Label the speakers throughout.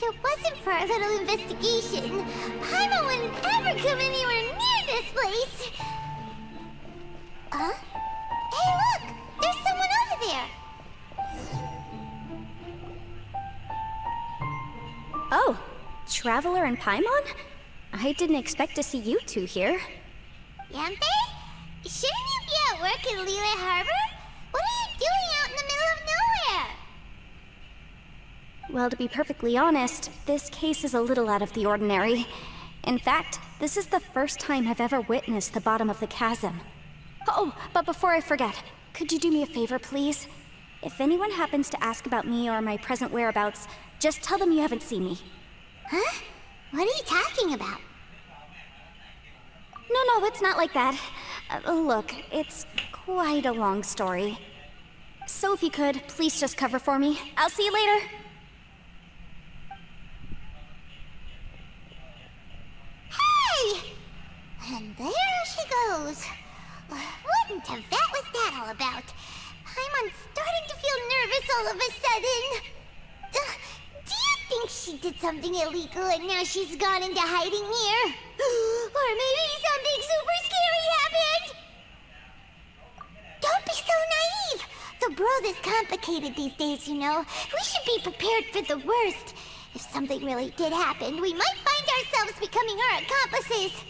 Speaker 1: If it wasn't for our little investigation, Paimon wouldn't ever come anywhere near this place. Huh? Hey, look! There's someone over there!
Speaker 2: Oh, Traveler and Paimon? I didn't expect to see you two here.
Speaker 1: Yanfei? Shouldn't you be at work in Liyue Harbor? What are you doing out in the middle of nowhere?
Speaker 2: Well, to be perfectly honest, this case is a little out of the ordinary. In fact, this is the first time I've ever witnessed the bottom of the chasm. Oh, but before I forget, could you do me a favor, please? If anyone happens to ask about me or my present whereabouts, just tell them you haven't seen me.
Speaker 1: Huh? What are you talking about?
Speaker 2: No, it's not like that. Look, it's quite a long story. So if you could, please just cover for me. I'll see you later.
Speaker 1: Hey! And there she goes. What in Tibet was that all about? I'm starting to feel nervous all of a sudden. Do you think she did something illegal and now she's gone into hiding here? Or maybe something super scary happened? Don't be so naive! The world is complicated these days, you know. We should be prepared for the worst. If something really did happen, we might find ourselves becoming her accomplices.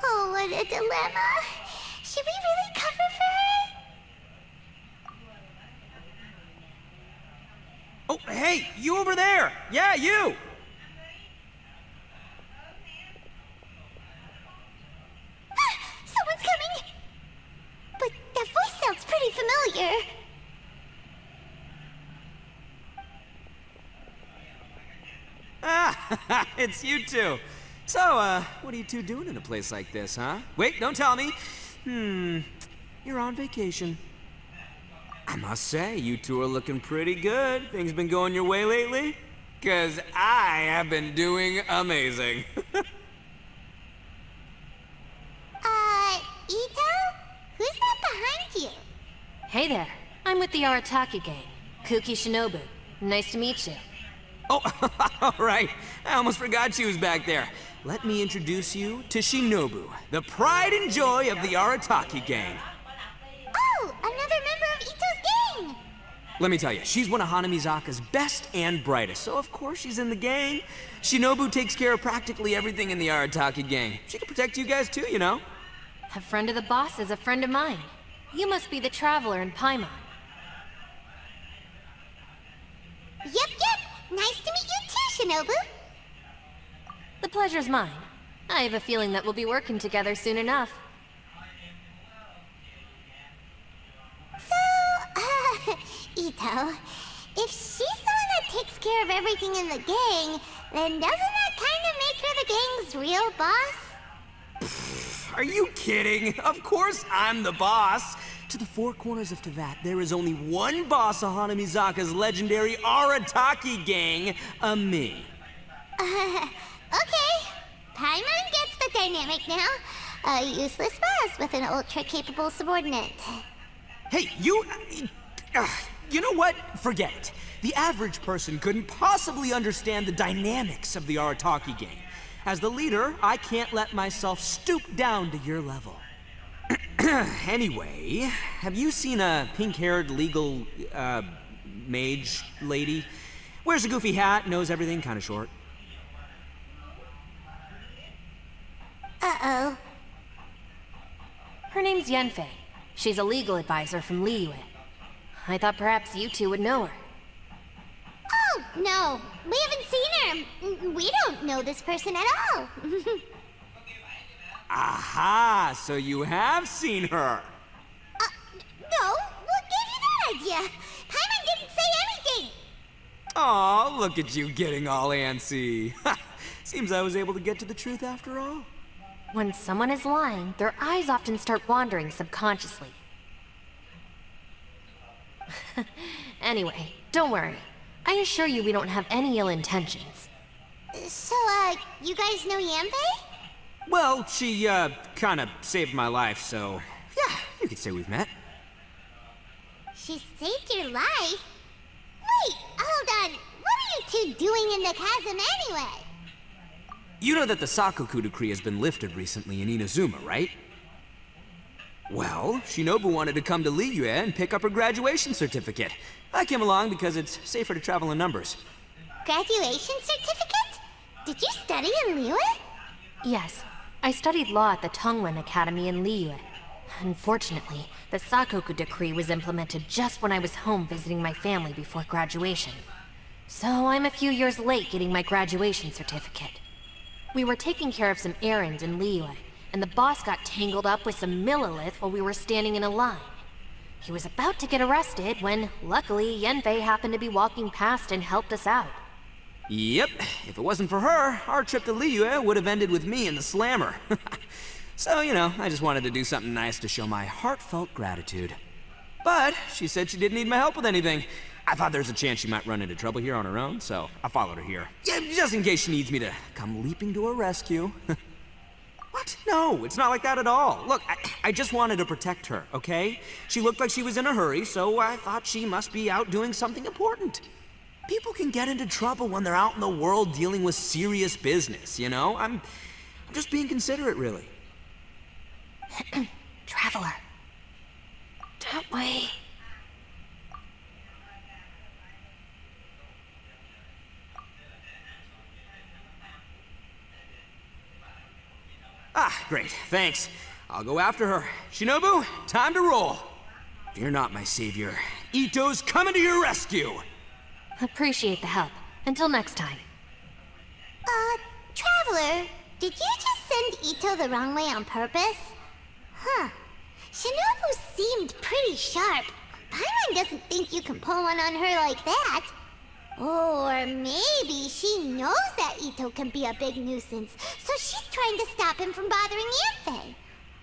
Speaker 1: Oh, what a dilemma. Should we really cover for her?
Speaker 3: Oh, hey, you over there! Yeah, you!
Speaker 1: Someone's coming! But that voice sounds pretty familiar.
Speaker 3: Ah, it's you two. So, what are you two doing in a place like this, huh? Wait, don't tell me. You're on vacation. I must say, you two are looking pretty good. Things been going your way lately? 'Cause I have been doing amazing.
Speaker 1: Ito? Who's that behind you?
Speaker 4: Hey there, I'm with the Arataki gang. Kuki Shinobu. Nice to meet you.
Speaker 3: Oh, all right. I almost forgot she was back there. Let me introduce you to Shinobu, the pride and joy of the Arataki gang.
Speaker 1: Oh, another member of Ito's gang!
Speaker 3: Let me tell you, she's one of Hanamizaka's best and brightest, so of course she's in the gang. Shinobu takes care of practically everything in the Arataki gang. She can protect you guys too, you know.
Speaker 4: A friend of the boss is a friend of mine. You must be the Traveler in Paimon.
Speaker 1: Yep. Nice to meet you too, Shinobu.
Speaker 4: The pleasure's mine. I have a feeling that we'll be working together soon enough.
Speaker 1: So, Ito, if she's the one that takes care of everything in the gang, then doesn't that kind of make her the gang's real boss?
Speaker 3: Are you kidding? Of course I'm the boss. To the four corners of Teyvat, there is only one boss of Hanamizaka's legendary Arataki gang, me.
Speaker 1: Okay. Paimon gets the dynamic now. A useless boss with an ultra-capable subordinate.
Speaker 3: Hey, you know what? Forget it. The average person couldn't possibly understand the dynamics of the Arataki gang. As the leader, I can't let myself stoop down to your level. Anyway, have you seen a pink-haired legal, mage lady? Wears a goofy hat, knows everything, kinda short.
Speaker 1: Uh-oh.
Speaker 4: Her name's Yanfei. She's a legal advisor from Liyue. I thought perhaps you two would know her.
Speaker 1: Oh, no. We haven't seen her. We don't know this person at all.
Speaker 3: Aha! So you have seen her!
Speaker 1: No. What gave you that idea? Paimon didn't say anything.
Speaker 3: Aw, look at you getting all antsy. Seems I was able to get to the truth after all.
Speaker 4: When someone is lying, their eyes often start wandering subconsciously. Anyway, don't worry. I assure you we don't have any ill intentions.
Speaker 1: So, you guys know Yanfei?
Speaker 3: Well, she, kinda saved my life, so... yeah, you could say we've met.
Speaker 1: She saved your life? Wait, hold on. What are you two doing in in the chasm anyway?
Speaker 3: You know that the Sakoku decree has been lifted recently in Inazuma, right? Well, Shinobu wanted to come to Liyue and pick up her graduation certificate. I came along because it's safer to travel in numbers.
Speaker 1: Graduation certificate? Did you study in Liyue?
Speaker 4: Yes, I studied law at the Tongwen Academy in Liyue. Unfortunately, the Sakoku decree was implemented just when I was home visiting my family before graduation. So I'm a few years late getting my graduation certificate. We were taking care of some errands in Liyue, and the boss got tangled up with some Millilith while we were standing in a line. He was about to get arrested when, luckily, Yanfei happened to be walking past and helped us out.
Speaker 3: Yep, if it wasn't for her, our trip to Liyue would have ended with me in the slammer. So, I just wanted to do something nice to show my heartfelt gratitude. But she said she didn't need my help with anything. I thought there's a chance she might run into trouble here on her own, so I followed her here. Yeah, just in case she needs me to come leaping to her rescue. What? No, it's not like that at all. Look, I just wanted to protect her, okay? She looked like she was in a hurry, so I thought she must be out doing something important. People can get into trouble when they're out in the world dealing with serious business, I'm just being considerate, really.
Speaker 4: Traveler. Don't we?
Speaker 3: Ah, great, thanks. I'll go after her. Shinobu, time to roll. Fear not, my savior. Ito's coming to your rescue.
Speaker 4: Appreciate the help. Until next time.
Speaker 1: Traveler, did you just send Ito the wrong way on purpose? Huh. Shinobu seemed pretty sharp. Paimon doesn't think you can pull one on her like that. Or maybe she knows that Ito can be a big nuisance, so she's trying to stop him from bothering Yanfei.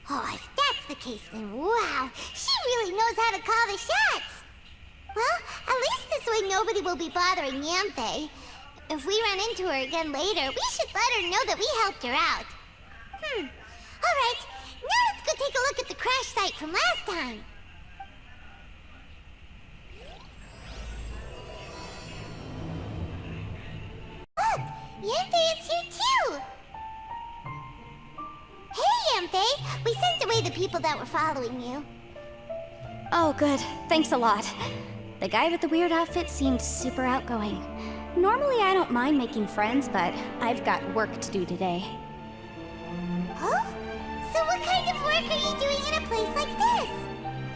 Speaker 1: Oh, if that's the case, then wow, she really knows how to call the shots. Well, at least this way nobody will be bothering Yanfei. If we run into her again later, we should let her know that we helped her out. Alright, now let's go take a look at the crash site from last time. Look, Yanfei is here too! Hey, Yanfei! We sent away the people that were following you.
Speaker 2: Oh, good. Thanks a lot. The guy with the weird outfit seemed super outgoing. Normally I don't mind making friends, but I've got work to do today.
Speaker 1: Huh? So what kind of work are you doing in a place like this?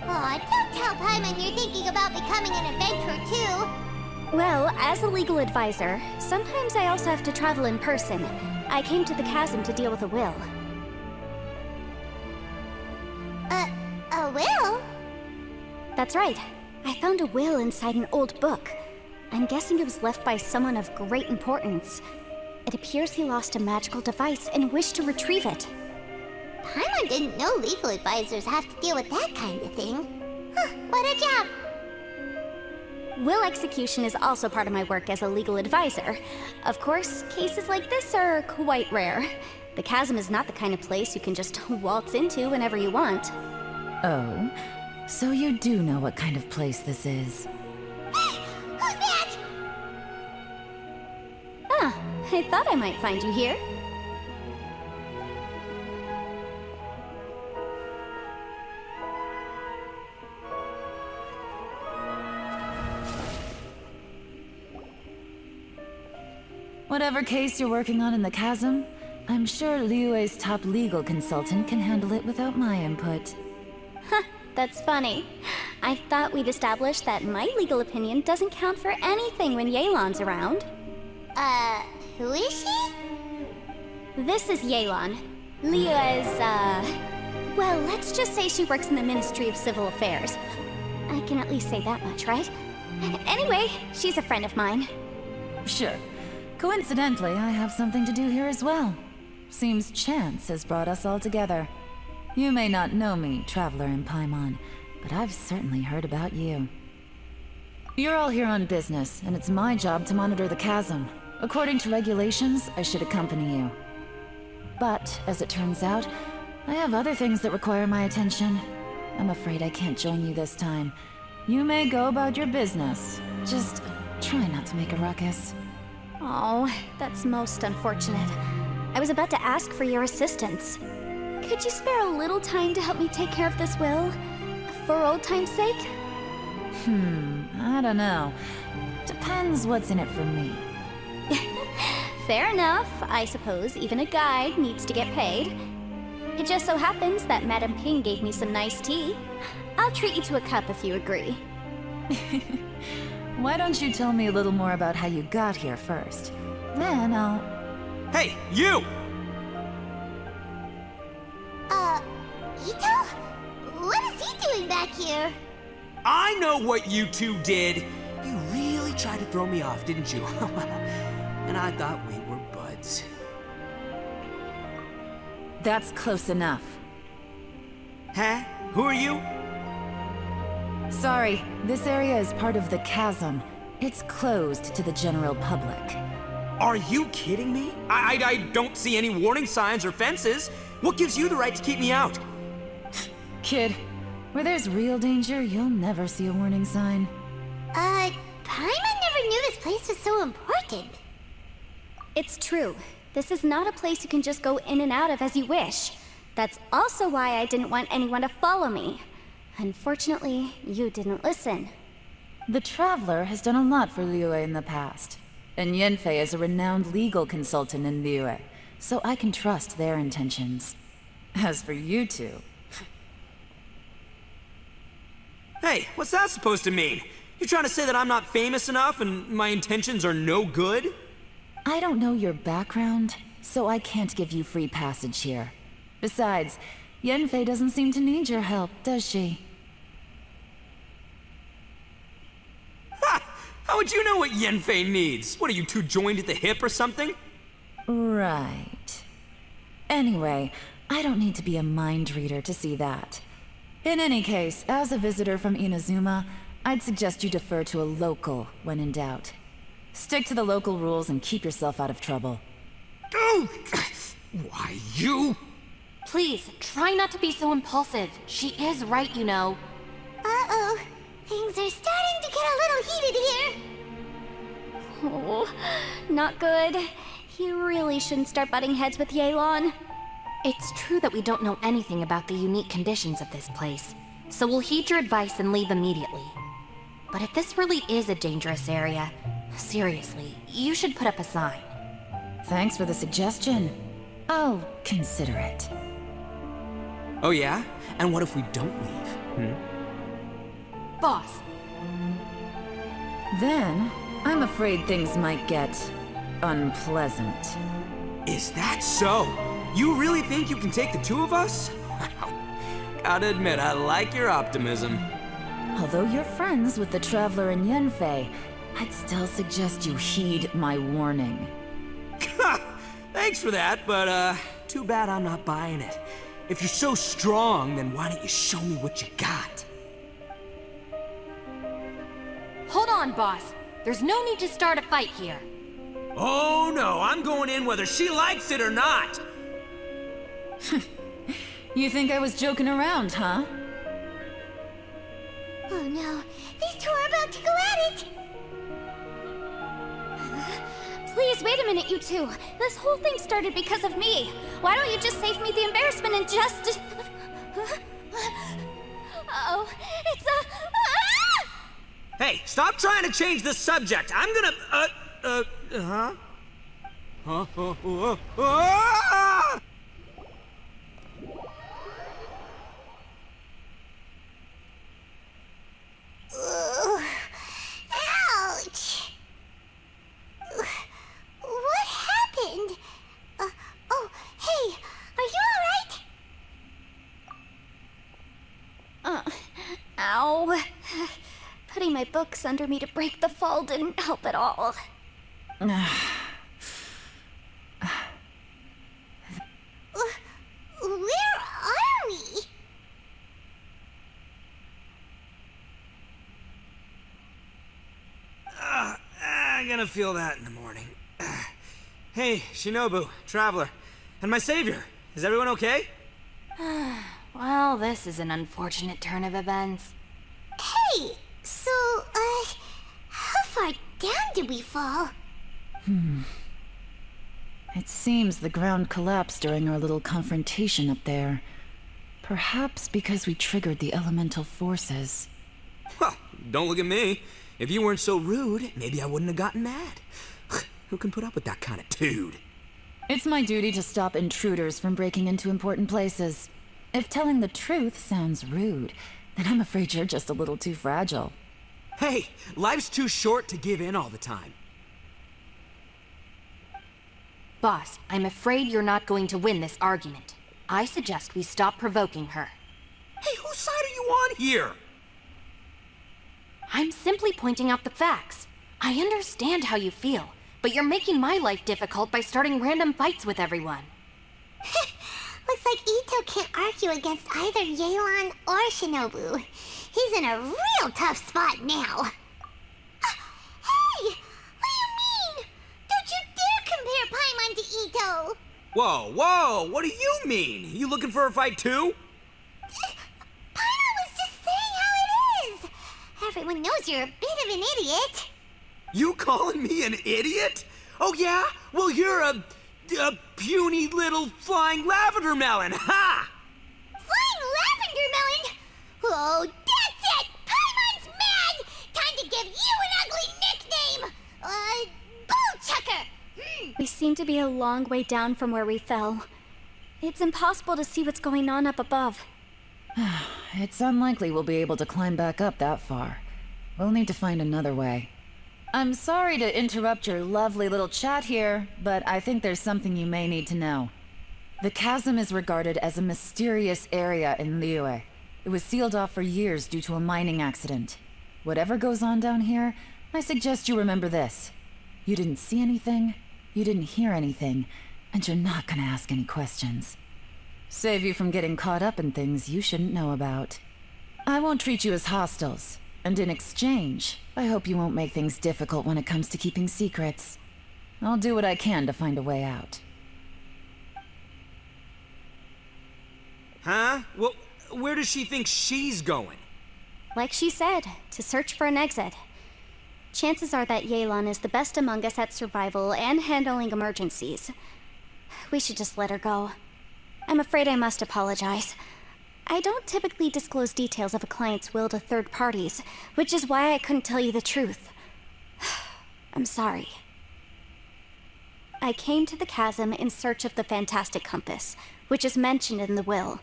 Speaker 1: Aw, don't tell Paimon you're thinking about becoming an adventurer too.
Speaker 2: Well, as a legal advisor, sometimes I also have to travel in person. I came to the chasm to deal with a will.
Speaker 1: A will?
Speaker 2: That's right. I found a will inside an old book. I'm guessing it was left by someone of great importance. It appears he lost a magical device and wished to retrieve it.
Speaker 1: Paimon didn't know legal advisors have to deal with that kind of thing. Huh, what a job!
Speaker 2: Will execution is also part of my work as a legal advisor. Of course, cases like this are quite rare. The chasm is not the kind of place you can just waltz into whenever you want.
Speaker 5: Oh, so you do know what kind of place this is.
Speaker 1: Hey, who's that?
Speaker 2: Ah, I thought I might find you here.
Speaker 5: Whatever case you're working on in the chasm, I'm sure Liyue's top legal consultant can handle it without my input.
Speaker 2: That's funny. I thought we'd established that my legal opinion doesn't count for anything when Yelan's around.
Speaker 1: Who is she?
Speaker 2: This is Yelan. Liyue's, well, let's just say she works in the Ministry of Civil Affairs. I can at least say that much, right? Anyway, she's a friend of mine.
Speaker 5: Sure. Coincidentally, I have something to do here as well. Seems chance has brought us all together. You may not know me, Traveler in Paimon, but I've certainly heard about you. You're all here on business, and it's my job to monitor the chasm. According to regulations, I should accompany you. But, as it turns out, I have other things that require my attention. I'm afraid I can't join you this time. You may go about your business. Just try not to make a ruckus.
Speaker 2: Oh, that's most unfortunate. I was about to ask for your assistance. Could you spare a little time to help me take care of this will? For old time's sake?
Speaker 5: I don't know. Depends what's in it for me.
Speaker 2: Fair enough. I suppose even a guide needs to get paid. It just so happens that Madame Ping gave me some nice tea. I'll treat you to a cup if you agree.
Speaker 5: Why don't you tell me a little more about how you got here first? Then I'll...
Speaker 3: Hey, you!
Speaker 1: Ito? What is he doing back here?
Speaker 3: I know what you two did. You really tried to throw me off, didn't you? And I thought we were buds.
Speaker 5: That's close enough.
Speaker 3: Huh? Who are you?
Speaker 5: Sorry, this area is part of the chasm. It's closed to the general public.
Speaker 3: Are you kidding me? I don't see any warning signs or fences. What gives you the right to keep me out?
Speaker 5: Kid, where there's real danger, you'll never see a warning sign.
Speaker 1: Paimon never knew this place was so important.
Speaker 2: It's true. This is not a place you can just go in and out of as you wish. That's also why I didn't want anyone to follow me. Unfortunately, you didn't listen.
Speaker 5: The Traveler has done a lot for Liyue in the past. And Yanfei is a renowned legal consultant in Liyue, so I can trust their intentions. As for you two...
Speaker 3: Hey, what's that supposed to mean? You trying to say that I'm not famous enough and my intentions are no good?
Speaker 5: I don't know your background, so I can't give you free passage here. Besides, Yanfei doesn't seem to need your help, does she?
Speaker 3: Ha! How would you know what Yanfei needs? What, are you two joined at the hip or something?
Speaker 5: Right. Anyway, I don't need to be a mind reader to see that. In any case, as a visitor from Inazuma, I'd suggest you defer to a local when in doubt. Stick to the local rules and keep yourself out of trouble.
Speaker 3: Oh! Why, you?
Speaker 4: Please, try not to be so impulsive. She is right, you know.
Speaker 1: Uh-oh. Things are starting to get a little heated here.
Speaker 2: Oh, not good. You really shouldn't start butting heads with Yelan.
Speaker 4: It's true that we don't know anything about the unique conditions of this place, so we'll heed your advice and leave immediately. But if this really is a dangerous area, seriously, you should put up a sign.
Speaker 5: Thanks for the suggestion. I'll consider it.
Speaker 3: Oh yeah? And what if we don't leave?
Speaker 4: Boss,
Speaker 5: Then, I'm afraid things might get... unpleasant.
Speaker 3: Is that so? You really think you can take the two of us? Gotta admit, I like your optimism.
Speaker 5: Although you're friends with the Traveler and Yanfei, I'd still suggest you heed my warning.
Speaker 3: Thanks for that, but too bad I'm not buying it. If you're so strong, then why don't you show me what you got?
Speaker 4: hold on, boss. There's no need to start a fight here.
Speaker 3: Oh no, I'm going in whether she likes it or not.
Speaker 5: You think I was joking around, huh?
Speaker 1: Oh no, these two are about to go at it!
Speaker 2: Please, wait a minute, you two. This whole thing started because of me. Why don't you just save me the embarrassment and just... Oh, it's a...
Speaker 3: Hey, stop trying to change the subject. I'm gonna, huh? Ah!
Speaker 1: Ouch! What happened? Oh, hey, are you alright?
Speaker 2: Ow. Putting my books under me to break the fall didn't help at all.
Speaker 1: Where are we?
Speaker 3: I'm gonna feel that in the morning. Hey, Shinobu, Traveler, and my savior. Is everyone okay?
Speaker 4: Well, this is an unfortunate turn of events.
Speaker 1: Hey, so, how far down did we fall?
Speaker 5: It seems the ground collapsed during our little confrontation up there. Perhaps because we triggered the elemental forces.
Speaker 3: Well, don't look at me. If you weren't so rude, maybe I wouldn't have gotten mad. Who can put up with that kind of dude?
Speaker 5: It's my duty to stop intruders from breaking into important places. If telling the truth sounds rude, then I'm afraid you're just a little too fragile.
Speaker 3: Hey, life's too short to give in all the time.
Speaker 4: Boss, I'm afraid you're not going to win this argument. I suggest we stop provoking her.
Speaker 3: Hey, whose side are you on here?
Speaker 4: I'm simply pointing out the facts. I understand how you feel, but you're making my life difficult by starting random fights with everyone.
Speaker 1: Looks like Ito can't argue against either Yelan or Shinobu. He's in a real tough spot now. Hey! What do you mean? Don't you dare compare Paimon to Ito!
Speaker 3: Whoa, what do you mean? You looking for a fight too?
Speaker 1: Paimon was just saying how it is! Everyone knows you're a bit of an idiot.
Speaker 3: You calling me an idiot? Oh yeah? Well, you're a puny little flying lavender melon, ha!
Speaker 1: Flying lavender melon? Oh, that's it! Paimon's mad! Time to give you an ugly nickname! Bull Chucker!
Speaker 2: We seem to be a long way down from where we fell. It's impossible to see what's going on up above.
Speaker 5: It's unlikely we'll be able to climb back up that far. We'll need to find another way. I'm sorry to interrupt your lovely little chat here, but I think there's something you may need to know. The chasm is regarded as a mysterious area in Liyue. It was sealed off for years due to a mining accident. Whatever goes on down here, I suggest you remember this. You didn't see anything, you didn't hear anything, and you're not gonna ask any questions. Save you from getting caught up in things you shouldn't know about. I won't treat you as hostiles, and in exchange, I hope you won't make things difficult when it comes to keeping secrets. I'll do what I can to find a way out.
Speaker 3: Huh? Well, where does she think she's going?
Speaker 2: Like she said, to search for an exit. Chances are that Yelan is the best among us at survival and handling emergencies. We should just let her go. I'm afraid I must apologize. I don't typically disclose details of a client's will to third parties, which is why I couldn't tell you the truth. I'm sorry. I came to the chasm in search of the fantastic compass, which is mentioned in the will.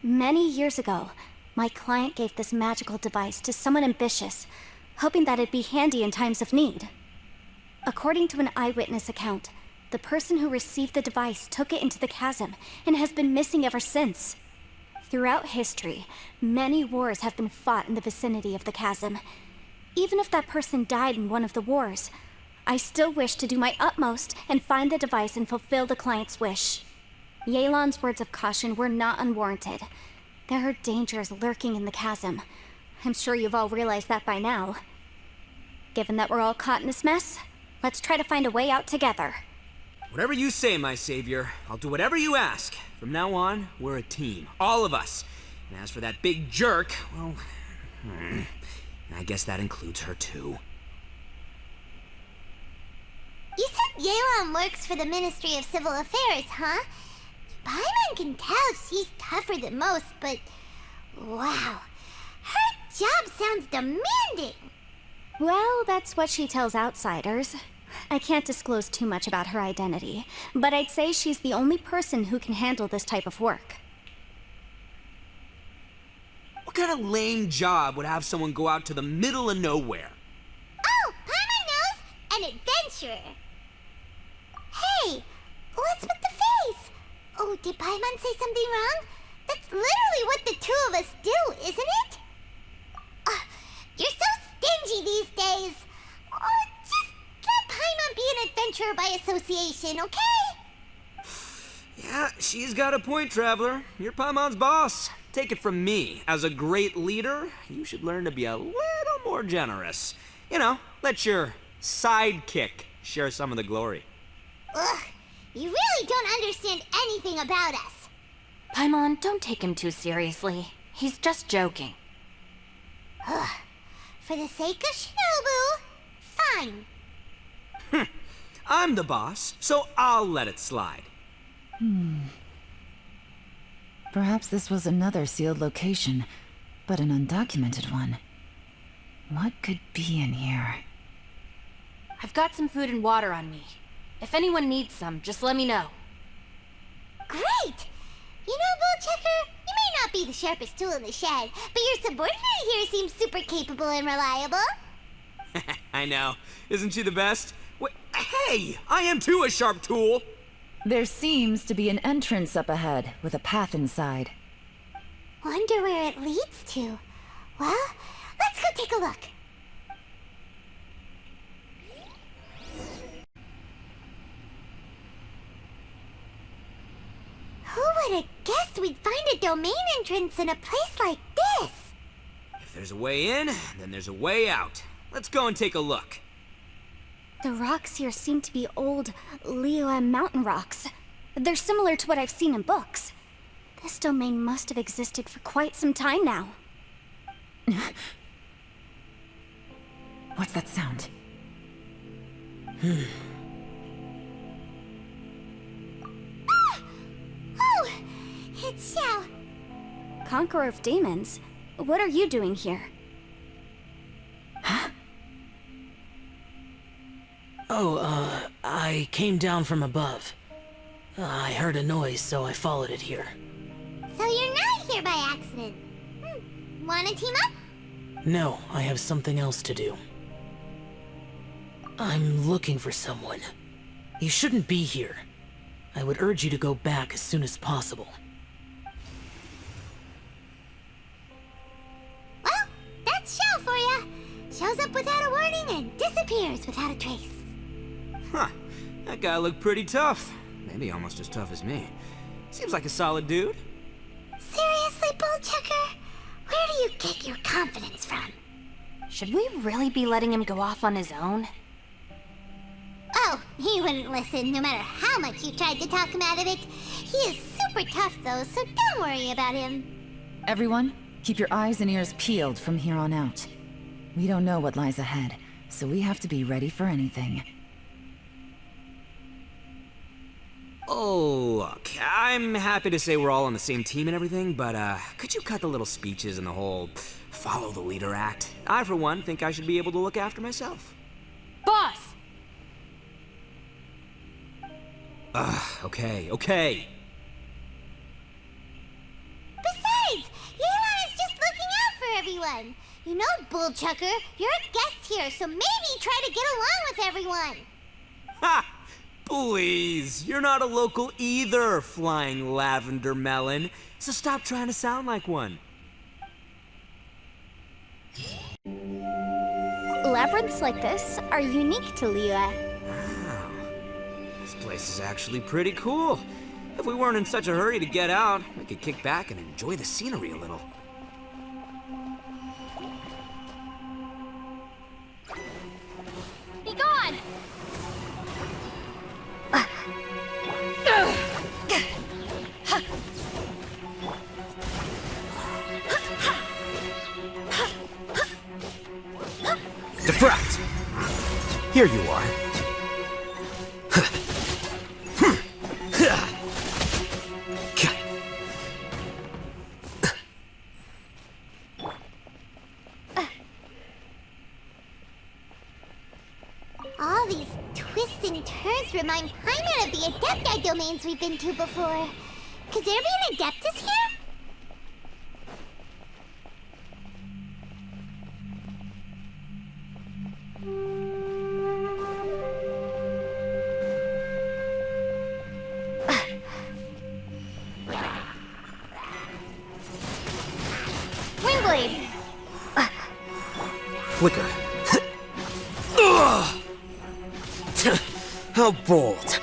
Speaker 2: Many years ago, my client gave this magical device to someone ambitious, hoping that it'd be handy in times of need. According to an eyewitness account, the person who received the device took it into the chasm and has been missing ever since. Throughout history, many wars have been fought in the vicinity of the chasm. Even if that person died in one of the wars, I still wish to do my utmost and find the device and fulfill the client's wish. Yelan's words of caution were not unwarranted. There are dangers lurking in the chasm. I'm sure you've all realized that by now. Given that we're all caught in this mess, let's try to find a way out together.
Speaker 3: Whatever you say, my savior. I'll do whatever you ask. From now on, we're a team. All of us. And as for that big jerk, well, I guess that includes her too.
Speaker 1: You said Yelan works for the Ministry of Civil Affairs, huh? Paimon can tell she's tougher than most, but wow. Her job sounds demanding.
Speaker 2: Well, that's what she tells outsiders. I can't disclose too much about her identity, but I'd say she's the only person who can handle this type of work.
Speaker 3: What kind of lame job would have someone go out to the middle of nowhere?
Speaker 1: Oh, Paimon knows! An adventure! Hey, what's with the face? Oh, did Paimon say something wrong? That's literally what the two of us do, isn't it? You're so stingy these days. Just let Paimon be an adventurer by association, okay?
Speaker 3: Yeah, she's got a point, Traveler. You're Paimon's boss. Take it from me. As a great leader, you should learn to be a little more generous. You know, let your sidekick share some of the glory.
Speaker 1: Ugh, you really don't understand anything about us.
Speaker 4: Paimon, don't take him too seriously. He's just joking.
Speaker 1: For the sake of Shinobu, fine.
Speaker 3: I'm the boss, so I'll let it slide.
Speaker 5: Perhaps this was another sealed location, but an undocumented one. What could be in here?
Speaker 4: I've got some food and water on me. If anyone needs some, just let me know.
Speaker 1: Great! You know, Bullchecker, you may not be the sharpest tool in the shed, but your subordinate here seems super capable and reliable.
Speaker 3: I know. Isn't she the best? Wait, hey! I am too a sharp tool!
Speaker 5: There seems to be an entrance up ahead, with a path inside.
Speaker 1: Wonder where it leads to. Well, let's go take a look. Who would have guessed we'd find a domain entrance in a place like this?
Speaker 3: If there's a way in, then there's a way out. Let's go and take a look.
Speaker 2: The rocks here seem to be old Liyue mountain rocks. They're similar to what I've seen in books. This domain must have existed for quite some time now.
Speaker 5: What's that sound?
Speaker 1: Oh, it's Xiao.
Speaker 2: Conqueror of Demons, what are you doing here?
Speaker 6: I came down from above. I heard a noise, so I followed it here.
Speaker 1: So you're not here by accident. Wanna team up?
Speaker 6: No, I have something else to do. I'm looking for someone. You shouldn't be here. I would urge you to go back as soon as possible.
Speaker 1: Well, that's Xiao for ya. Shows up without a warning and disappears without a trace.
Speaker 3: Huh. That guy looked pretty tough. Maybe almost as tough as me. Seems like a solid dude.
Speaker 1: Seriously, Bullchecker? Where do you get your confidence from?
Speaker 4: Should we really be letting him go off on his own?
Speaker 1: Oh, he wouldn't listen no matter how much you tried to talk him out of it. He is super tough though, so don't worry about him.
Speaker 5: Everyone, keep your eyes and ears peeled from here on out. We don't know what lies ahead, so we have to be ready for anything.
Speaker 3: Oh, look, I'm happy to say we're all on the same team and everything, but could you cut the little speeches and the whole follow the leader act? I, for one, think I should be able to look after myself.
Speaker 4: Boss!
Speaker 3: Okay.
Speaker 1: Besides, Yelan is just looking out for everyone. You know, Bullchucker, you're a guest here, so maybe try to get along with everyone.
Speaker 3: Ha! Please, you're not a local either, flying lavender melon, so stop trying to sound like one.
Speaker 2: Labyrinths like this are unique to Liyue.
Speaker 3: Wow. This place is actually pretty cool. If we weren't in such a hurry to get out, we could kick back and enjoy the scenery a little.
Speaker 2: Be gone!
Speaker 3: Defract! Here you are.
Speaker 1: All these twists and turns remind Paimon of the Adepti domains we've been to before. Could there be an Adeptus here?
Speaker 2: Windblade!
Speaker 3: Flicker. How bold.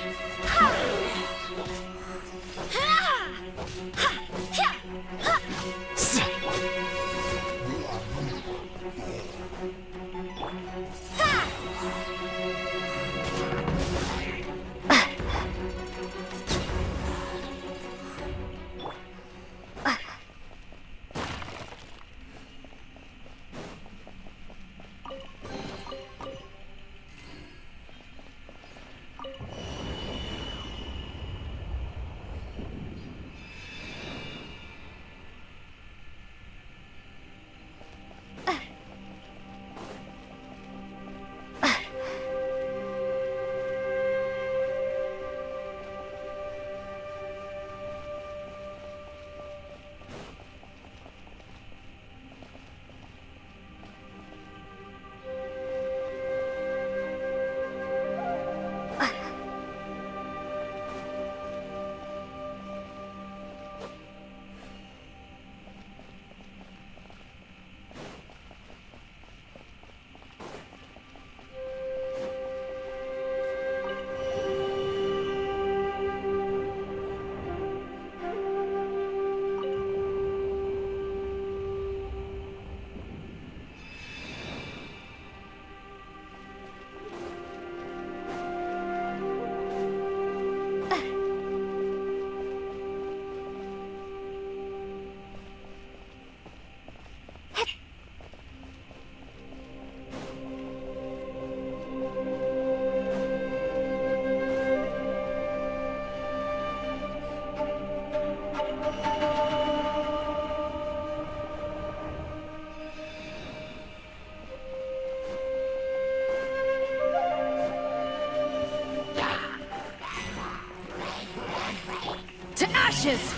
Speaker 2: ashes!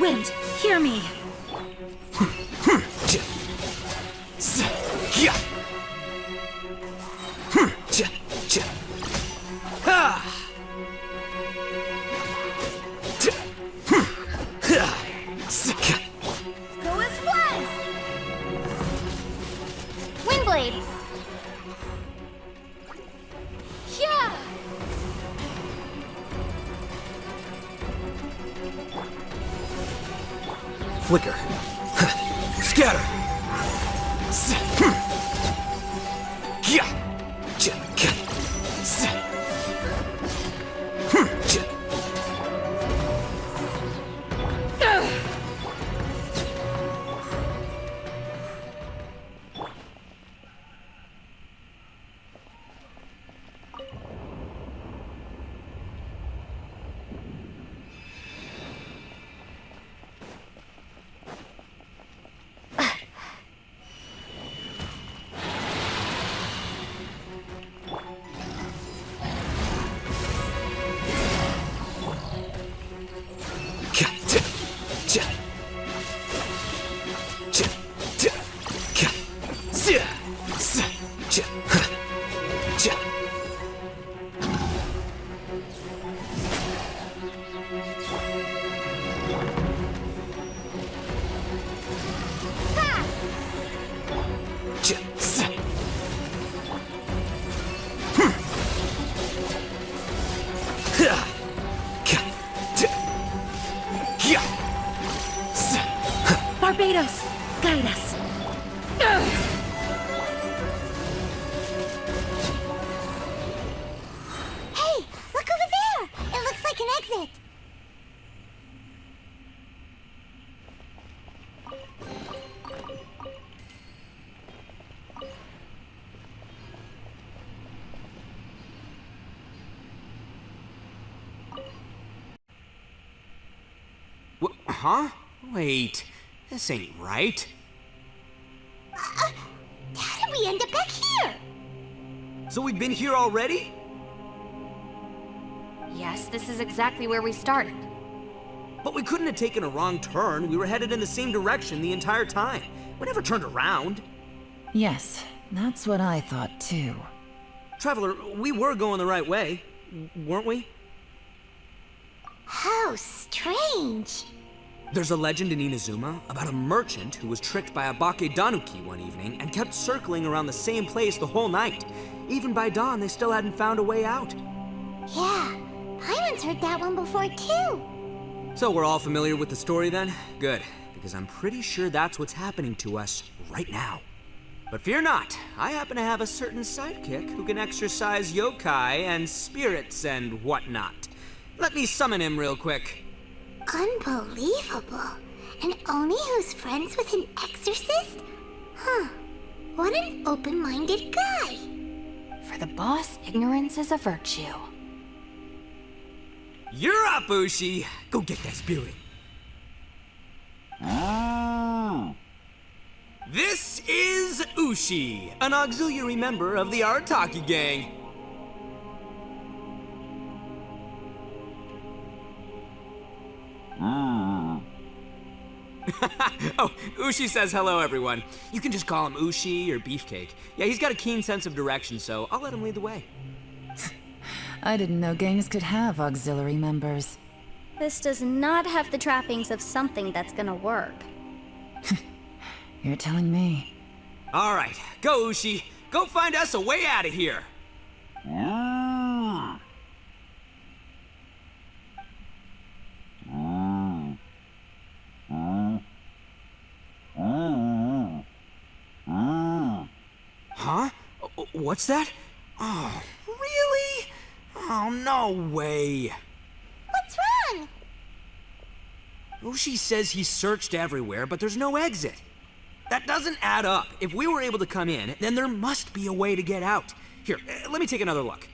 Speaker 2: Wind, hear me! Go as one! Windblade! Yeah!
Speaker 3: Flicker. Scatter.
Speaker 2: Barbados, guide us.
Speaker 1: Hey, look over there! It looks like an exit.
Speaker 3: Huh? Wait, this ain't right.
Speaker 1: How did we end up back here?
Speaker 3: So we've been here already?
Speaker 4: Yes, this is exactly where we started.
Speaker 3: But we couldn't have taken a wrong turn. We were headed in the same direction the entire time. We never turned around.
Speaker 5: Yes, that's what I thought too.
Speaker 3: Traveler, we were going the right way, weren't we?
Speaker 1: How strange.
Speaker 3: There's a legend in Inazuma about a merchant who was tricked by a Bakedanuki one evening and kept circling around the same place the whole night. Even by dawn, they still hadn't found a way out.
Speaker 1: Yeah, Paimon's heard that one before too.
Speaker 3: So we're all familiar with the story then? Good, because I'm pretty sure that's what's happening to us right now. But fear not, I happen to have a certain sidekick who can exercise yokai and spirits and whatnot. Let me summon him real quick.
Speaker 1: Unbelievable. And Oni who's friends with an exorcist? Huh. What an open-minded guy.
Speaker 4: For the boss, ignorance is a virtue.
Speaker 3: You're up, Ushi! Go get that spirit. This is Ushi, an auxiliary member of the Arataki gang. Oh, Ushi says hello, everyone. You can just call him Ushi or Beefcake. Yeah, he's got a keen sense of direction, so I'll let him lead the way.
Speaker 5: I didn't know gangs could have auxiliary members.
Speaker 2: This does not have the trappings of something that's gonna work.
Speaker 5: You're telling me.
Speaker 3: All right, go, Ushi. Go find us a way out of here. Huh? What's that? Oh, really? Oh, no way.
Speaker 1: What's wrong?
Speaker 3: Ushi says he searched everywhere, but there's no exit. That doesn't add up. If we were able to come in, then there must be a way to get out. Here, let me take another look.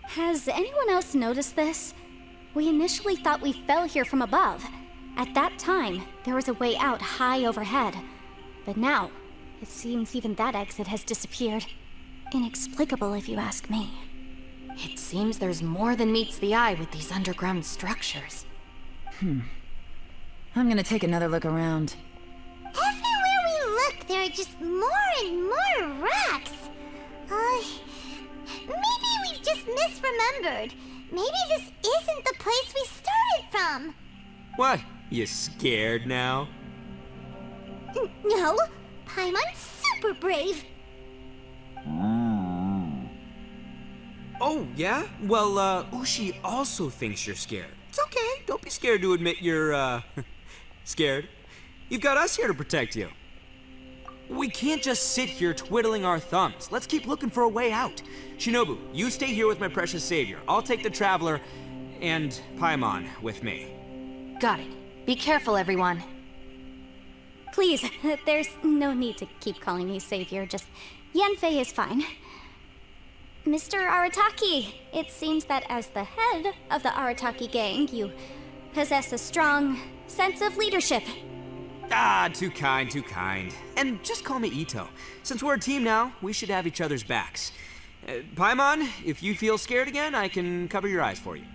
Speaker 2: Has anyone else noticed this? We initially thought we fell here from above. At that time, there was a way out high overhead. But now, it seems even that exit has disappeared. Inexplicable if you ask me.
Speaker 4: It seems there's more than meets the eye with these underground structures.
Speaker 5: I'm gonna take another look around.
Speaker 1: Everywhere we look, there are just more and more rocks. Maybe we've just misremembered. Maybe this isn't the place we started from.
Speaker 3: What? You scared now?
Speaker 1: No, Paimon's super brave.
Speaker 3: Oh, yeah? Well, Ushi also thinks you're scared. It's okay. Don't be scared to admit you're, scared. You've got us here to protect you. We can't just sit here twiddling our thumbs. Let's keep looking for a way out. Shinobu, you stay here with my precious savior. I'll take the Traveler and Paimon with me.
Speaker 4: Got it. Be careful, everyone.
Speaker 2: Please, there's no need to keep calling me savior. Just Yanfei is fine. Mr. Arataki, it seems that as the head of the Arataki gang, you possess a strong sense of leadership.
Speaker 3: Ah, too kind, too kind. And just call me Ito. Since we're a team now, we should have each other's backs. Paimon, if you feel scared again, I can cover your eyes for you.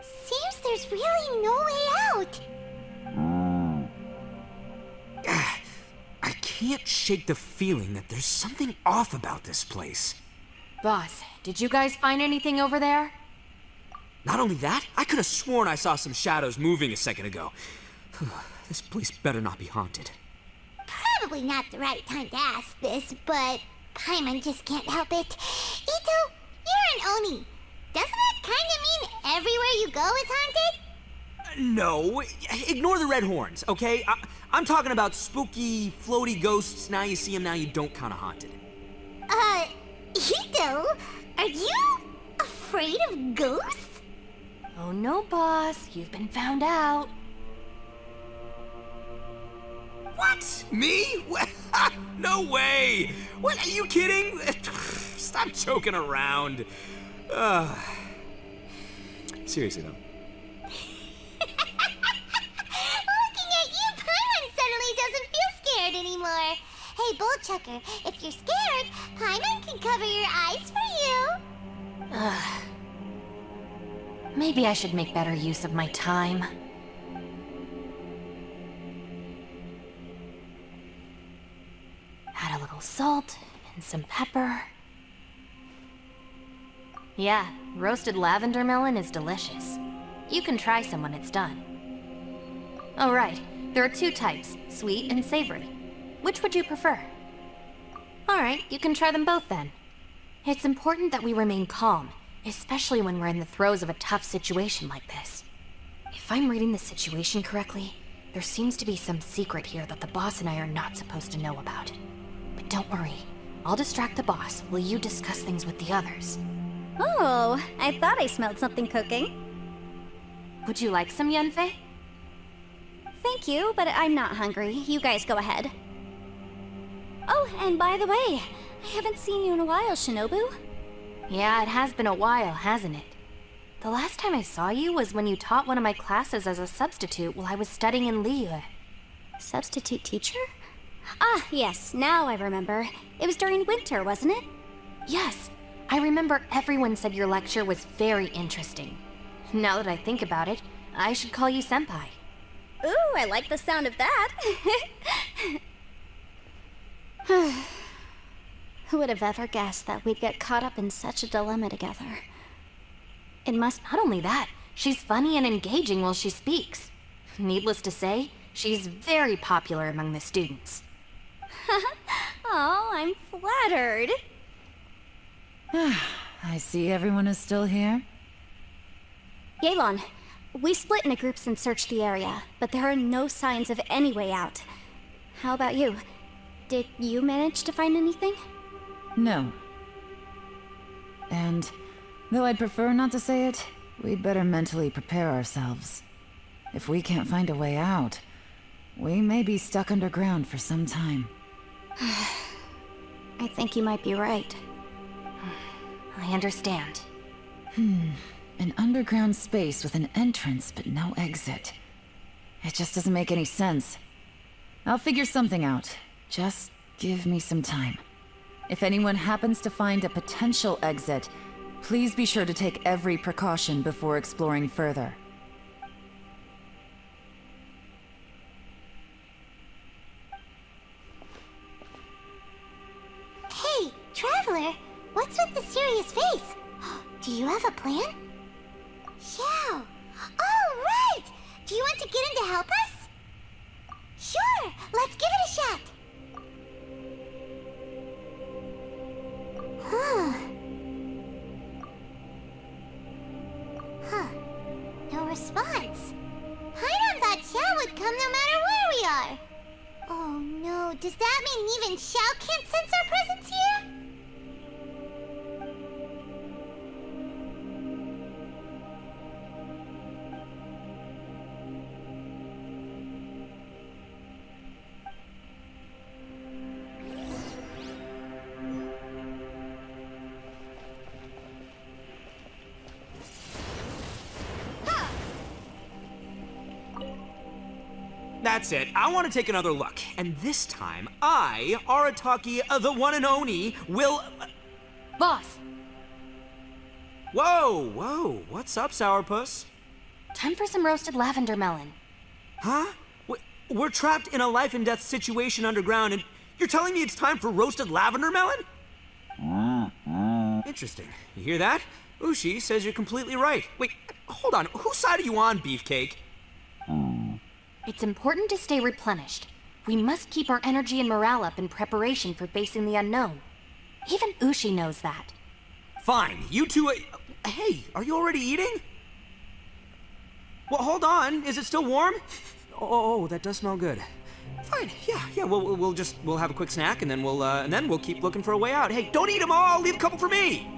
Speaker 1: Seems there's really no way out.
Speaker 3: I can't shake the feeling that there's something off about this place.
Speaker 4: Boss, did you guys find anything over there?
Speaker 3: Not only that, I could have sworn I saw some shadows moving a second ago. This place better not be haunted.
Speaker 1: Probably not the right time to ask this, but Paimon just can't help it. Ito, you're an Oni. Doesn't that kind of mean everywhere you go is haunted?
Speaker 3: No, ignore the red horns, okay? I'm talking about spooky, floaty ghosts. Now you see them, now you don't kind of haunted.
Speaker 1: Ito, are you afraid of ghosts?
Speaker 4: Oh no, boss. You've been found out.
Speaker 3: What? Me? No way! What, are you kidding? Stop joking around. Seriously though.
Speaker 1: Looking at you, Paimon suddenly doesn't feel scared anymore. Hey, Bullchucker, if you're scared, Paimon can cover your eyes for you.
Speaker 4: Maybe I should make better use of my time. Add a little salt and some pepper. Yeah, roasted lavender melon is delicious. You can try some when it's done. Oh right, there are two types, sweet and savory. Which would you prefer? Alright, you can try them both then. It's important that we remain calm, especially when we're in the throes of a tough situation like this. If I'm reading the situation correctly, there seems to be some secret here that the boss and I are not supposed to know about. But don't worry, I'll distract the boss while you discuss things with the others.
Speaker 2: Oh, I thought I smelled something cooking.
Speaker 4: Would you like some Yanfei?
Speaker 2: Thank you, but I'm not hungry. You guys go ahead. Oh, and by the way, I haven't seen you in a while, Shinobu.
Speaker 4: Yeah, it has been a while, hasn't it? The last time I saw you was when you taught one of my classes as a substitute while I was studying in Liyue.
Speaker 2: Substitute teacher? Ah, yes, now I remember. It was during winter, wasn't it?
Speaker 4: Yes, I remember everyone said your lecture was very interesting. Now that I think about it, I should call you senpai.
Speaker 2: Ooh, I like the sound of that. Who would have ever guessed that we'd get caught up in such a dilemma together? It must...
Speaker 4: Not only that, she's funny and engaging while she speaks. Needless to say, she's very popular among the students.
Speaker 2: Oh, I'm flattered.
Speaker 5: I see everyone is still here.
Speaker 2: Yelan, we split into groups and searched the area, but there are no signs of any way out. How about you? Did you manage to find anything?
Speaker 5: No. And, though I'd prefer not to say it, we'd better mentally prepare ourselves. If we can't find a way out, we may be stuck underground for some time.
Speaker 2: I think you might be right.
Speaker 4: I understand.
Speaker 5: An underground space with an entrance but no exit. It just doesn't make any sense. I'll figure something out. Just give me some time. If anyone happens to find a potential exit, please be sure to take every precaution before exploring further.
Speaker 1: Hey, Traveler, what's with the serious face? Do you have a plan? Yeah. Oh, right! Do you want to get in to help us? Sure, let's give it a shot. Huh. No response. Paimon thought Xiao would come no matter where we are. Oh no, does that mean even Xiao can't sense our presence here?
Speaker 3: That's it. I want to take another look. And this time, I, Arataki, the one and only, will...
Speaker 4: Boss,
Speaker 3: Whoa, whoa. What's up, Sourpuss?
Speaker 4: time for some roasted lavender melon.
Speaker 3: Huh? We're trapped in a life and death situation underground, and you're telling me it's time for roasted lavender melon? Interesting. You hear that? Ushi says you're completely right. Wait, hold on. Whose side are you on, Beefcake?
Speaker 4: It's important to stay replenished. We must keep our energy and morale up in preparation for facing the unknown. Even Ushi knows that.
Speaker 3: Fine. You two... hey, are you already eating? Well, hold on. Is it still warm? Oh, that does smell good. Fine. Yeah. We'll have a quick snack, and then we'll keep looking for a way out. Hey, don't eat them all. Leave a couple for me.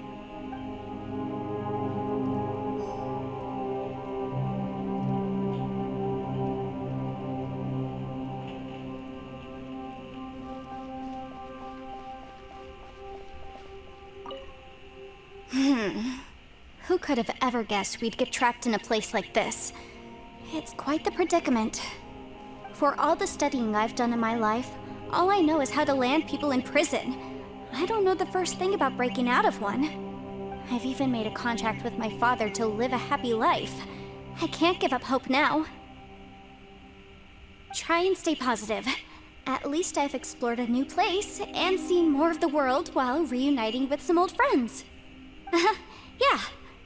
Speaker 2: Who could have ever guessed we'd get trapped in a place like this? It's quite the predicament. For all the studying I've done in my life, all I know is how to land people in prison. I don't know the first thing about breaking out of one. I've even made a contract with my father to live a happy life. I can't give up hope now. Try and stay positive. At least I've explored a new place and seen more of the world while reuniting with some old friends. Yeah,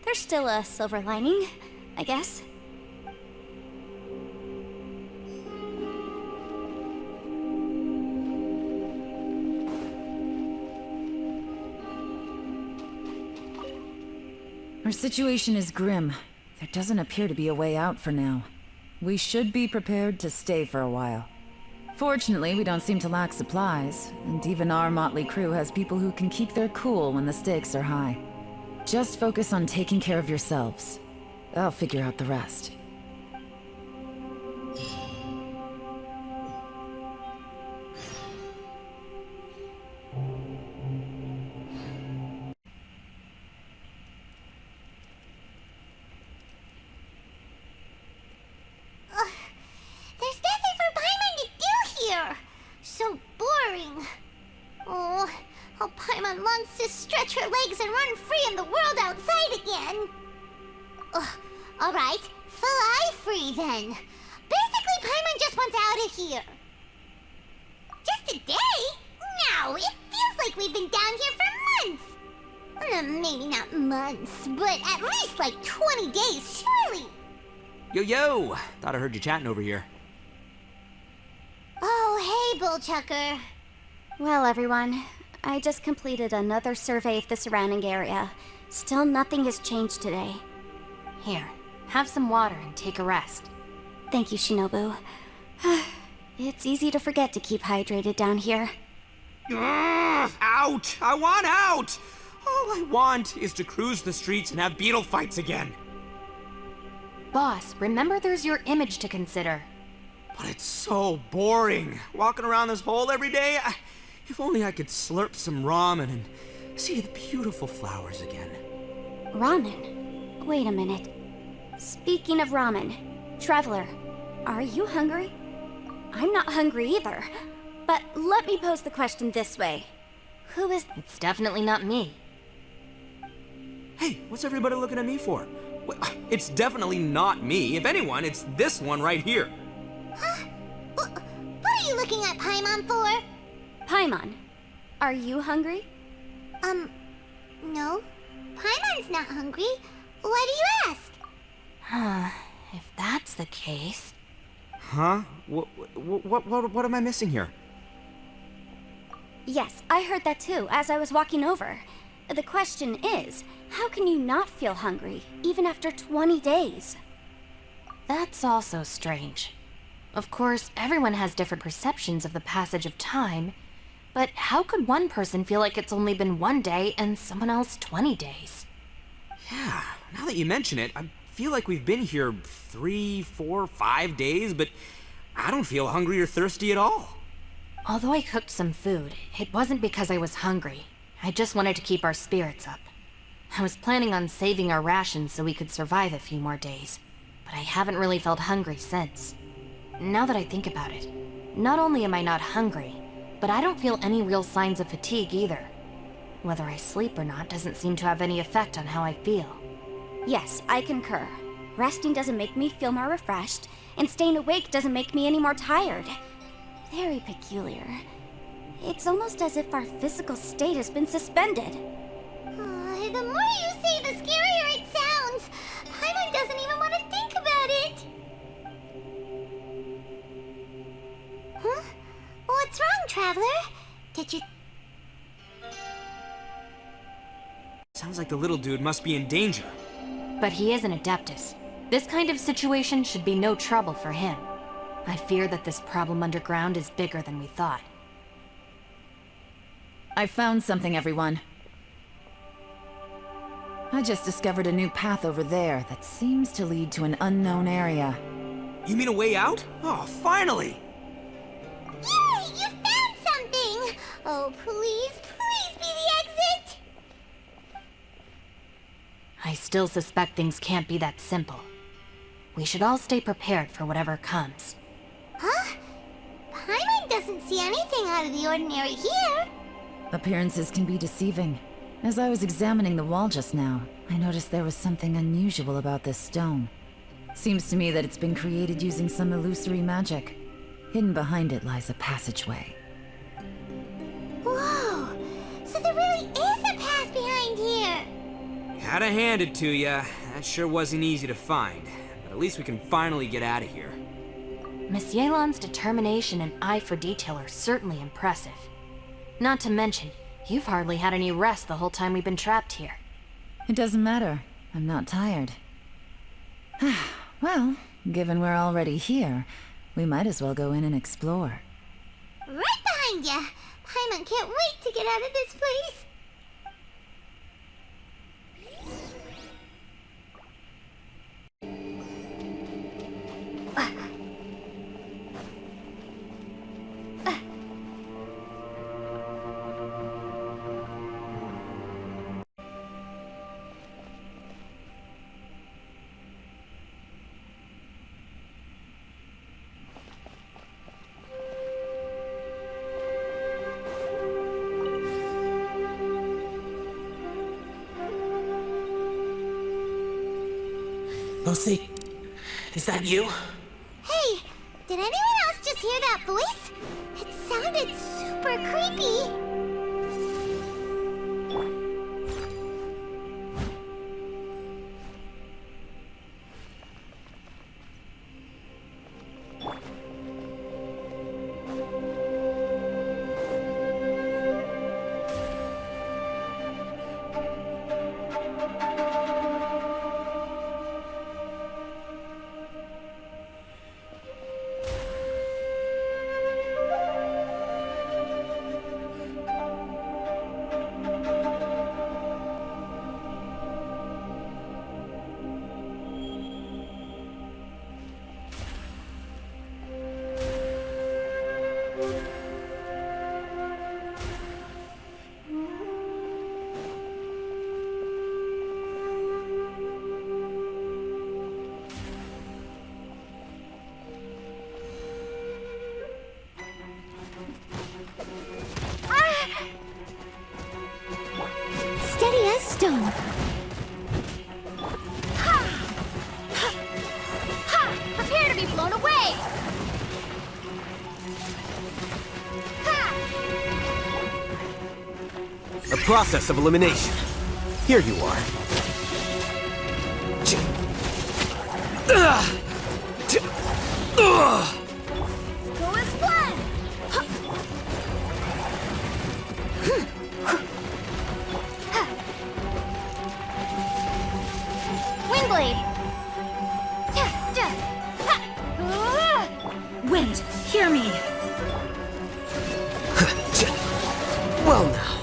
Speaker 2: there's still a silver lining, I guess.
Speaker 5: Our situation is grim. There doesn't appear to be a way out for now. We should be prepared to stay for a while. Fortunately, we don't seem to lack supplies, and even our motley crew has people who can keep their cool when the stakes are high. Just focus on taking care of yourselves. I'll figure out the rest.
Speaker 1: There's nothing for Paimon to do here. So boring. Oh, how Paimon longs to stretch her legs and run free in the world outside again. All right, fly free then. Basically, Paimon just wants out of here. Just a day? No, it feels like we've been down here for months. Maybe not months, but at least like 20 days, surely.
Speaker 3: Yo! Thought I heard you chatting over here.
Speaker 1: Oh, hey, Bullchucker.
Speaker 2: Well, everyone, I just completed another survey of the surrounding area. Still nothing has changed today.
Speaker 4: Here, have some water and take a rest.
Speaker 2: Thank you, Shinobu. It's easy to forget to keep hydrated down here.
Speaker 3: Out! I want out! All I want is to cruise the streets and have beetle fights again.
Speaker 4: Boss, remember there's your image to consider.
Speaker 3: But it's so boring. Walking around this hole every day. If only I could slurp some ramen and see the beautiful flowers again.
Speaker 2: Ramen? Wait a minute. Speaking of ramen, Traveler, are you hungry? I'm not hungry either, But let me pose the question this way. Who is...
Speaker 4: It's definitely not me.
Speaker 3: Hey, what's everybody looking at me for? It's definitely not me. If anyone, it's this one right here.
Speaker 1: Huh? What are you looking at Paimon for?
Speaker 2: Paimon, are you hungry?
Speaker 1: No. Paimon's not hungry. Why do you ask?
Speaker 4: If that's the case...
Speaker 3: Huh? What am I missing here?
Speaker 2: Yes, I heard that too, as I was walking over. The question is, how can you not feel hungry, even after 20 days?
Speaker 4: That's also strange. Of course, everyone has different perceptions of the passage of time, but how could one person feel like it's only been 1 day and someone else 20 days?
Speaker 3: Yeah, now that you mention it, I feel like we've been here 3, 4, 5 days, but I don't feel hungry or thirsty at all.
Speaker 4: Although I cooked some food, it wasn't because I was hungry. I just wanted to keep our spirits up. I was planning on saving our rations so we could survive a few more days, but I haven't really felt hungry since. Now that I think about it, not only am I not hungry, but I don't feel any real signs of fatigue either. Whether I sleep or not doesn't seem to have any effect on how I feel.
Speaker 2: Yes, I concur. Resting doesn't make me feel more refreshed, and staying awake doesn't make me any more tired. Very peculiar. It's almost as if our physical state has been suspended.
Speaker 1: The more you say, the scarier it sounds. Paimon doesn't even want to think about it. Huh? What's wrong, Traveler? Did you...
Speaker 3: Sounds like the little dude must be in danger.
Speaker 4: But he is an Adeptus. This kind of situation should be no trouble for him. I fear that this problem underground is bigger than we thought.
Speaker 5: I found something, everyone. I just discovered a new path over there that seems to lead to an unknown area.
Speaker 3: You mean a way out? Oh, finally!
Speaker 1: Yay! You found something! Oh, please be the exit!
Speaker 4: I still suspect things can't be that simple. We should all stay prepared for whatever comes.
Speaker 1: Huh? Paimon doesn't see anything out of the ordinary here.
Speaker 5: Appearances can be deceiving. As I was examining the wall just now, I noticed there was something unusual about this stone. Seems to me that it's been created using some illusory magic. Hidden behind it lies a passageway.
Speaker 1: Whoa! So there really is a path behind here!
Speaker 3: Gotta hand it to ya. That sure wasn't easy to find. But at least we can finally get out of here.
Speaker 4: Miss Yelan's determination and eye for detail are certainly impressive. Not to mention, you've hardly had any rest the whole time we've been trapped here.
Speaker 5: It doesn't matter. I'm not tired. Well, given we're already here, we might as well go in and explore.
Speaker 1: Right behind ya! Paimon can't wait to get out of this place!
Speaker 6: Lucy, is that you?
Speaker 1: Hey, did anyone else just hear that voice? It sounded super creepy.
Speaker 2: stone. Ha! Ha! Ha! Prepare to be blown away! Ha!
Speaker 7: A process of elimination. Here you are.
Speaker 2: Go as planned! Windblade! Wind, hear me!
Speaker 7: Well now.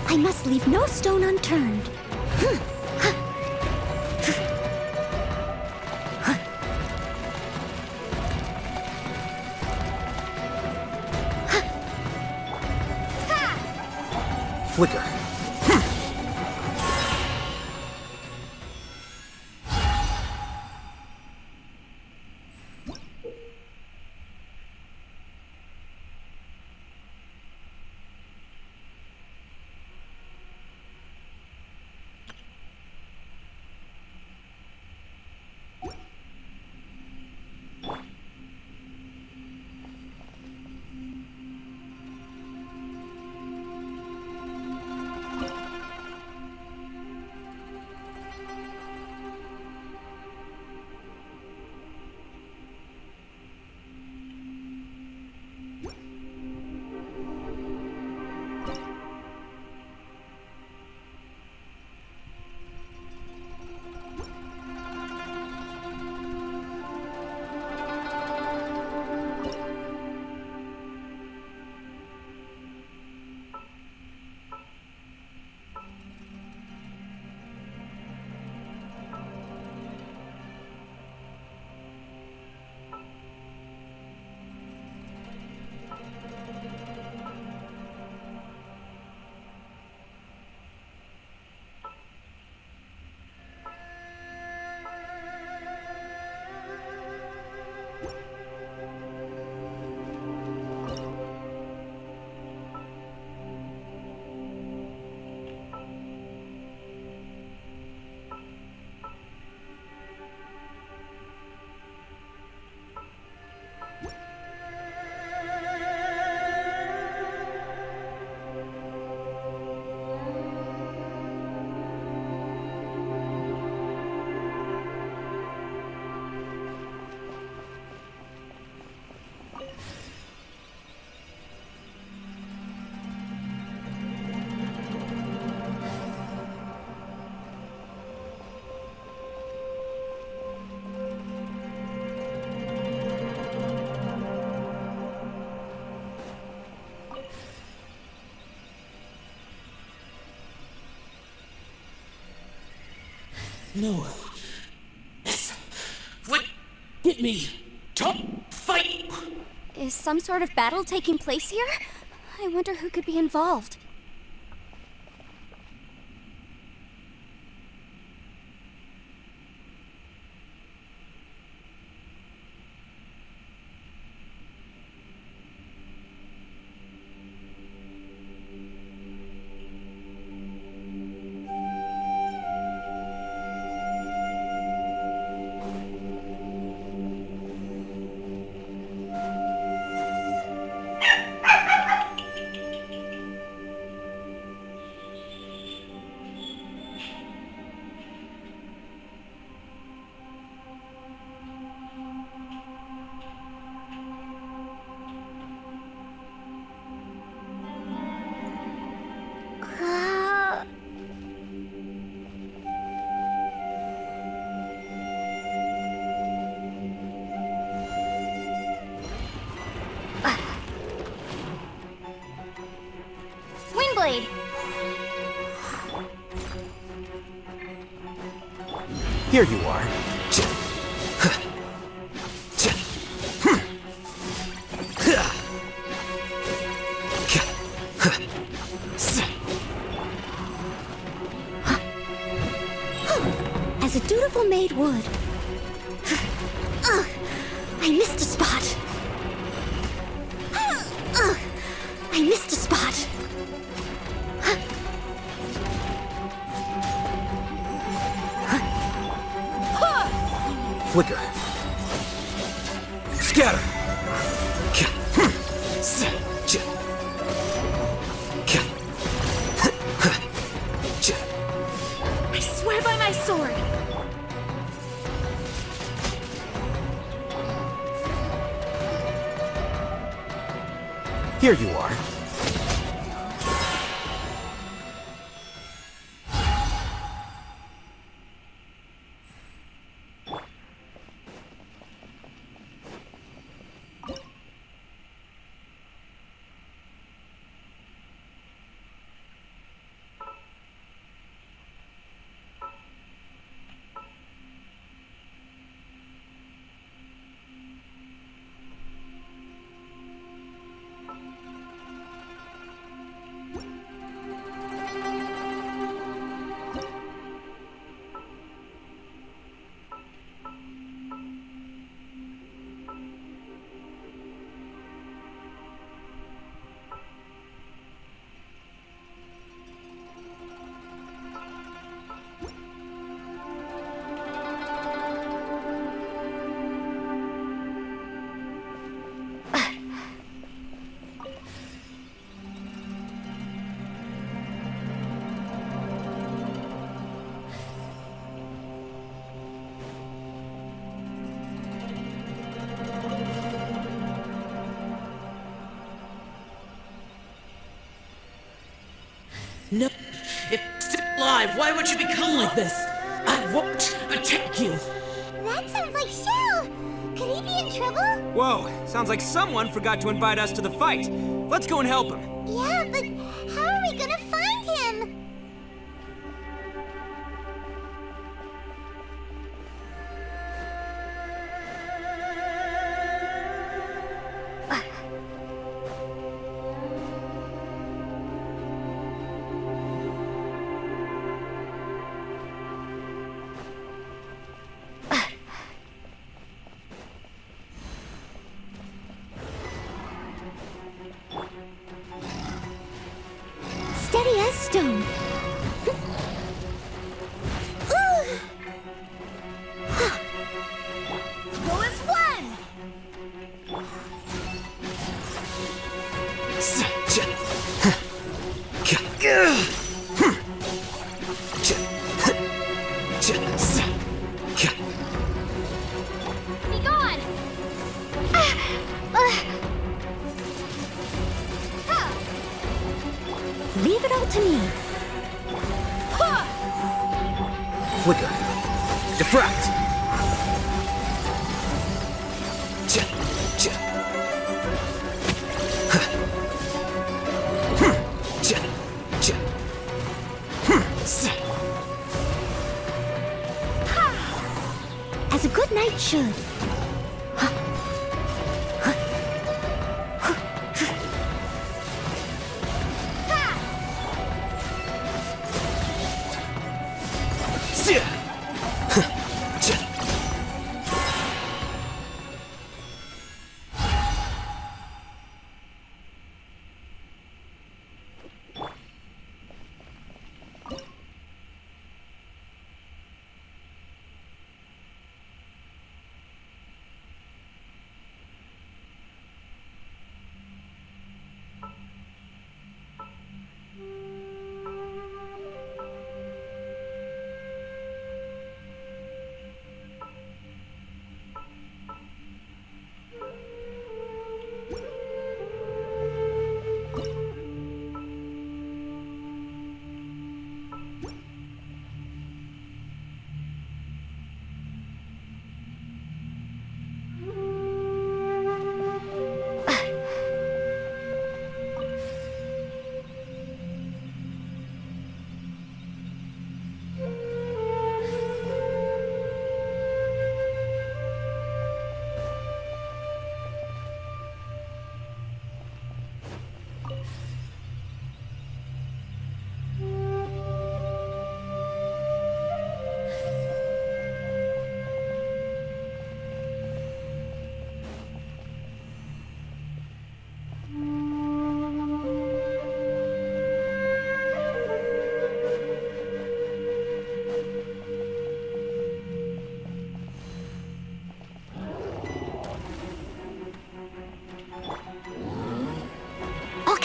Speaker 2: I must leave no stone unturned.
Speaker 7: Flicker.
Speaker 6: No. What? Get me. Top fight.
Speaker 2: Is some sort of battle taking place here? I wonder who could be involved. Windblade!
Speaker 7: Here you are.
Speaker 2: As a dutiful maid would. Ugh, I missed a spot.
Speaker 1: Ugh! I missed a spot.
Speaker 7: Flicker. Scatter.
Speaker 2: I swear by my sword!
Speaker 7: Here you are.
Speaker 6: No. If still alive, why would you become like this? I won't attack you.
Speaker 1: That sounds like Shell. Could he be in trouble?
Speaker 3: Whoa, sounds like someone forgot to invite us to the fight. Let's go and help him.
Speaker 1: Yeah, but how are we gonna find him? Steady as stone. Go as one. Be gone. Leave it all to me.
Speaker 7: Flicker. Diffract.
Speaker 1: As a good knight should.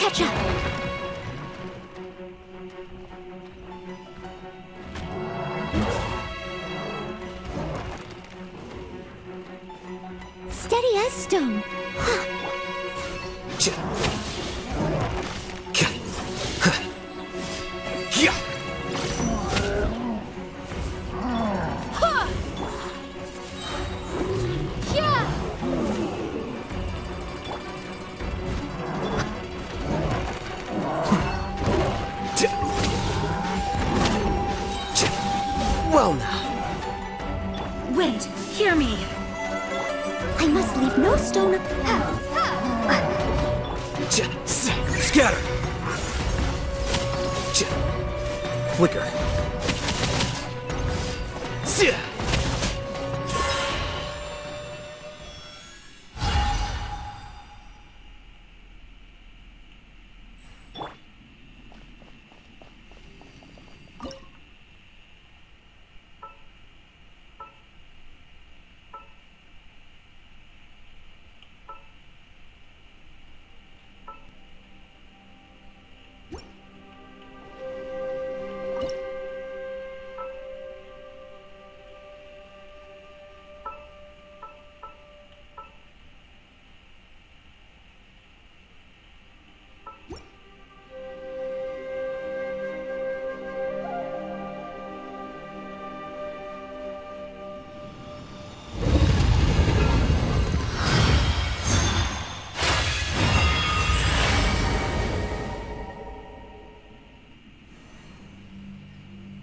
Speaker 2: catch up. Steady as stone.
Speaker 7: Well now.
Speaker 2: Wind, hear me. I must leave no stone.
Speaker 7: Scatter. Flicker.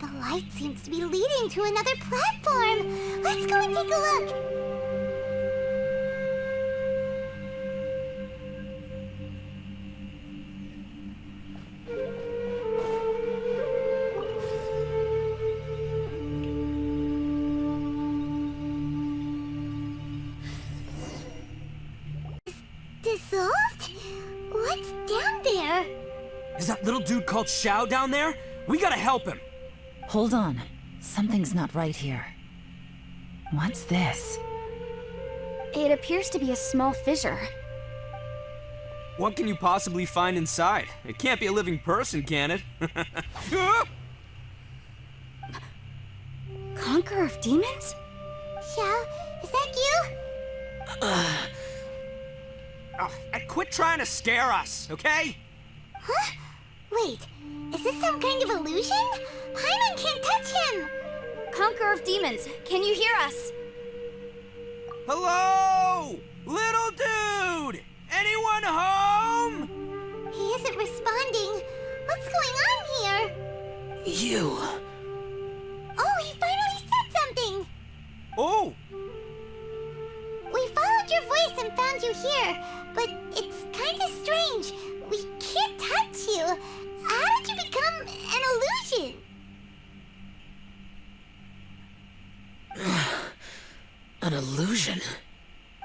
Speaker 1: The light seems to be leading to another platform. Let's go and take a look. Dissolved? What's down there?
Speaker 3: Is that little dude called Xiao down there? We gotta help him.
Speaker 5: Hold on. Something's not right here. What's this?
Speaker 2: It appears to be a small fissure.
Speaker 3: What can you possibly find inside? It can't be a living person, can it?
Speaker 2: Conqueror of demons?
Speaker 1: Xiao, is that you?
Speaker 3: Quit trying to scare us, okay?
Speaker 1: Huh? Wait, is this some kind of illusion? Paimon can't touch him!
Speaker 2: Conqueror of demons, can you hear us?
Speaker 3: Hello? Little dude! Anyone home?
Speaker 1: He isn't responding. What's going on here?
Speaker 6: You.
Speaker 1: Oh, he finally said something!
Speaker 3: Oh!
Speaker 1: We followed your voice and found you here, but it's kind of strange. We can't touch you. How did you become an illusion?
Speaker 6: An illusion?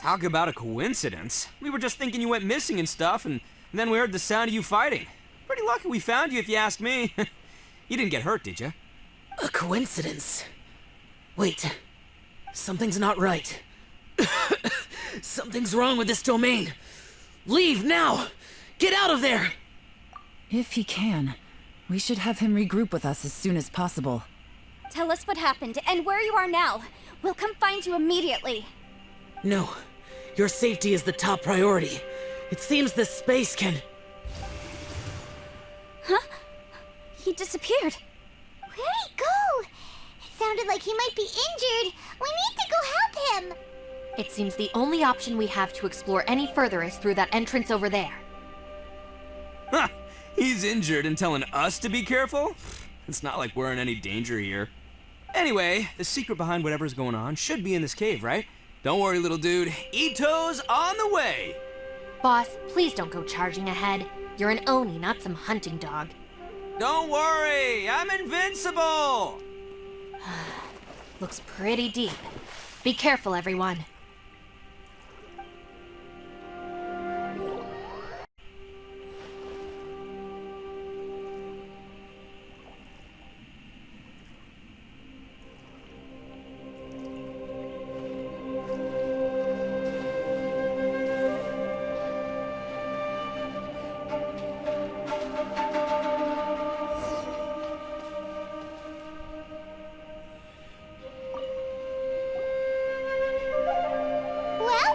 Speaker 3: Talk about a coincidence. We were just thinking you went missing and stuff, and then we heard the sound of you fighting. Pretty lucky we found you, if you ask me. You didn't get hurt, did you?
Speaker 6: A coincidence? Wait. Something's not right. Something's wrong with this domain. Leave now! Get out of there!
Speaker 5: If he can, we should have him regroup with us as soon as possible.
Speaker 2: Tell us what happened and where you are now. We'll come find you immediately.
Speaker 6: No. Your safety is the top priority. It seems this space can...
Speaker 2: Huh? He disappeared.
Speaker 1: Where'd he go? It sounded like he might be injured. We need to go help him.
Speaker 4: It seems the only option we have to explore any further is through that entrance over there.
Speaker 3: Huh! He's injured and telling us to be careful? It's not like we're in any danger here. Anyway, the secret behind whatever's going on should be in this cave, right? Don't worry, little dude. Ito's on the way!
Speaker 4: Boss, please don't go charging ahead. You're an Oni, not some hunting dog.
Speaker 3: Don't worry! I'm invincible!
Speaker 4: Looks pretty deep. Be careful, everyone.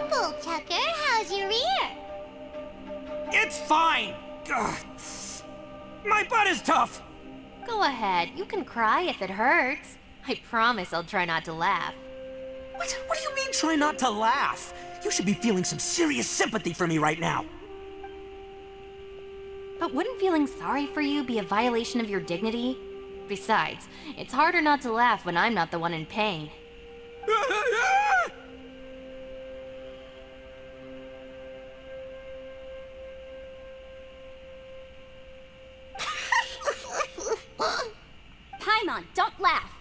Speaker 1: Bullchucker, how's your ear?
Speaker 3: It's fine! Ugh. My butt is tough!
Speaker 4: Go ahead, you can cry if it hurts. I promise I'll try not to laugh.
Speaker 3: What do you mean, try not to laugh? You should be feeling some serious sympathy for me right now.
Speaker 4: But wouldn't feeling sorry for you be a violation of your dignity? Besides, it's harder not to laugh when I'm not the one in pain.
Speaker 2: Paimon, don't laugh!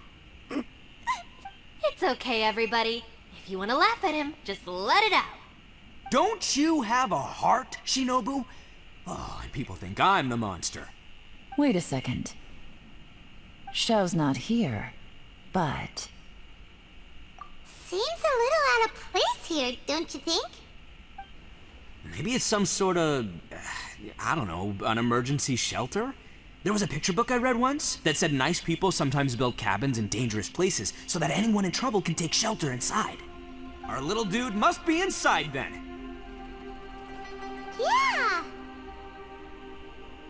Speaker 4: It's okay, everybody. If you want to laugh at him, just let it out.
Speaker 3: Don't you have a heart, Shinobu? Oh, and people think I'm the monster.
Speaker 5: Wait a second. Xiao's not here, but...
Speaker 1: Seems a little out of place here, don't you think?
Speaker 3: Maybe it's some sort of, I don't know, an emergency shelter? There was a picture book I read once that said nice people sometimes build cabins in dangerous places so that anyone in trouble can take shelter inside. Our little dude must be inside then.
Speaker 1: Yeah!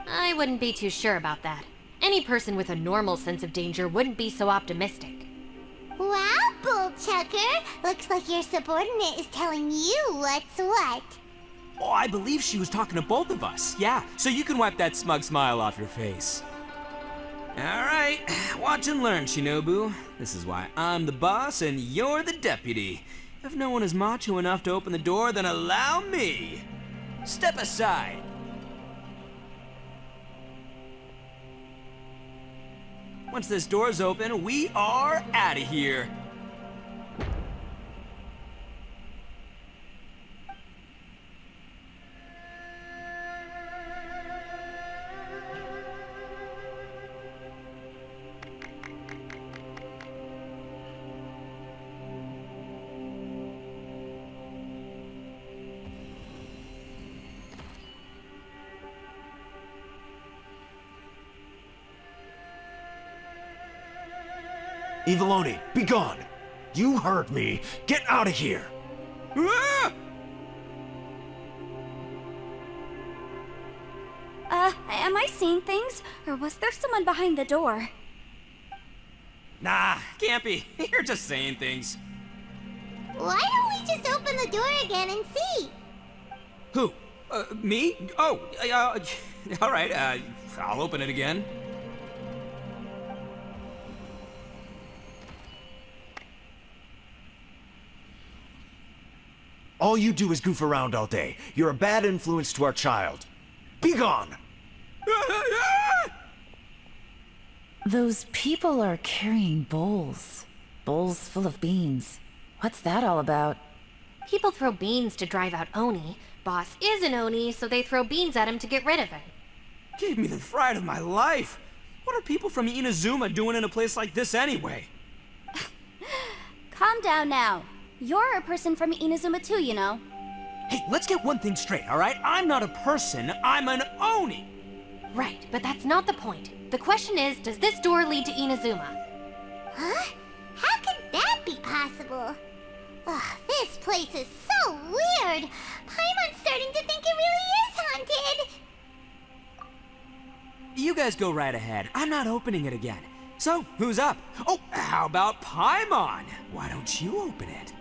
Speaker 4: I wouldn't be too sure about that. Any person with a normal sense of danger wouldn't be so optimistic.
Speaker 1: Wow, Bullchucker! Looks like your subordinate is telling you what's what.
Speaker 3: Oh, I believe she was talking to both of us. Yeah, so you can wipe that smug smile off your face. All right, watch and learn, Shinobu. This is why I'm the boss and you're the deputy. If no one is macho enough to open the door, then allow me. Step aside. Once this door's open, we are out of here.
Speaker 7: Eviloni, be gone! You heard me. Get out of here!
Speaker 3: Ah!
Speaker 2: Am I seeing things? Or was there someone behind the door?
Speaker 3: Nah, can't be. You're just saying things.
Speaker 1: Why don't we just open the door again and see?
Speaker 3: Who? Me? Oh, all right, I'll open it again.
Speaker 7: All you do is goof around all day. You're a bad influence to our child. Be gone!
Speaker 5: Those people are carrying bowls. Bowls full of beans. What's that all about?
Speaker 4: People throw beans to drive out Oni. Boss is an Oni, so they throw beans at him to get rid of him.
Speaker 3: Gave me the fright of my life. What are people from Inazuma doing in a place like this anyway?
Speaker 2: Calm down now. You're a person from Inazuma too, you know.
Speaker 3: Hey, let's get one thing straight, all right? I'm not a person, I'm an Oni!
Speaker 4: Right, but that's not the point. The question is, does this door lead to Inazuma?
Speaker 1: Huh? How could that be possible? Ugh, this place is so weird. Paimon's starting to think it really is haunted.
Speaker 3: You guys go right ahead. I'm not opening it again. So, who's up? Oh, how about Paimon? Why don't you open it?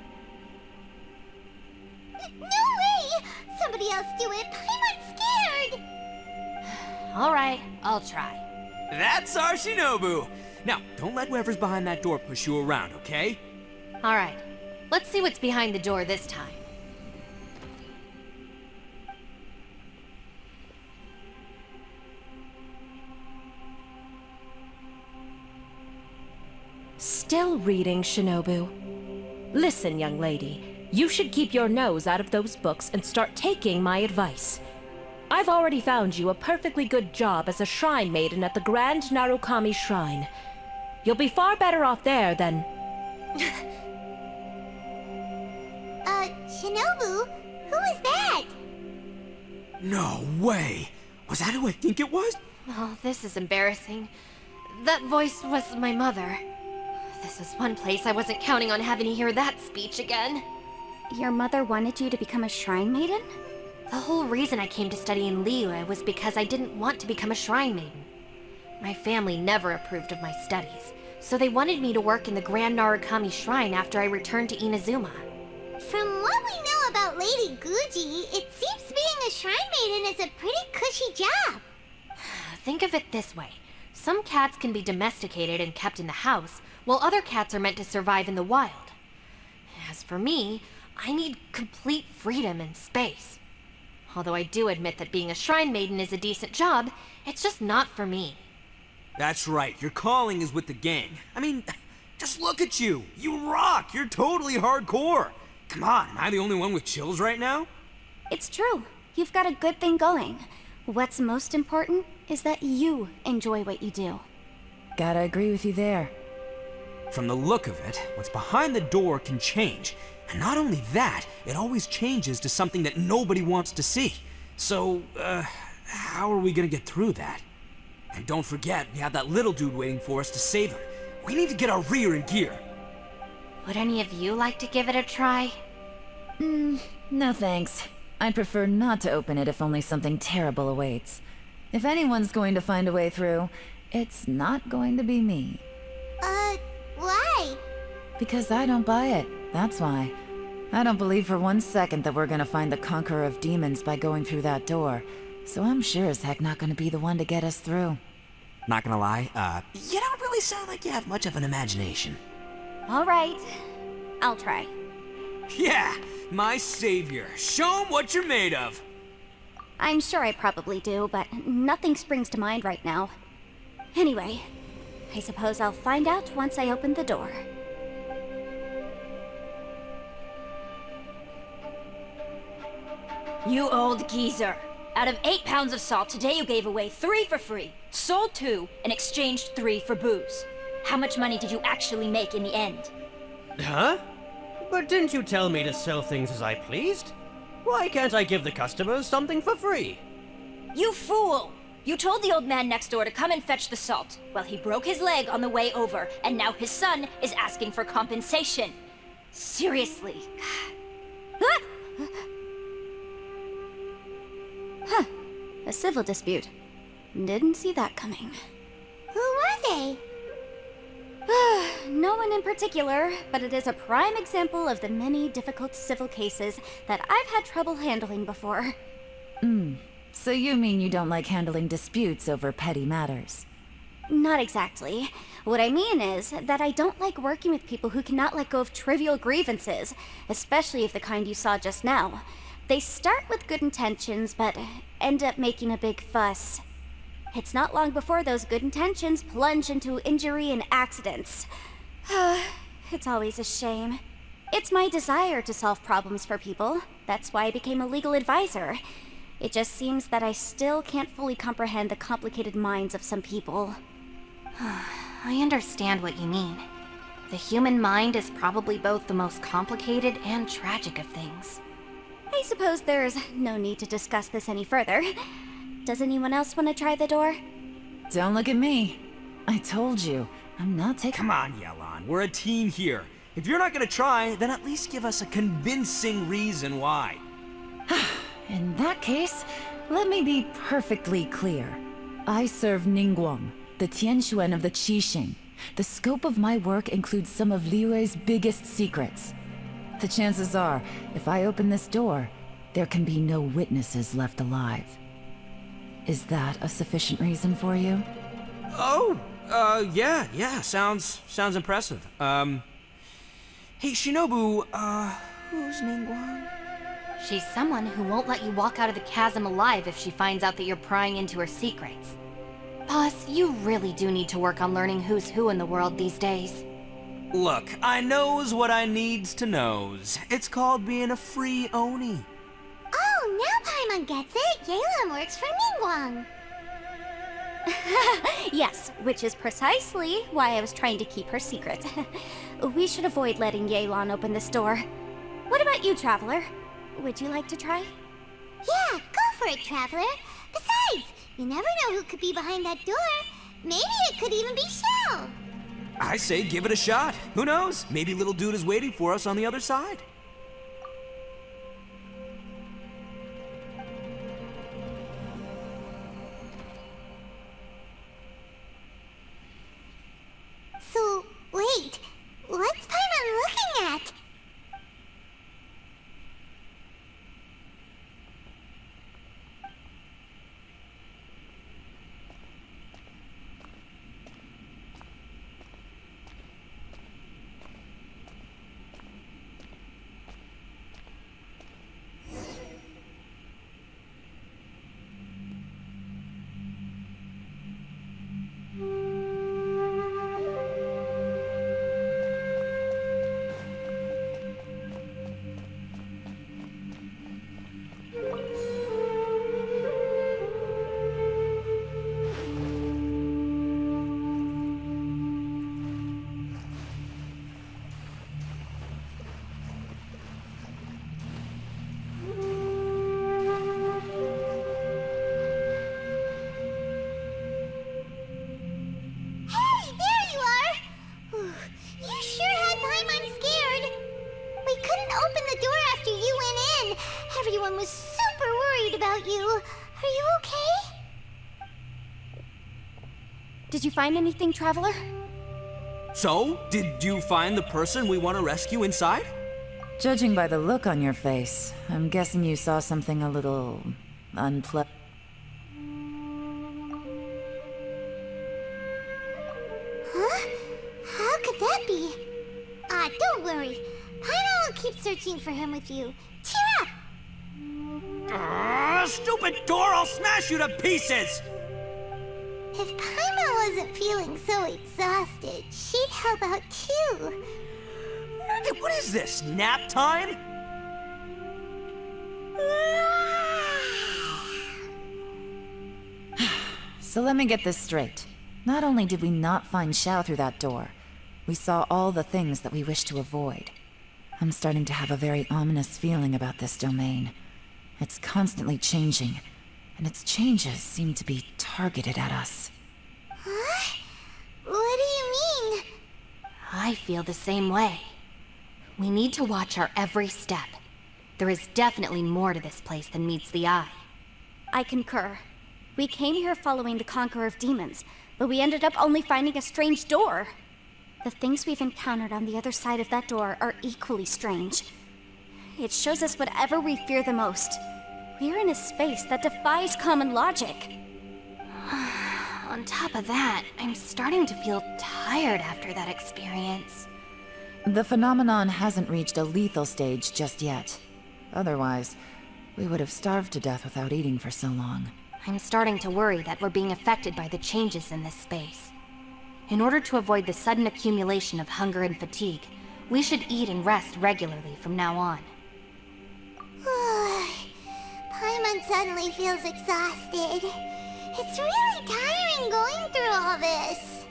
Speaker 1: No way! Somebody else do it. Paimon's scared.
Speaker 4: All right, I'll try.
Speaker 3: That's our Shinobu! Now, don't let whoever's behind that door push you around, okay?
Speaker 4: All right, let's see what's behind the door this time.
Speaker 8: Still reading, Shinobu. Listen, young lady. You should keep your nose out of those books and start taking my advice. I've already found you a perfectly good job as a shrine maiden at the Grand Narukami Shrine. You'll be far better off there than...
Speaker 1: Shinobu? Who is that?
Speaker 3: No way! Was that who I think it was?
Speaker 4: Oh, this is embarrassing. That voice was my mother. This is one place I wasn't counting on having to hear that speech again.
Speaker 2: your mother wanted you to become a shrine maiden?
Speaker 4: The whole reason I came to study in Liyue was because I didn't want to become a shrine maiden. My family never approved of my studies, so they wanted me to work in the Grand Narukami Shrine after I returned to Inazuma.
Speaker 1: From what we know about Lady Guji, it seems being a shrine maiden is a pretty cushy job.
Speaker 4: Think of it this way. Some cats can be domesticated and kept in the house, while other cats are meant to survive in the wild. As for me, I need complete freedom and space. Although I do admit that being a shrine maiden is a decent job, it's just not for me.
Speaker 3: That's right, your calling is with the gang. I mean, just look at you. You rock. You're totally hardcore. Come on, am I the only one with chills right now?
Speaker 2: It's true. You've got a good thing going. What's most important is that you enjoy what you do.
Speaker 5: Gotta agree with you there.
Speaker 3: From the look of it, what's behind the door can change. And not only that, it always changes to something that nobody wants to see. So, how are we gonna get through that? And don't forget, we have that little dude waiting for us to save him. We need to get our rear in gear.
Speaker 4: Would any of you like to give it a try?
Speaker 5: No thanks. I'd prefer not to open it if only something terrible awaits. If anyone's going to find a way through, it's not going to be me.
Speaker 1: Why?
Speaker 5: Because I don't buy it, that's why. I don't believe for 1 second that we're gonna find the conqueror of demons by going through that door. So I'm sure as heck not gonna be the one to get us through.
Speaker 3: Not gonna lie, you don't really sound like you have much of an imagination.
Speaker 2: All right, I'll try.
Speaker 3: Yeah, my savior. Show 'em what you're made of.
Speaker 2: I'm sure I probably do, but nothing springs to mind right now. Anyway, I suppose I'll find out once I open the door.
Speaker 9: You old geezer. Out of 8 pounds of salt, today you gave away 3 for free, sold 2, and exchanged 3 for booze. How much money did you actually make in the end?
Speaker 10: Huh? But didn't you tell me to sell things as I pleased? Why can't I give the customers something for free?
Speaker 9: You fool! You told the old man next door to come and fetch the salt. Well, he broke his leg on the way over, and now his son is asking for compensation. Seriously.
Speaker 2: Huh, a civil dispute. Didn't see that coming.
Speaker 1: Who were they?
Speaker 2: No one in particular, but it is a prime example of the many difficult civil cases that I've had trouble handling before.
Speaker 5: So you mean you don't like handling disputes over petty matters?
Speaker 2: Not exactly. What I mean is that I don't like working with people who cannot let go of trivial grievances, especially of the kind you saw just now. They start with good intentions, but end up making a big fuss. It's not long before those good intentions plunge into injury and accidents. It's always a shame. It's my desire to solve problems for people. That's why I became a legal advisor. It just seems that I still can't fully comprehend the complicated minds of some people.
Speaker 4: I understand what you mean. The human mind is probably both the most complicated and tragic of things.
Speaker 2: I suppose there's no need to discuss this any further. Does anyone else want to try the door?
Speaker 5: Don't look at me. I told you, I'm not taking—
Speaker 3: Come on, Yelan. We're a team here. If you're not gonna try, then at least give us a convincing reason why.
Speaker 5: In that case, let me be perfectly clear. I serve Ningguang, the Tianxuan of the Qixing. The scope of my work includes some of Liyue's biggest secrets. The chances are, if I open this door, there can be no witnesses left alive. Is that a sufficient reason for you?
Speaker 3: Oh, yeah, sounds impressive. Hey, Shinobu, who's Ningguang?
Speaker 4: She's someone who won't let you walk out of the chasm alive if she finds out that you're prying into her secrets. Boss, you really do need to work on learning who's who in the world these days.
Speaker 3: Look, I knows what I needs to knows. It's called being a free Oni.
Speaker 1: Oh, now Paimon gets it. Yelan works for Ningguang.
Speaker 2: Yes, which is precisely why I was trying to keep her secret. We should avoid letting Yelan open this door. What about you, Traveler? Would you like to try?
Speaker 1: Yeah, go for it, Traveler. Besides, you never know who could be behind that door. Maybe it could even be Shell.
Speaker 3: I say give it a shot. Who knows? Maybe little dude is waiting for us on the other side.
Speaker 1: open the door after you went in. Everyone was super worried about you. Are you okay?
Speaker 2: Did you find anything, Traveler?
Speaker 3: So, did you find the person we want to rescue inside?
Speaker 5: Judging by the look on your face, I'm guessing you saw something a little unpleasant.
Speaker 1: Huh? How could that be? Don't worry. Paimon will keep searching for him with you. Cheer up!
Speaker 3: Stupid door! I'll smash you to pieces!
Speaker 1: If Paimon wasn't feeling so exhausted, she'd help out too.
Speaker 3: What is this, nap time?
Speaker 5: So let me get this straight. Not only did we not find Xiao through that door, we saw all the things that we wish to avoid. I'm starting to have a very ominous feeling about this domain. It's constantly changing, and its changes seem to be targeted at us.
Speaker 1: Huh? What do you mean?
Speaker 4: I feel the same way. We need to watch our every step. There is definitely more to this place than meets the eye.
Speaker 2: I concur. We came here following the Conqueror of Demons, but we ended up only finding a strange door. The things we've encountered on the other side of that door are equally strange. It shows us whatever we fear the most. We're in a space that defies common logic.
Speaker 4: On top of that, I'm starting to feel tired after that experience.
Speaker 5: The phenomenon hasn't reached a lethal stage just yet. Otherwise, we would have starved to death without eating for so long.
Speaker 4: I'm starting to worry that we're being affected by the changes in this space. In order to avoid the sudden accumulation of hunger and fatigue, we should eat and rest regularly from now on.
Speaker 1: Paimon suddenly feels exhausted. It's really tiring going through all this.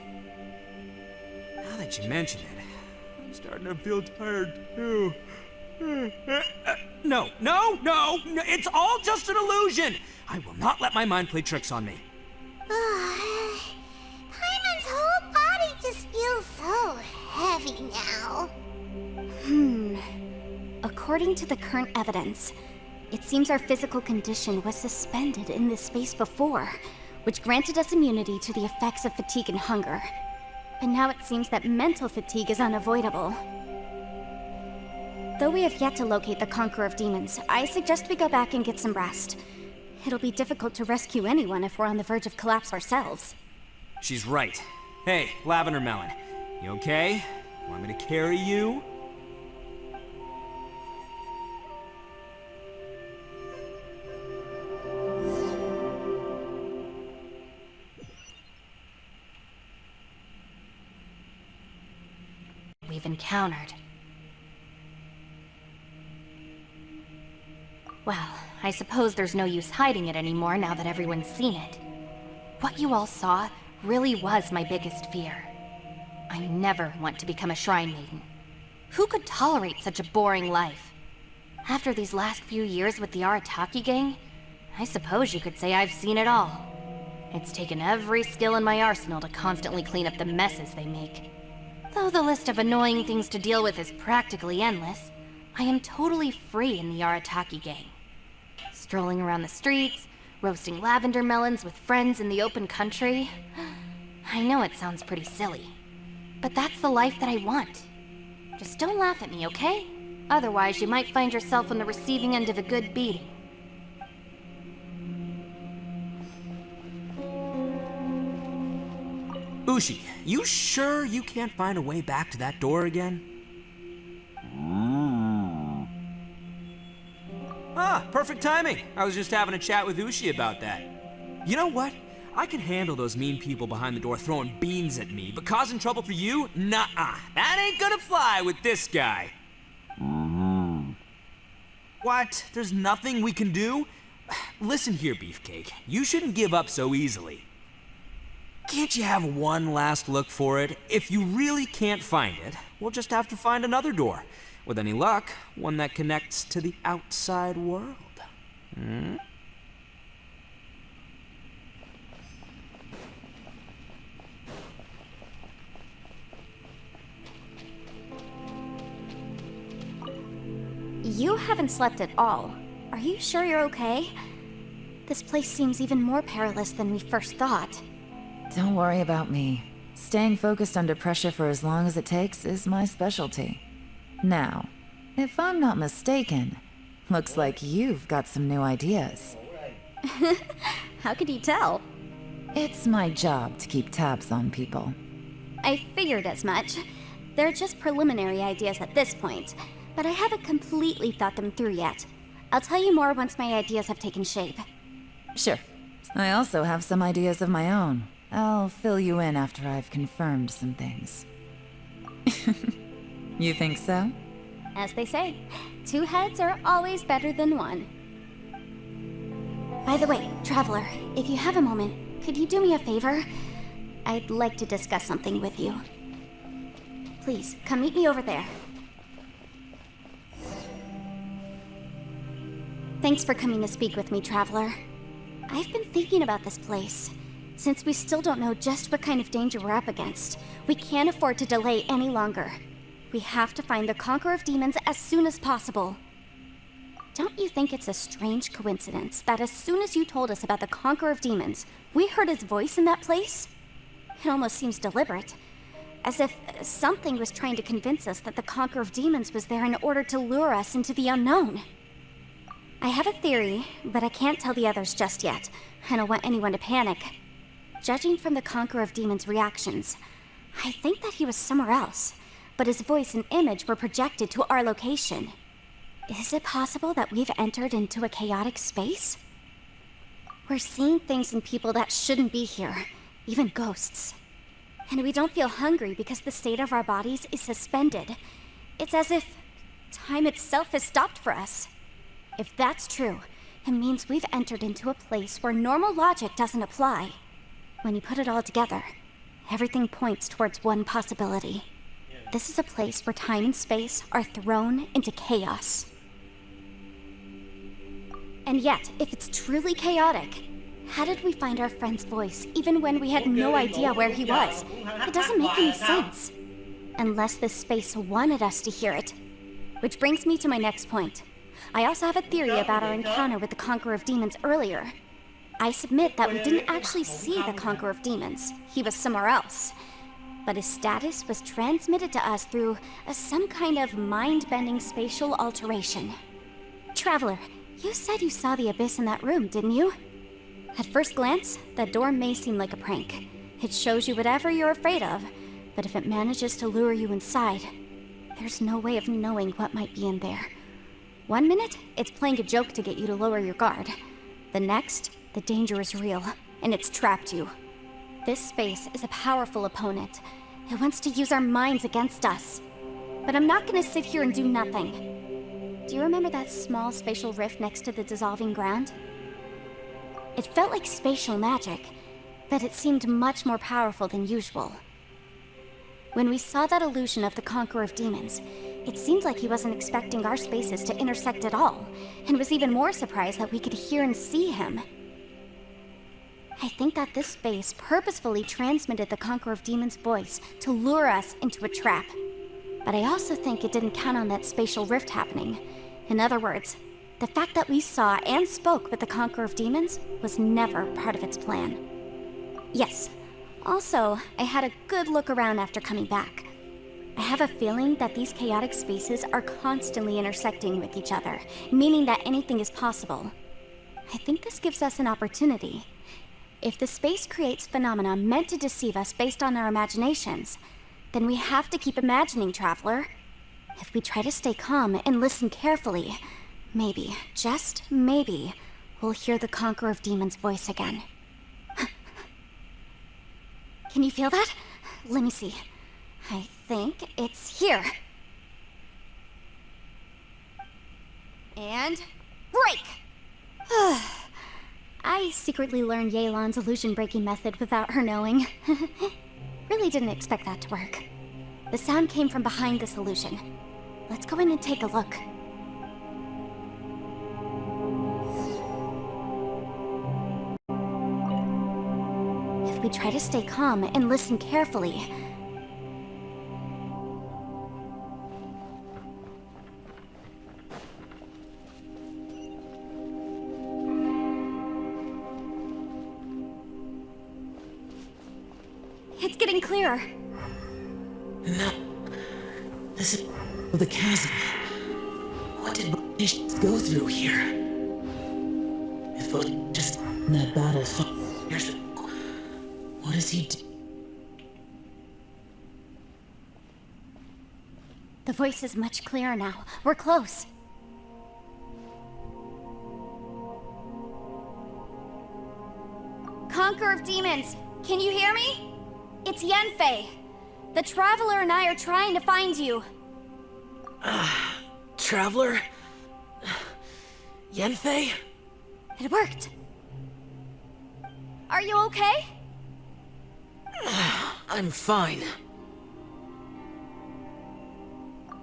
Speaker 3: Now that you mention it, I'm starting to feel tired too. No, it's all just an illusion! I will not let my mind play tricks on me.
Speaker 1: Paimon's whole body just feels so heavy now.
Speaker 2: According to the current evidence, it seems our physical condition was suspended in this space before, which granted us immunity to the effects of fatigue and hunger. But now it seems that mental fatigue is unavoidable. Though we have yet to locate the Conqueror of Demons, I suggest we go back and get some rest. It'll be difficult to rescue anyone if we're on the verge of collapse ourselves.
Speaker 3: She's right. Hey, Lavender Melon, you okay? Want me to carry you?
Speaker 4: We've encountered. Well, I suppose there's no use hiding it anymore now that everyone's seen it. What you all saw really was my biggest fear. I never want to become a shrine maiden. Who could tolerate such a boring life? After these last few years with the Arataki gang, I suppose you could say I've seen it all. It's taken every skill in my arsenal to constantly clean up the messes they make. Though the list of annoying things to deal with is practically endless, I am totally free in the Arataki gang. Strolling around the streets, roasting lavender melons with friends in the open country. I know it sounds pretty silly, but that's the life that I want. Just don't laugh at me, okay? Otherwise, you might find yourself on the receiving end of a good beating.
Speaker 3: Ushi, you sure you can't find a way back to that door again? Ah, perfect timing. I was just having a chat with Ushi about that. You know what? I can handle those mean people behind the door throwing beans at me, but causing trouble for you? Nuh-uh. That ain't gonna fly with this guy. What? There's nothing we can do? Listen here, Beefcake. You shouldn't give up so easily. Can't you have one last look for it? If you really can't find it, we'll just have to find another door. With any luck, one that connects to the outside world.
Speaker 2: You haven't slept at all. Are you sure you're okay? This place seems even more perilous than we first thought.
Speaker 5: Don't worry about me. Staying focused under pressure for as long as it takes is my specialty. Now, if I'm not mistaken, looks like you've got some new ideas.
Speaker 2: How could you tell?
Speaker 5: It's my job to keep tabs on people.
Speaker 2: I figured as much. They're just preliminary ideas at this point, but I haven't completely thought them through yet. I'll tell you more once my ideas have taken shape.
Speaker 5: Sure. I also have some ideas of my own. I'll fill you in after I've confirmed some things. You think so?
Speaker 2: As they say, 2 heads are always better than 1. By the way, Traveler, if you have a moment, could you do me a favor? I'd like to discuss something with you. Please, come meet me over there. Thanks for coming to speak with me, Traveler. I've been thinking about this place. Since we still don't know just what kind of danger we're up against, we can't afford to delay any longer. We have to find the Conqueror of Demons as soon as possible. Don't you think it's a strange coincidence that as soon as you told us about the Conqueror of Demons, we heard his voice in that place? It almost seems deliberate. As if something was trying to convince us that the Conqueror of Demons was there in order to lure us into the unknown. I have a theory, but I can't tell the others just yet. I don't want anyone to panic. Judging from the Conqueror of Demons' reactions, I think that he was somewhere else, but his voice and image were projected to our location. Is it possible that we've entered into a chaotic space? We're seeing things in people that shouldn't be here, even ghosts. And we don't feel hungry because the state of our bodies is suspended. It's as if time itself has stopped for us. If that's true, it means we've entered into a place where normal logic doesn't apply. When you put it all together, everything points towards one possibility. This is a place where time and space are thrown into chaos. And yet, if it's truly chaotic, how did we find our friend's voice even when we had no idea where he was? It doesn't make any sense. Unless this space wanted us to hear it. Which brings me to my next point. I also have a theory about our encounter with the Conqueror of Demons earlier. I submit that we didn't actually see the Conqueror of Demons. He was somewhere else. But his status was transmitted to us through some kind of mind-bending spatial alteration. Traveler, you said you saw the abyss in that room, didn't you? At first glance, that door may seem like a prank. It shows you whatever you're afraid of, but if it manages to lure you inside, there's no way of knowing what might be in there. 1 minute, it's playing a joke to get you to lower your guard. The next, the danger is real, and it's trapped you. This space is a powerful opponent. It wants to use our minds against us. But I'm not gonna sit here and do nothing. Do you remember that small spatial rift next to the dissolving ground? It felt like spatial magic, but it seemed much more powerful than usual. When we saw that illusion of the Conqueror of Demons, it seemed like he wasn't expecting our spaces to intersect at all, and was even more surprised that we could hear and see him. I think that this space purposefully transmitted the Conqueror of Demons' voice to lure us into a trap. But I also think it didn't count on that spatial rift happening. In other words, the fact that we saw and spoke with the Conqueror of Demons was never part of its plan. Yes. Also, I had a good look around after coming back. I have a feeling that these chaotic spaces are constantly intersecting with each other, meaning that anything is possible. I think this gives us an opportunity. If the space creates phenomena meant to deceive us based on our imaginations, then we have to keep imagining, Traveler. If we try to stay calm and listen carefully, maybe, just maybe, we'll hear the Conqueror of Demons' voice again. Can you feel that? Let me see. I think it's here. And break! I secretly learned Yelan's illusion-breaking method without her knowing. Really didn't expect that to work. The sound came from behind this illusion. Let's go in and take a look. If we try to stay calm and listen carefully, It's getting clearer.
Speaker 6: No. This is the chasm. What did British go through here? If it was just in that battle years ago, what does he do?
Speaker 2: The voice is much clearer now. We're close. Conqueror of Demons, can you hear me? It's Yenfei. The Traveler and I are trying to find you.
Speaker 6: Traveler? Yenfei?
Speaker 2: It worked. Are you okay?
Speaker 6: I'm fine.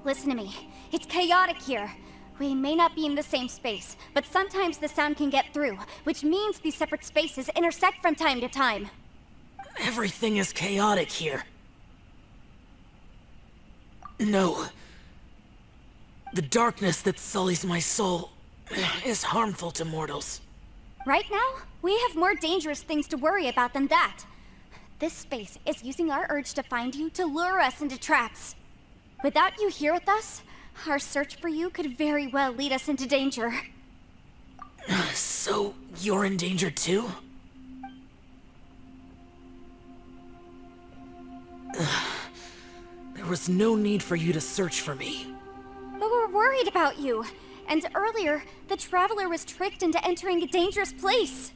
Speaker 2: Listen to me. It's chaotic here. We may not be in the same space, but sometimes the sound can get through, which means these separate spaces intersect from time to time.
Speaker 6: Everything is chaotic here. No. The darkness that sullies my soul is harmful to mortals.
Speaker 2: Right now, we have more dangerous things to worry about than that. This space is using our urge to find you to lure us into traps. Without you here with us, our search for you could very well lead us into danger.
Speaker 6: So, you're in danger too? There was no need for you to search for me.
Speaker 2: But we're worried about you. And earlier, the Traveler was tricked into entering a dangerous place.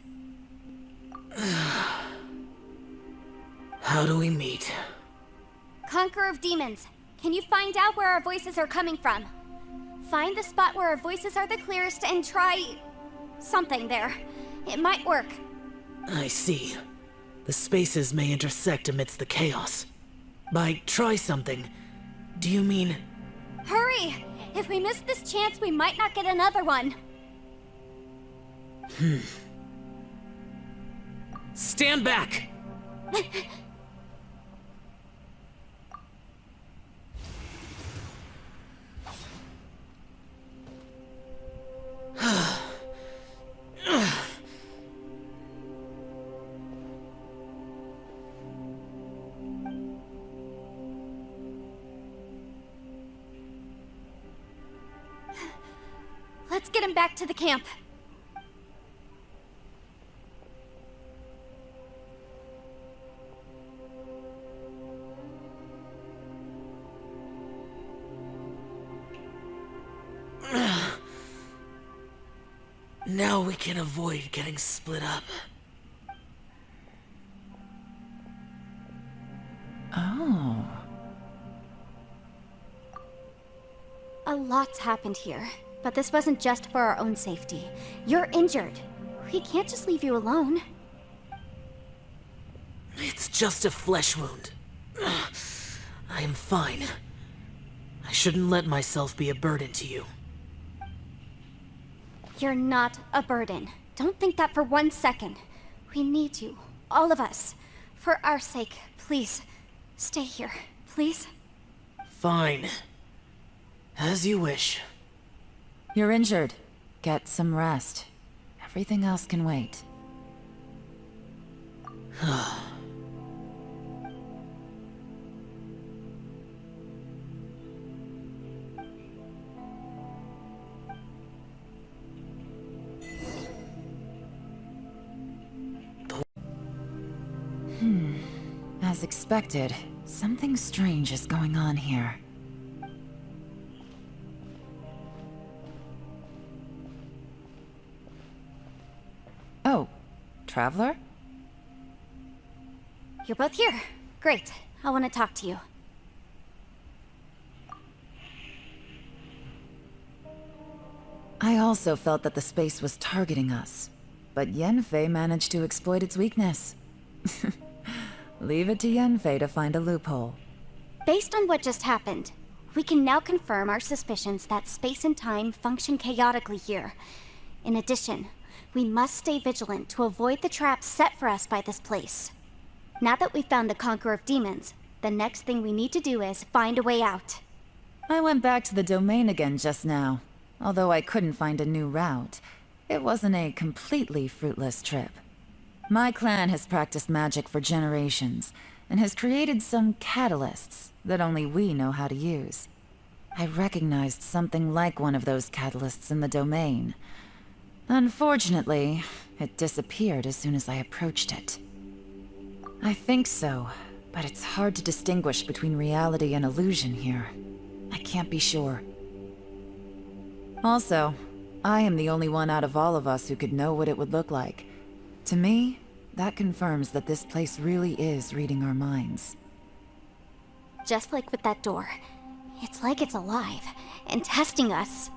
Speaker 6: How do we meet?
Speaker 2: Conqueror of Demons, can you find out where our voices are coming from? Find the spot where our voices are the clearest and try... something there. It might work.
Speaker 6: I see. The spaces may intersect amidst the chaos. By try something, do you mean...
Speaker 2: Hurry! If we miss this chance, we might not get another one.
Speaker 6: Stand back!
Speaker 2: Let's get him back to the camp.
Speaker 6: Now we can avoid getting split up.
Speaker 5: Oh.
Speaker 2: A lot's happened here, but this wasn't just for our own safety. You're injured. We can't just leave you alone.
Speaker 6: It's just a flesh wound. I am fine. I shouldn't let myself be a burden to you.
Speaker 2: You're not a burden. Don't think that for 1 second. We need you, all of us. For our sake, please, stay here, please.
Speaker 6: Fine. As you wish.
Speaker 5: You're injured. Get some rest. Everything else can wait. As expected, something strange is going on here. Oh, Traveler?
Speaker 2: You're both here. Great. I want to talk to you.
Speaker 5: I also felt that the space was targeting us, but Yenfei managed to exploit its weakness. Leave it to Yenfei to find a loophole.
Speaker 2: Based on what just happened, we can now confirm our suspicions that space and time function chaotically here. In addition, we must stay vigilant to avoid the traps set for us by this place. Now that we've found the Conqueror of Demons, the next thing we need to do is find a way out.
Speaker 5: I went back to the domain again just now. Although I couldn't find a new route, it wasn't a completely fruitless trip. My clan has practiced magic for generations, and has created some catalysts that only we know how to use. I recognized something like one of those catalysts in the domain. Unfortunately, it disappeared as soon as I approached it. I think so, but it's hard to distinguish between reality and illusion here. I can't be sure. Also, I am the only one out of all of us who could know what it would look like. To me, that confirms that this place really is reading our minds.
Speaker 2: Just like with that door. It's like it's alive, and testing us.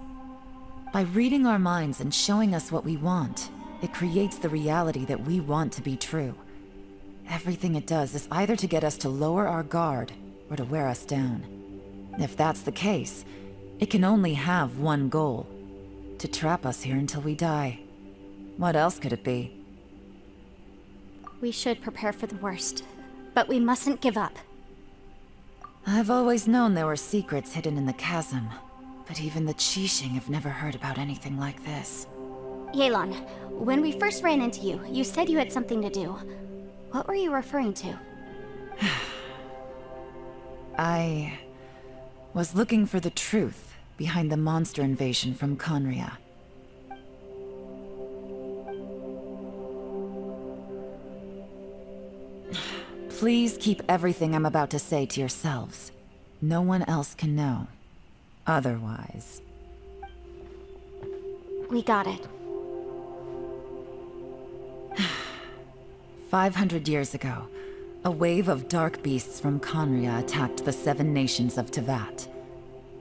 Speaker 5: By reading our minds and showing us what we want, it creates the reality that we want to be true. Everything it does is either to get us to lower our guard, or to wear us down. If that's the case, it can only have one goal: to trap us here until we die. What else could it be?
Speaker 2: We should prepare for the worst, but we mustn't give up.
Speaker 5: I've always known there were secrets hidden in the chasm, but even the Qixing have never heard about anything like this.
Speaker 2: Yelan, when we first ran into you, you said you had something to do. What were you referring to?
Speaker 5: I was looking for the truth behind the monster invasion from Conria. Please keep everything I'm about to say to yourselves. No one else can know. Otherwise.
Speaker 2: We got it.
Speaker 5: 500 years ago, a wave of dark beasts from Conria attacked the 7 nations of Tevat.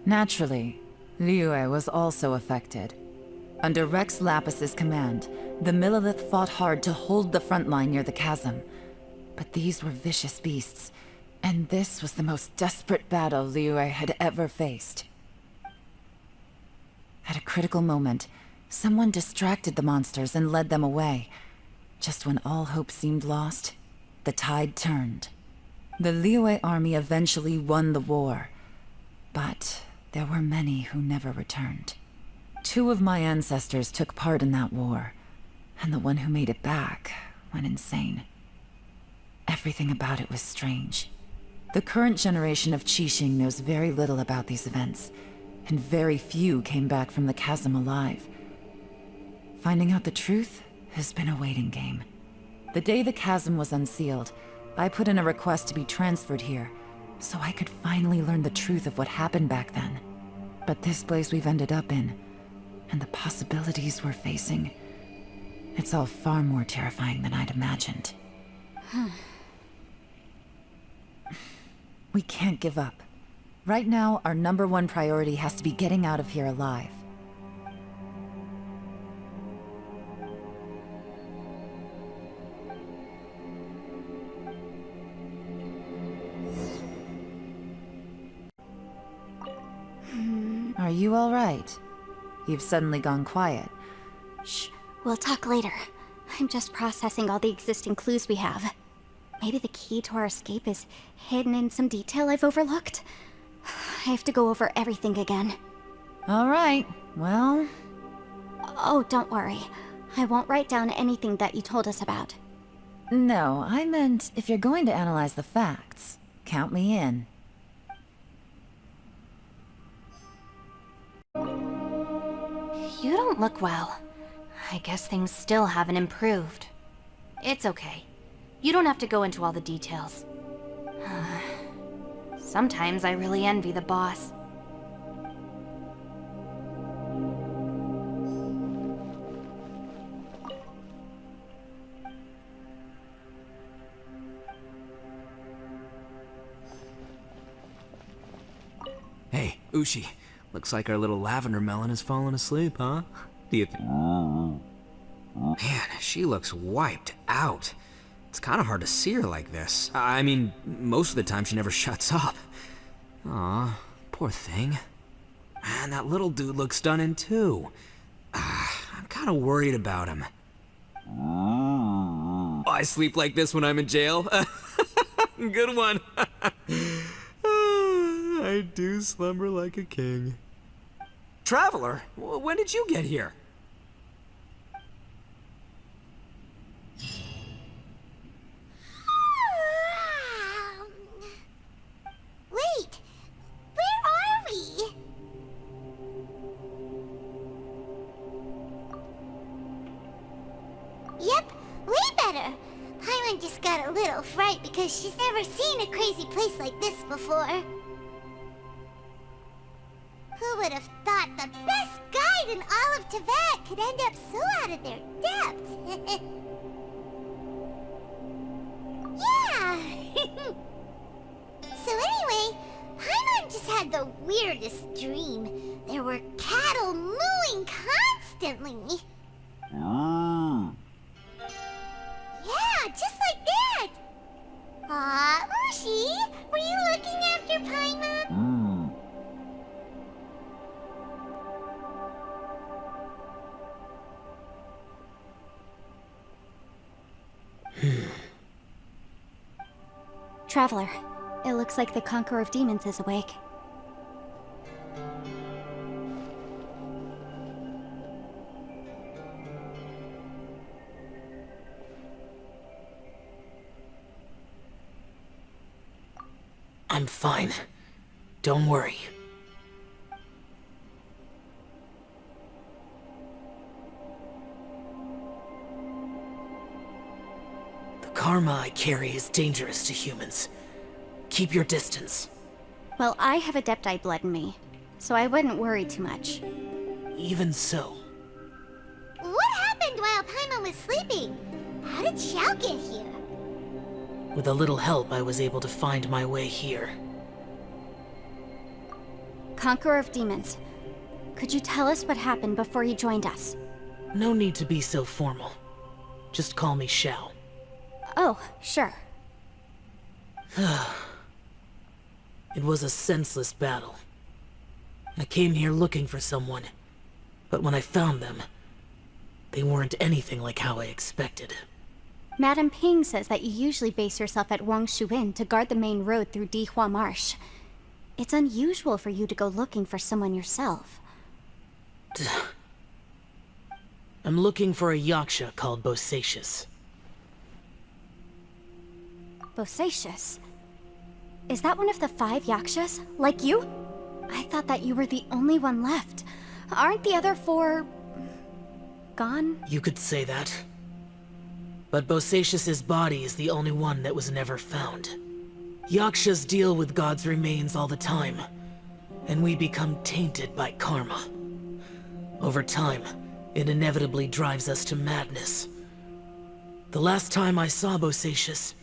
Speaker 5: Naturally, Liyue was also affected. Under Rex Lapis's command, the Millelith fought hard to hold the front line near the chasm. But these were vicious beasts, and this was the most desperate battle Liyue had ever faced. At a critical moment, someone distracted the monsters and led them away. Just when all hope seemed lost, the tide turned. The Liyue army eventually won the war, but there were many who never returned. 2 of my ancestors took part in that war, and the one who made it back went insane. Everything about it was strange. The current generation of Qixing knows very little about these events, and very few came back from the chasm alive. Finding out the truth has been a waiting game. The day the chasm was unsealed, I put in a request to be transferred here, so I could finally learn the truth of what happened back then. But this place we've ended up in, and the possibilities we're facing, it's all far more terrifying than I'd imagined. We can't give up. Right now, our #1 priority has to be getting out of here alive. Are you all right? You've suddenly gone quiet.
Speaker 2: Shh, we'll talk later. I'm just processing all the existing clues we have. Maybe the key to our escape is hidden in some detail I've overlooked. I have to go over everything again.
Speaker 5: All right, well...
Speaker 2: Oh, don't worry. I won't write down anything that you told us about.
Speaker 5: No, I meant if you're going to analyze the facts, count me in.
Speaker 4: You don't look well. I guess things still haven't improved. It's okay. You don't have to go into all the details. Sometimes I really envy the boss.
Speaker 3: Hey, Ushi. Looks like our little lavender melon has fallen asleep, huh? Do you think? Man, she looks wiped out. It's kind of hard to see her like this. I mean, most of the time she never shuts up. Aw, poor thing. Man, that little dude looks stunning too. I'm kind of worried about him. Oh, I sleep like this when I'm in jail. Good one. I do slumber like a king. Traveler, when did you get here?
Speaker 1: Paimon just got a little fright because she's never seen a crazy place like this before. Who would have thought the best guide in all of Teyvat could end up so out of their depth? Yeah! So anyway, Paimon just had the weirdest dream. There were cattle mooing constantly. Yeah, just like that! Aw, Ushi, were you looking after Paimon?
Speaker 2: Traveler, it looks like the Conqueror of Demons is awake.
Speaker 6: I'm fine. Don't worry. The karma I carry is dangerous to humans. Keep your distance.
Speaker 2: Well, I have Adepti blood in me, so I wouldn't worry too much.
Speaker 6: Even so.
Speaker 1: What happened while Paimon was sleeping? How did Xiao get here?
Speaker 6: With a little help, I was able to find my way here.
Speaker 2: Conqueror of Demons, could you tell us what happened before you joined us?
Speaker 6: No need to be so formal. Just call me Xiao.
Speaker 2: Oh, sure.
Speaker 6: It was a senseless battle. I came here looking for someone, but when I found them, they weren't anything like how I expected.
Speaker 2: Madame Ping says that you usually base yourself at Wangshu Inn to guard the main road through Dihua Marsh. It's unusual for you to go looking for someone yourself.
Speaker 6: I'm looking for a yaksha called Bosacius.
Speaker 2: Bosacius? Is that one of the 5 yakshas? Like you? I thought that you were the only one left. Aren't the other 4... gone?
Speaker 6: You could say that. But Bosacius's body is the only one that was never found. Yakshas deal with God's remains all the time, and we become tainted by karma. Over time, it inevitably drives us to madness. The last time I saw Bosacius,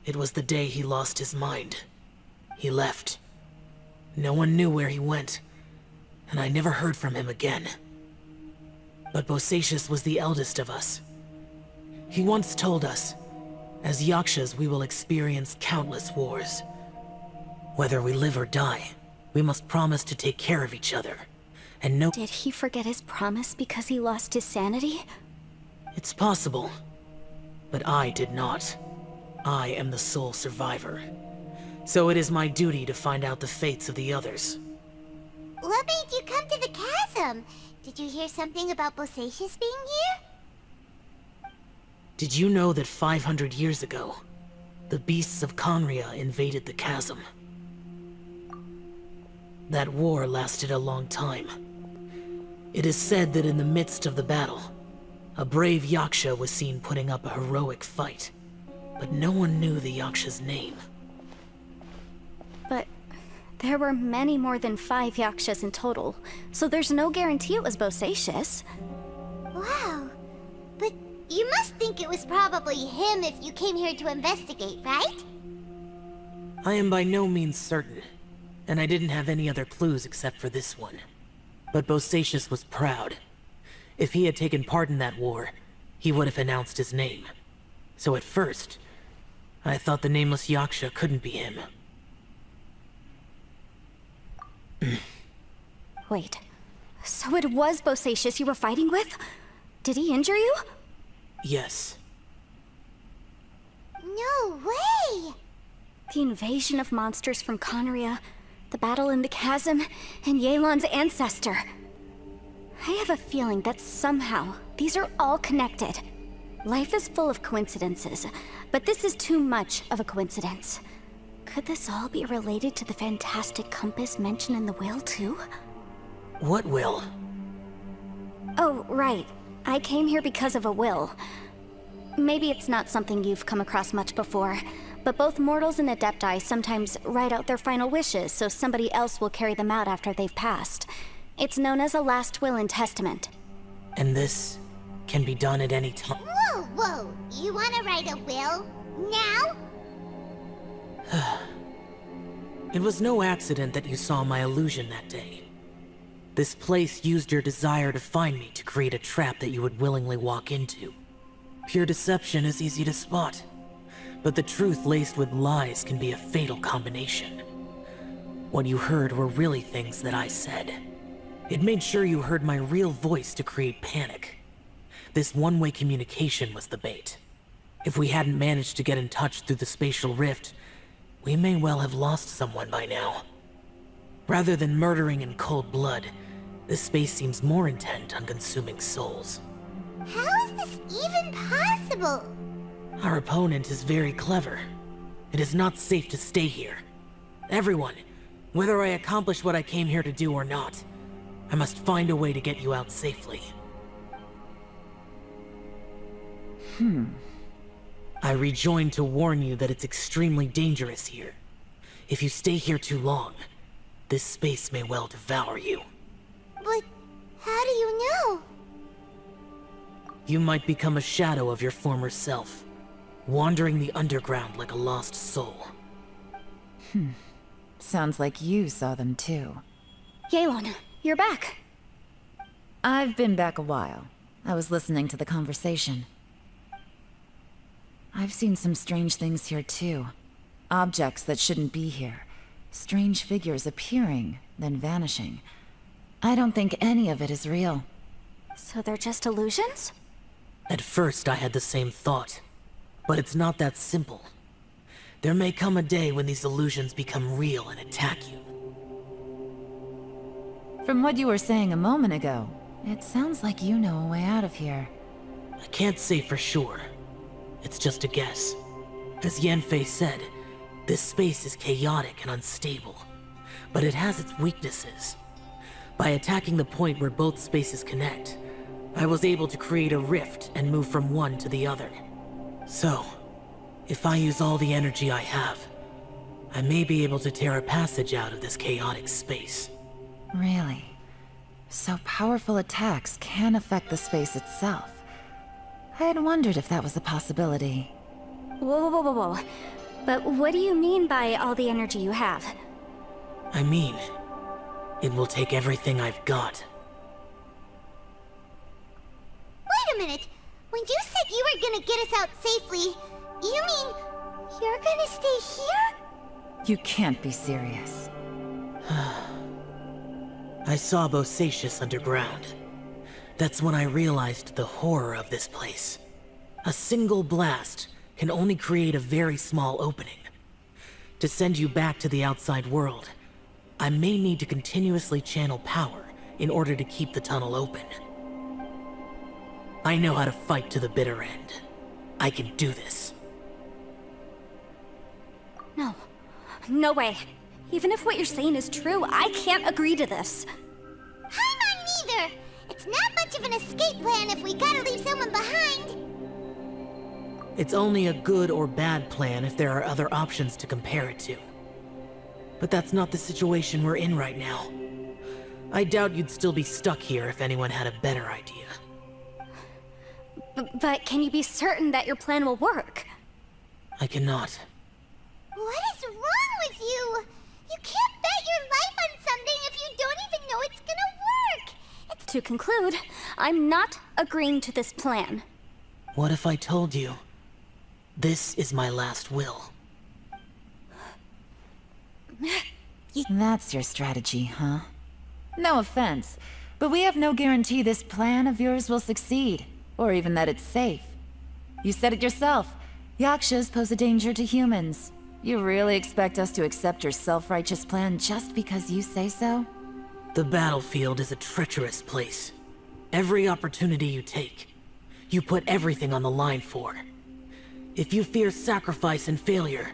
Speaker 6: it was the day he lost his mind. He left. No one knew where he went, and I never heard from him again. But Bosacius was the eldest of us. He once told us, as yakshas we will experience countless wars. Whether we live or die, we must promise to take care of each other, and no—
Speaker 2: Did he forget his promise because he lost his sanity?
Speaker 6: It's possible, but I did not. I am the sole survivor. So it is my duty to find out the fates of the others.
Speaker 1: What made you come to the chasm? Did you hear something about Bosacius being here?
Speaker 6: Did you know that 500 years ago, the beasts of Conria invaded the chasm? That war lasted a long time. It is said that in the midst of the battle, a brave yaksha was seen putting up a heroic fight, but no one knew the yaksha's name.
Speaker 2: But there were many more than 5 yakshas in total, so there's no guarantee it was Bosacius.
Speaker 1: Wow. But you must think it was probably him if you came here to investigate, right?
Speaker 6: I am by no means certain, and I didn't have any other clues except for this one. But Bosacius was proud. If he had taken part in that war, he would have announced his name. So at first, I thought the nameless yaksha couldn't be him.
Speaker 2: Wait, so it was Bosacius you were fighting with? Did he injure you?
Speaker 6: Yes.
Speaker 1: No way!
Speaker 2: The invasion of monsters from Conria, the battle in the chasm, and Yelan's ancestor. I have a feeling that somehow these are all connected. Life is full of coincidences, but this is too much of a coincidence. Could this all be related to the fantastic compass mentioned in the will, too?
Speaker 6: What will?
Speaker 2: Oh, right. I came here because of a will. Maybe it's not something you've come across much before, but both mortals and adepti sometimes write out their final wishes so somebody else will carry them out after they've passed. It's known as a last will and testament.
Speaker 6: And this can be done at any time.
Speaker 1: Whoa, whoa! You wanna write a will? Now?
Speaker 6: It was no accident that you saw my illusion that day. This place used your desire to find me to create a trap that you would willingly walk into. Pure deception is easy to spot, but the truth laced with lies can be a fatal combination. What you heard were really things that I said. It made sure you heard my real voice to create panic. This one-way communication was the bait. If we hadn't managed to get in touch through the spatial rift, we may well have lost someone by now. Rather than murdering in cold blood, this space seems more intent on consuming souls.
Speaker 1: How is this even possible?
Speaker 6: Our opponent is very clever. It is not safe to stay here. Everyone, whether I accomplish what I came here to do or not, I must find a way to get you out safely. I rejoined to warn you that it's extremely dangerous here. If you stay here too long, this space may well devour you.
Speaker 1: But how do you know?
Speaker 6: You might become a shadow of your former self, wandering the underground like a lost soul.
Speaker 5: Sounds like you saw them too.
Speaker 2: Yelan, you're back.
Speaker 5: I've been back a while. I was listening to the conversation. I've seen some strange things here too. Objects that shouldn't be here. Strange figures appearing, then vanishing. I don't think any of it is real.
Speaker 2: So they're just illusions?
Speaker 6: At first I had the same thought, but it's not that simple. There may come a day when these illusions become real and attack you.
Speaker 5: From what you were saying a moment ago, it sounds like you know a way out of here.
Speaker 6: I can't say for sure. It's just a guess. As Yanfei said, this space is chaotic and unstable, but it has its weaknesses. By attacking the point where both spaces connect, I was able to create a rift and move from one to the other. So, if I use all the energy I have, I may be able to tear a passage out of this chaotic space.
Speaker 5: Really? So powerful attacks can affect the space itself. I had wondered if that was a possibility.
Speaker 2: Whoa, whoa, whoa, whoa. But what do you mean by all the energy you have?
Speaker 6: I mean, it will take everything I've got.
Speaker 1: Wait a minute! When you said you were gonna get us out safely, you mean you're gonna stay here?
Speaker 5: You can't be serious.
Speaker 6: I saw Bosacius underground. That's when I realized the horror of this place. A single blast can only create a very small opening. To send you back to the outside world, I may need to continuously channel power in order to keep the tunnel open. I know how to fight to the bitter end. I can do this.
Speaker 2: No. No way. Even if what you're saying is true, I can't agree to this.
Speaker 1: I'm not neither! It's not much of an escape plan if we gotta leave someone behind!
Speaker 6: It's only a good or bad plan if there are other options to compare it to. But that's not the situation we're in right now. I doubt you'd still be stuck here if anyone had a better idea.
Speaker 2: But can you be certain that your plan will work?
Speaker 6: I cannot.
Speaker 1: What is wrong with you? You can't bet your life on something if you don't even know it's gonna work!
Speaker 2: To conclude, I'm not agreeing to this plan.
Speaker 6: What if I told you, this is my last will?
Speaker 5: That's your strategy, huh? No offense, but we have no guarantee this plan of yours will succeed, or even that it's safe. You said it yourself. Yakshas pose a danger to humans. You really expect us to accept your self-righteous plan just because you say so?
Speaker 6: The battlefield is a treacherous place. Every opportunity you take, you put everything on the line for. If you fear sacrifice and failure,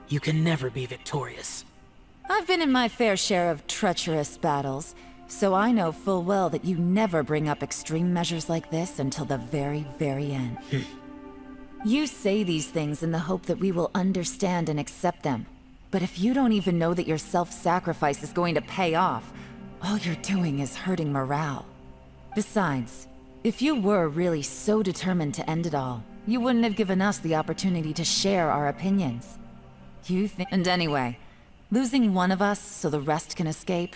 Speaker 6: you can never be victorious.
Speaker 5: I've been in my fair share of treacherous battles, so I know full well that you never bring up extreme measures like this until the very, very end. You say these things in the hope that we will understand and accept them. But if you don't even know that your self-sacrifice is going to pay off, all you're doing is hurting morale. Besides, if you were really so determined to end it all, you wouldn't have given us the opportunity to share our opinions. You think— And anyway, losing one of us so the rest can escape?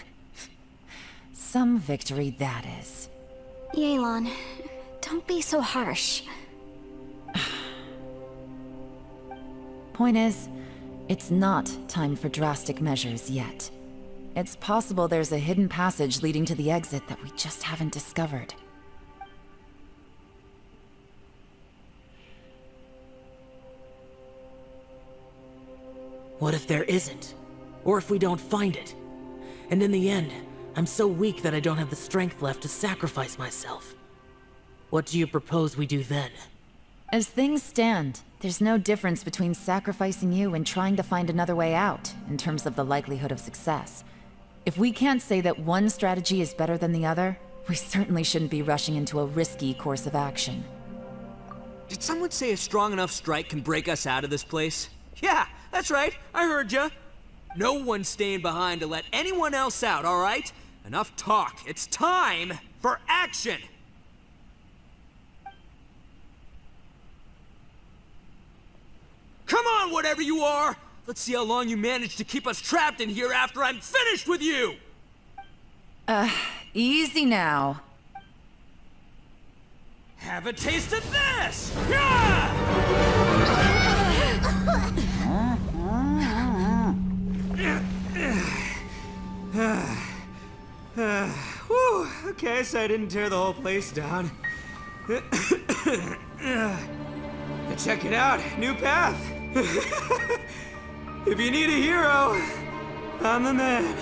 Speaker 5: Some victory that is.
Speaker 2: Yelan, don't be so harsh.
Speaker 5: Point is, it's not time for drastic measures yet. It's possible there's a hidden passage leading to the exit that we just haven't discovered.
Speaker 6: What if there isn't? Or if we don't find it? And in the end, I'm so weak that I don't have the strength left to sacrifice myself. What do you propose we do then?
Speaker 5: As things stand, there's no difference between sacrificing you and trying to find another way out, in terms of the likelihood of success. If we can't say that one strategy is better than the other, we certainly shouldn't be rushing into a risky course of action.
Speaker 3: Did someone say a strong enough strike can break us out of this place? Yeah, that's right, I heard ya. No one's staying behind to let anyone else out, all right? Enough talk. It's time for action! Come on, whatever you are! Let's see how long you manage to keep us trapped in here after I'm finished with you!
Speaker 5: Easy now.
Speaker 3: Have a taste of this! Yeah! Whew, okay, so I didn't tear the whole place down. But check it out, new path. If you need a hero, I'm the man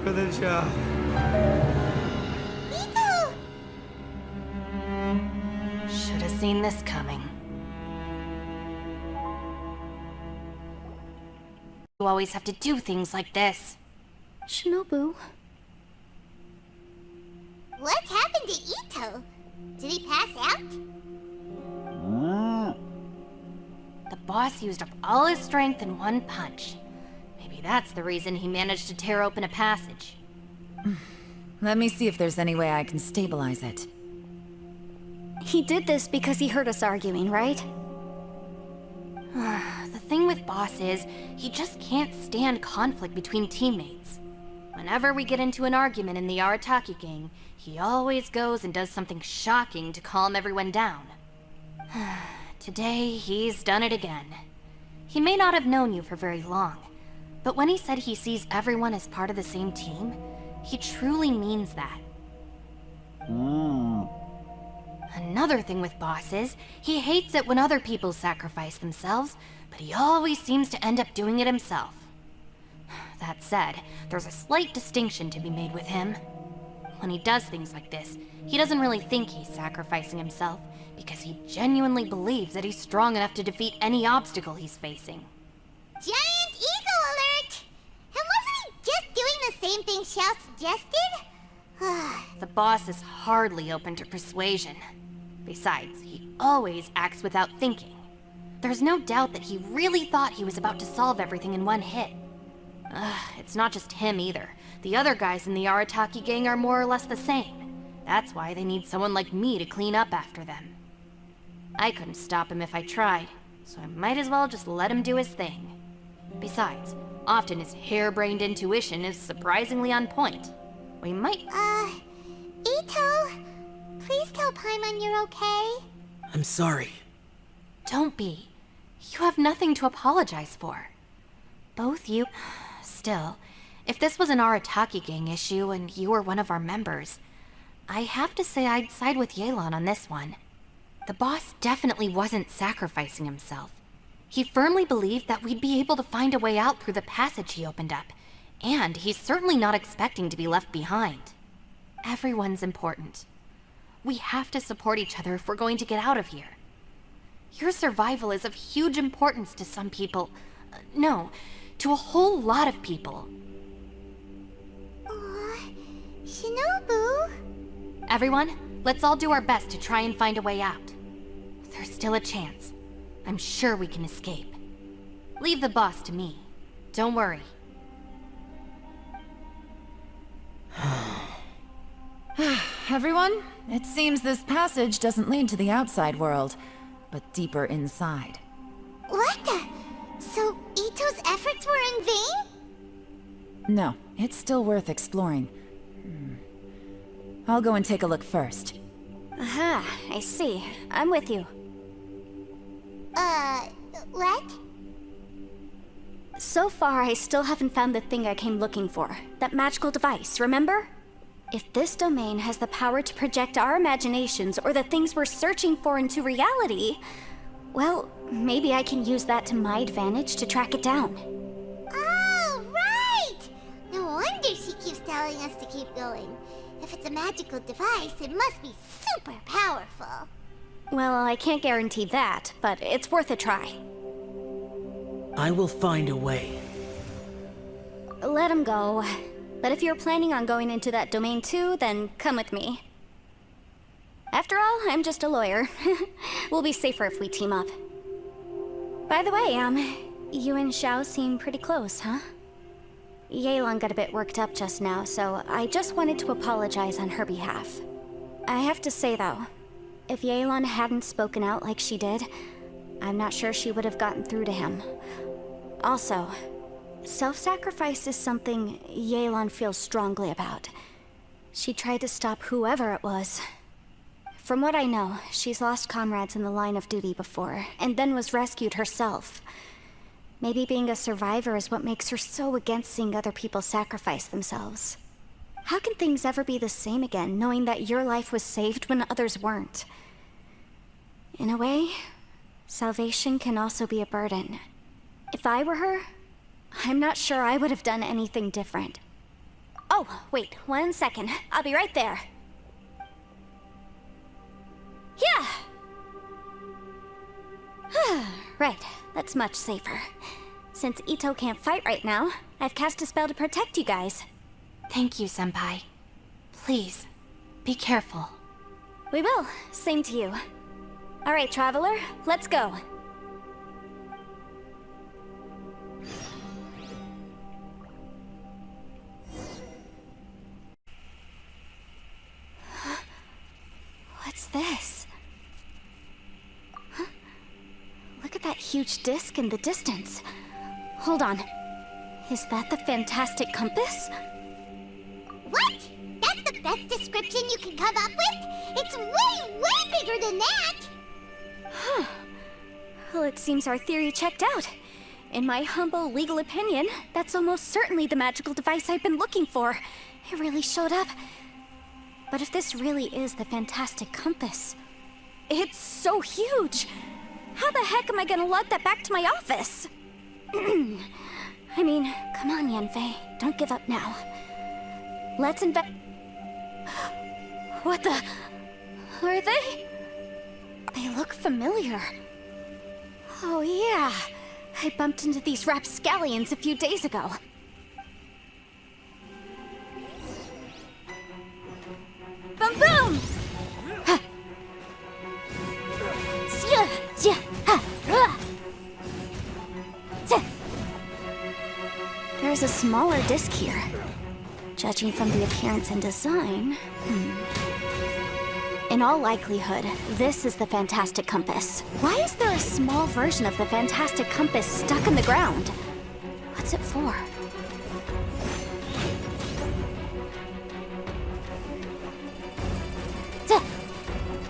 Speaker 3: for the job.
Speaker 4: Should have seen this coming. You always have to do things like this.
Speaker 2: Shinobu,
Speaker 1: What happened to Ito? Did he pass out?
Speaker 4: The boss used up all his strength in one punch. Maybe that's the reason he managed to tear open a passage.
Speaker 5: Let me see if there's any way I can stabilize it.
Speaker 2: he did this because he heard us arguing, right?
Speaker 4: The thing with Boss is, he just can't stand conflict between teammates. Whenever we get into an argument in the Arataki gang, he always goes and does something shocking to calm everyone down. Today, he's done it again. He may not have known you for very long, but when he said he sees everyone as part of the same team, he truly means that. Another thing with Boss is, he hates it when other people sacrifice themselves, but he always seems to end up doing it himself. That said, there's a slight distinction to be made with him. When he does things like this, he doesn't really think he's sacrificing himself, because he genuinely believes that he's strong enough to defeat any obstacle he's facing.
Speaker 1: Giant eagle alert! And wasn't he just doing the same thing Xiao suggested?
Speaker 4: The boss is hardly open to persuasion. Besides, he always acts without thinking. There's no doubt that he really thought he was about to solve everything in one hit. It's not just him either. The other guys in the Arataki gang are more or less the same. That's why they need someone like me to clean up after them. I couldn't stop him if I tried, so I might as well just let him do his thing. Besides, often his harebrained intuition is surprisingly on point. We might—
Speaker 1: Ito, please tell Paimon you're okay.
Speaker 6: I'm sorry.
Speaker 4: Don't be. You have nothing to apologize for. Both you— Still, if this was an Arataki gang issue and you were one of our members, I have to say I'd side with Yelan on this one. The boss definitely wasn't sacrificing himself. He firmly believed that we'd be able to find a way out through the passage he opened up, and he's certainly not expecting to be left behind. Everyone's important. We have to support each other if we're going to get out of here. Your survival is of huge importance to some people. No, to a whole lot of people.
Speaker 1: Shinobu?
Speaker 4: Everyone, let's all do our best to try and find a way out. There's still a chance. I'm sure we can escape. Leave the boss to me. Don't worry.
Speaker 5: Everyone, it seems this passage doesn't lead to the outside world, but deeper inside.
Speaker 1: What the? So Ito's efforts were in vain?
Speaker 5: No, it's still worth exploring. I'll go and take a look first.
Speaker 2: Aha, I see. I'm with you.
Speaker 1: What?
Speaker 2: So far, I still haven't found the thing I came looking for. That magical device, remember? If this domain has the power to project our imaginations or the things we're searching for into reality, well, maybe I can use that to my advantage to track it down.
Speaker 1: Oh, right! No wonder she keeps telling us to keep going. If it's a magical device, it must be super powerful.
Speaker 2: Well, I can't guarantee that, but it's worth a try.
Speaker 6: I will find a way.
Speaker 2: Let him go. But if you're planning on going into that domain too, then come with me. After all, I'm just a lawyer. We'll be safer if we team up. By the way, you and Xiao seem pretty close, huh? Yelan got a bit worked up just now, so I just wanted to apologize on her behalf. I have to say though, if Yelan hadn't spoken out like she did, I'm not sure she would have gotten through to him. Also, self-sacrifice is something Yelan feels strongly about. She tried to stop whoever it was. From what I know, she's lost comrades in the line of duty before, and then was rescued herself. Maybe being a survivor is what makes her so against seeing other people sacrifice themselves. How can things ever be the same again, knowing that your life was saved when others weren't? In a way, salvation can also be a burden. If I were her, I'm not sure I would have done anything different. Oh, wait, 1 second. I'll be right there. Yeah! Right, that's much safer. Since Ito can't fight right now, I've cast a spell to protect you guys.
Speaker 4: Thank you, Senpai. Please, be careful.
Speaker 2: We will. Same to you. All right, Traveler, let's go. What's this? Huh? Look at that huge disc in the distance. Hold on. Is that the fantastic compass?
Speaker 1: What? That's the best description you can come up with? It's way, way bigger than that!
Speaker 2: Huh. Well, it seems our theory checked out. In my humble legal opinion, that's almost certainly the magical device I've been looking for. It really showed up. But if this really is the fantastic compass, it's so huge! How the heck am I gonna lug that back to my office? I mean, come on, Yanfei. Don't give up now. Let's What the... Are they? They look familiar. Oh yeah. I bumped into these rapscallions a few days ago. Boom boom! Ha! Sia, sia, ha, ra! Sia. There's a smaller disc here. Judging from the appearance and design... In all likelihood, this is the fantastic compass. Why is there a small version of the fantastic compass stuck in the ground? What's it for?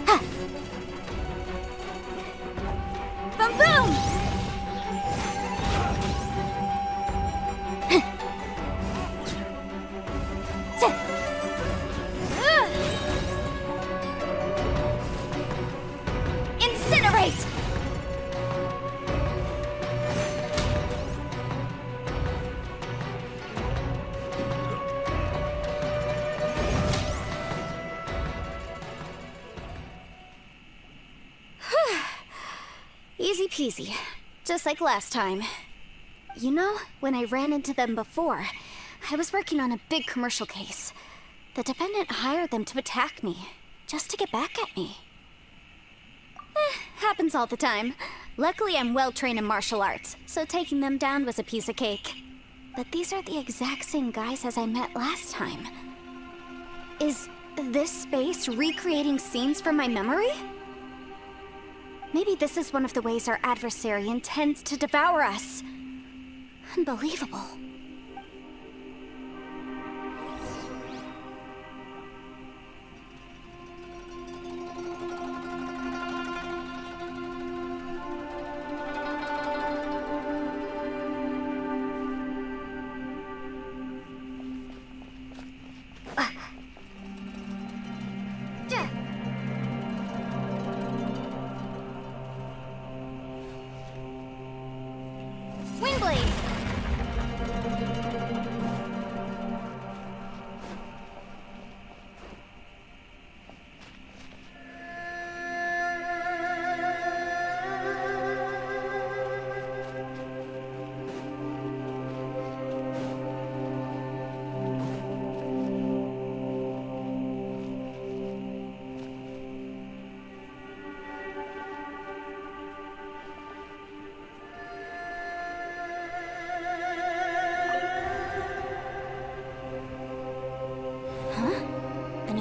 Speaker 2: Ha! Boom boom! Incinerate! Easy peasy. Just like last time. You know, when I ran into them before, I was working on a big commercial case. The defendant hired them to attack me, just to get back at me. Happens all the time. Luckily, I'm well trained in martial arts, so taking them down was a piece of cake. But these are the exact same guys as I met last time. Is this space recreating scenes from my memory? Maybe this is one of the ways our adversary intends to devour us. Unbelievable.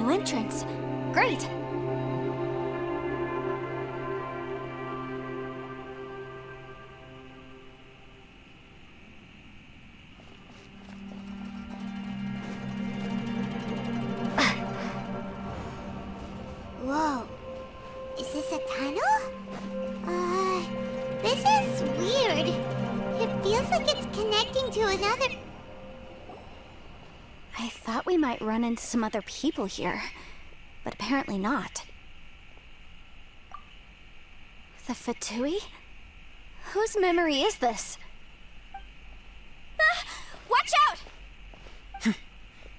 Speaker 2: Entrance. Great!
Speaker 1: Whoa. Is this a tunnel? This is weird. It feels like it's connecting to another...
Speaker 2: I thought we might run into some other people here, but apparently not. The Fatui? Whose memory is this? Ah! Watch out!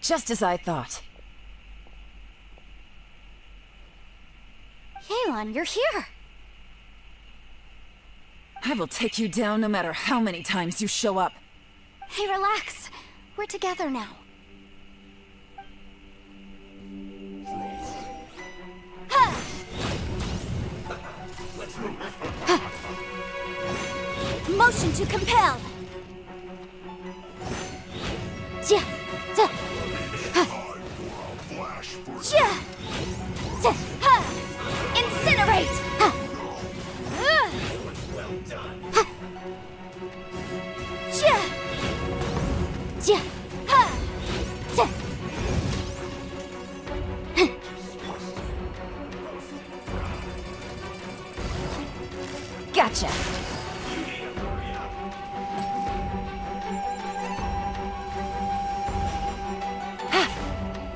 Speaker 5: Just as I thought.
Speaker 2: Yelan, you're here!
Speaker 5: I will take you down no matter how many times you show up.
Speaker 2: Hey, relax. We're together now. Motion to compel. Yeah. Yeah. Incinerate.
Speaker 5: Gotcha.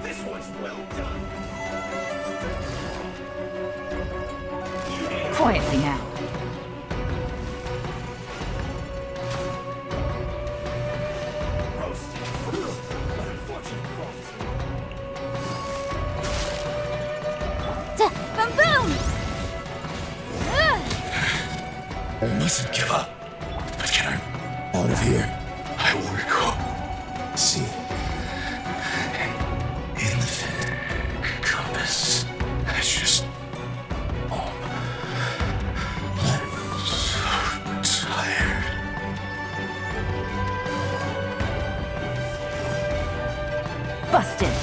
Speaker 7: This one's well done.
Speaker 5: Quietly now.
Speaker 2: Boom boom!
Speaker 11: I mustn't give up. But can I out of here? I will recall. See. In the compass. I just. Oh. I'm so tired.
Speaker 5: Busted.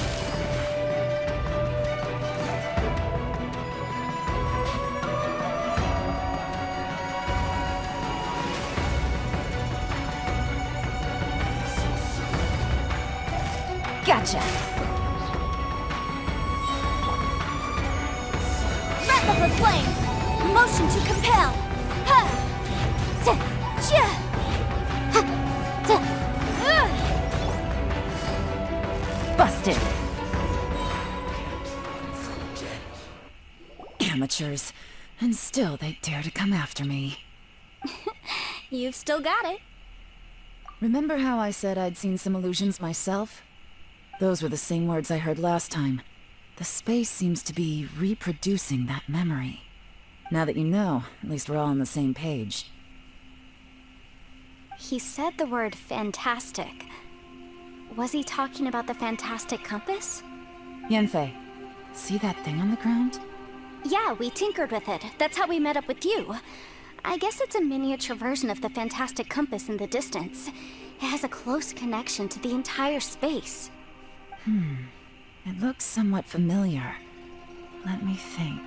Speaker 5: Gotcha.
Speaker 2: Wrap up the flame. Motion to compel.
Speaker 5: Busted. Amateurs. And still they dare to come after me.
Speaker 2: You've still got it.
Speaker 5: Remember how I said I'd seen some illusions myself? Those were the same words I heard last time. The space seems to be reproducing that memory. Now that you know, at least we're all on the same page.
Speaker 2: He said the word fantastic. Was he talking about the fantastic compass?
Speaker 5: Yanfei, see that thing on the ground?
Speaker 2: Yeah, we tinkered with it. That's how we met up with you. I guess it's a miniature version of the fantastic compass in the distance. It has a close connection to the entire space.
Speaker 5: It looks somewhat familiar. Let me think.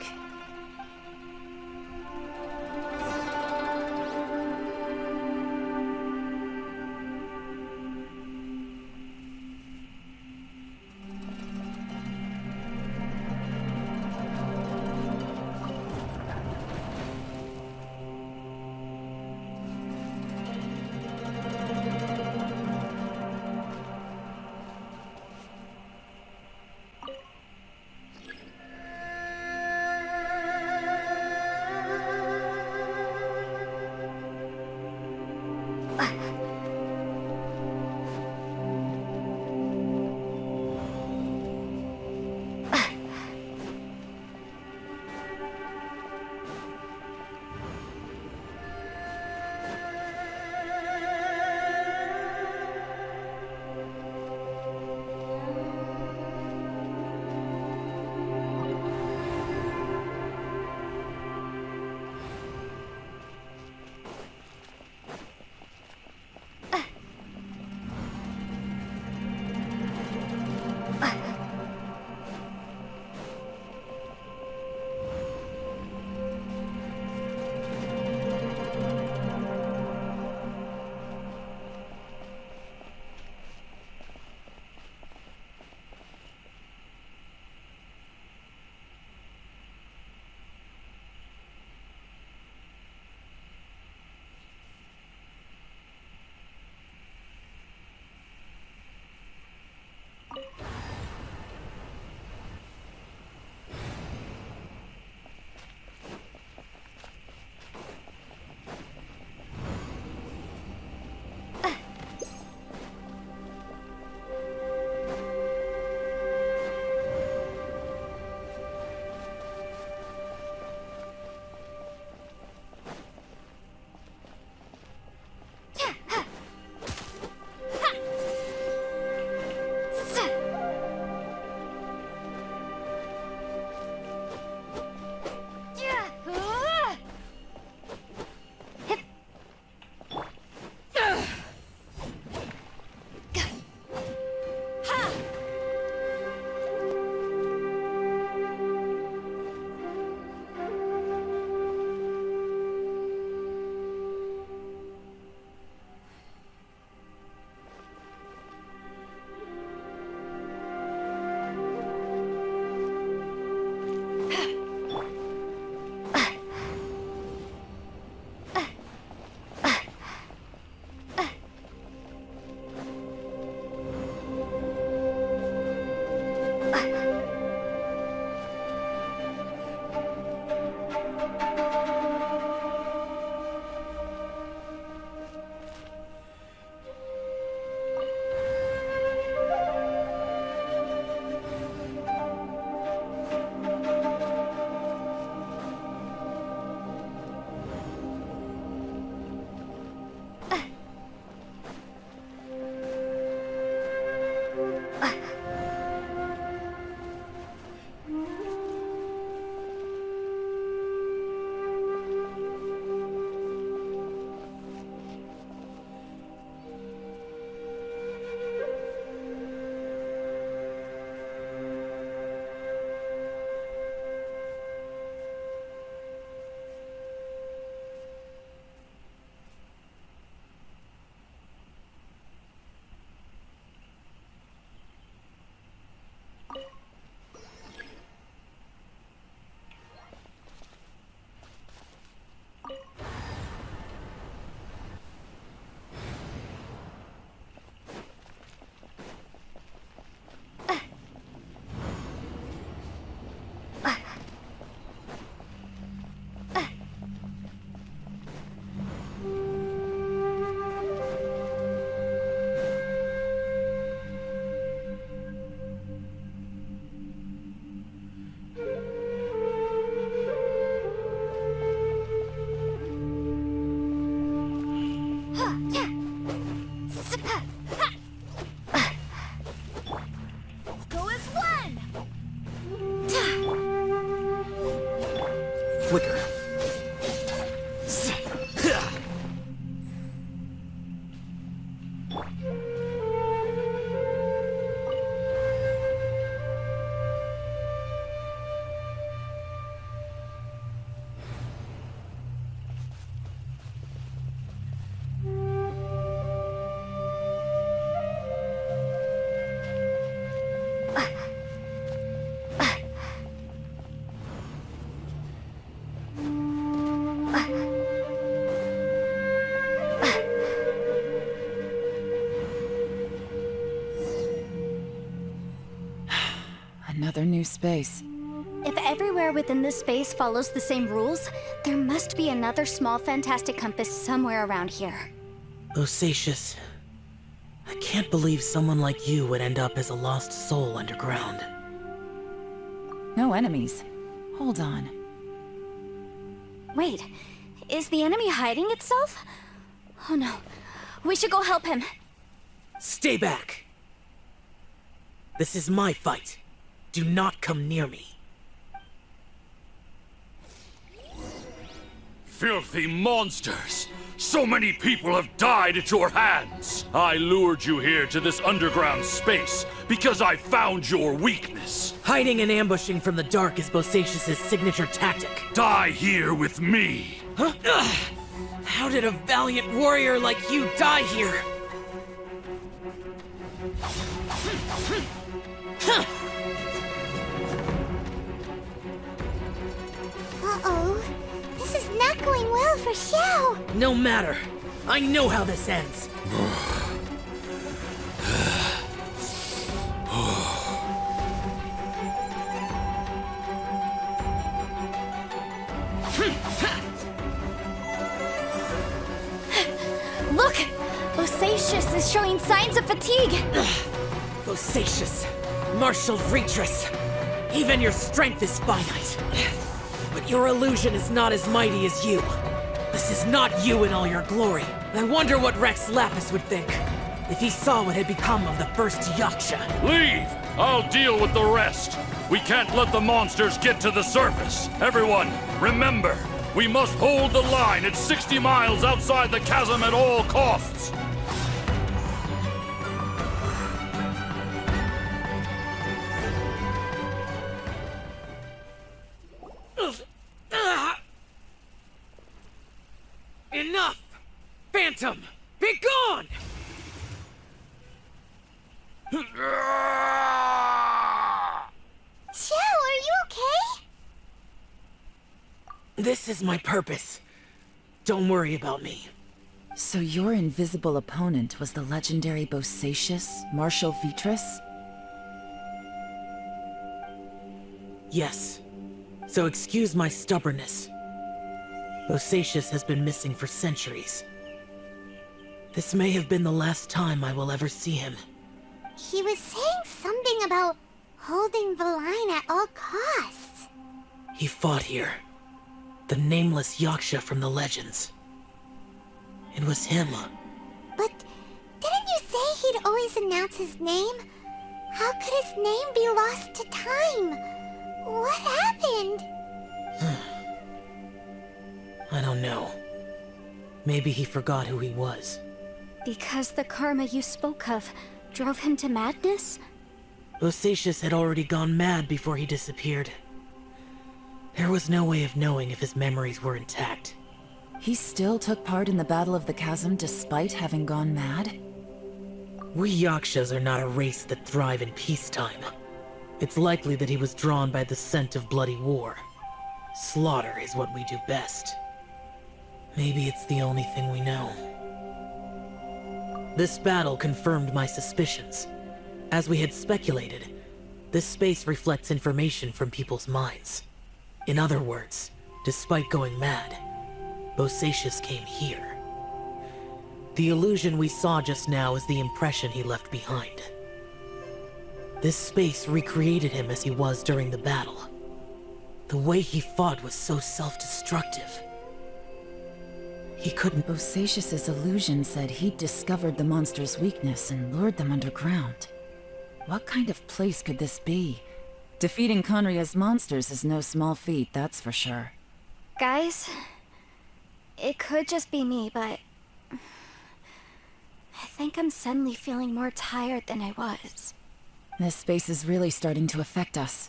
Speaker 7: Flicker.
Speaker 5: new space.
Speaker 2: If everywhere within this space follows the same rules, there must be another small fantastic compass somewhere around here.
Speaker 6: Bosacius, I can't believe someone like you would end up as a lost soul underground.
Speaker 5: No enemies. Hold on.
Speaker 2: Wait, is the enemy hiding itself? Oh no, we should go help him.
Speaker 6: Stay back! This is my fight. Do not come near me.
Speaker 11: Filthy monsters! So many people have died at your hands! I lured you here to this underground space because I found your weakness.
Speaker 6: Hiding and ambushing from the dark is Bosacius' signature tactic.
Speaker 11: Die here with me!
Speaker 6: Huh? Ugh. How did a valiant warrior like you die here? Huh.
Speaker 1: Uh-oh. This is not going well for Xiao.
Speaker 6: No matter. I know how this ends.
Speaker 2: Look! Bosacius is showing signs of fatigue!
Speaker 6: Bosacius, martial Retris. Even your strength is finite. But your illusion is not as mighty as you. This is not you in all your glory. I wonder what Rex Lapis would think if he saw what had become of the first Yaksha.
Speaker 11: Leave! I'll deal with the rest. We can't let the monsters get to the surface. Everyone, remember, we must hold the line at 60 miles outside the chasm at all costs.
Speaker 6: Enough! Phantom, be gone!
Speaker 1: Xiao, are you okay?
Speaker 6: This is my purpose. Don't worry about me.
Speaker 5: So your invisible opponent was the legendary Bosacius, Marshal Vitris?
Speaker 6: Yes. So excuse my stubbornness. Bosacius has been missing for centuries. This may have been the last time I will ever see him.
Speaker 1: He was saying something about holding the line at all costs.
Speaker 6: He fought here. The nameless Yaksha from the legends. It was him.
Speaker 1: But didn't you say he'd always announce his name? How could his name be lost to time? What happened?
Speaker 6: I don't know. Maybe he forgot who he was.
Speaker 2: Because the karma you spoke of drove him to madness?
Speaker 6: Bosacius had already gone mad before he disappeared. There was no way of knowing if his memories were intact.
Speaker 5: He still took part in the Battle of the Chasm despite having gone mad?
Speaker 6: We Yakshas are not a race that thrive in peacetime. It's likely that he was drawn by the scent of bloody war. Slaughter is what we do best. Maybe it's the only thing we know. This battle confirmed my suspicions. As we had speculated, this space reflects information from people's minds. In other words, despite going mad, Bosacius came here. The illusion we saw just now is the impression he left behind. This space recreated him as he was during the battle. The way he fought was so self-destructive. He couldn't...
Speaker 5: Bosacius's illusion said he'd discovered the monster's weakness and lured them underground. What kind of place could this be? Defeating Conria's monsters is no small feat, that's for sure.
Speaker 2: Guys, it could just be me, but I think I'm suddenly feeling more tired than I was.
Speaker 5: This space is really starting to affect us.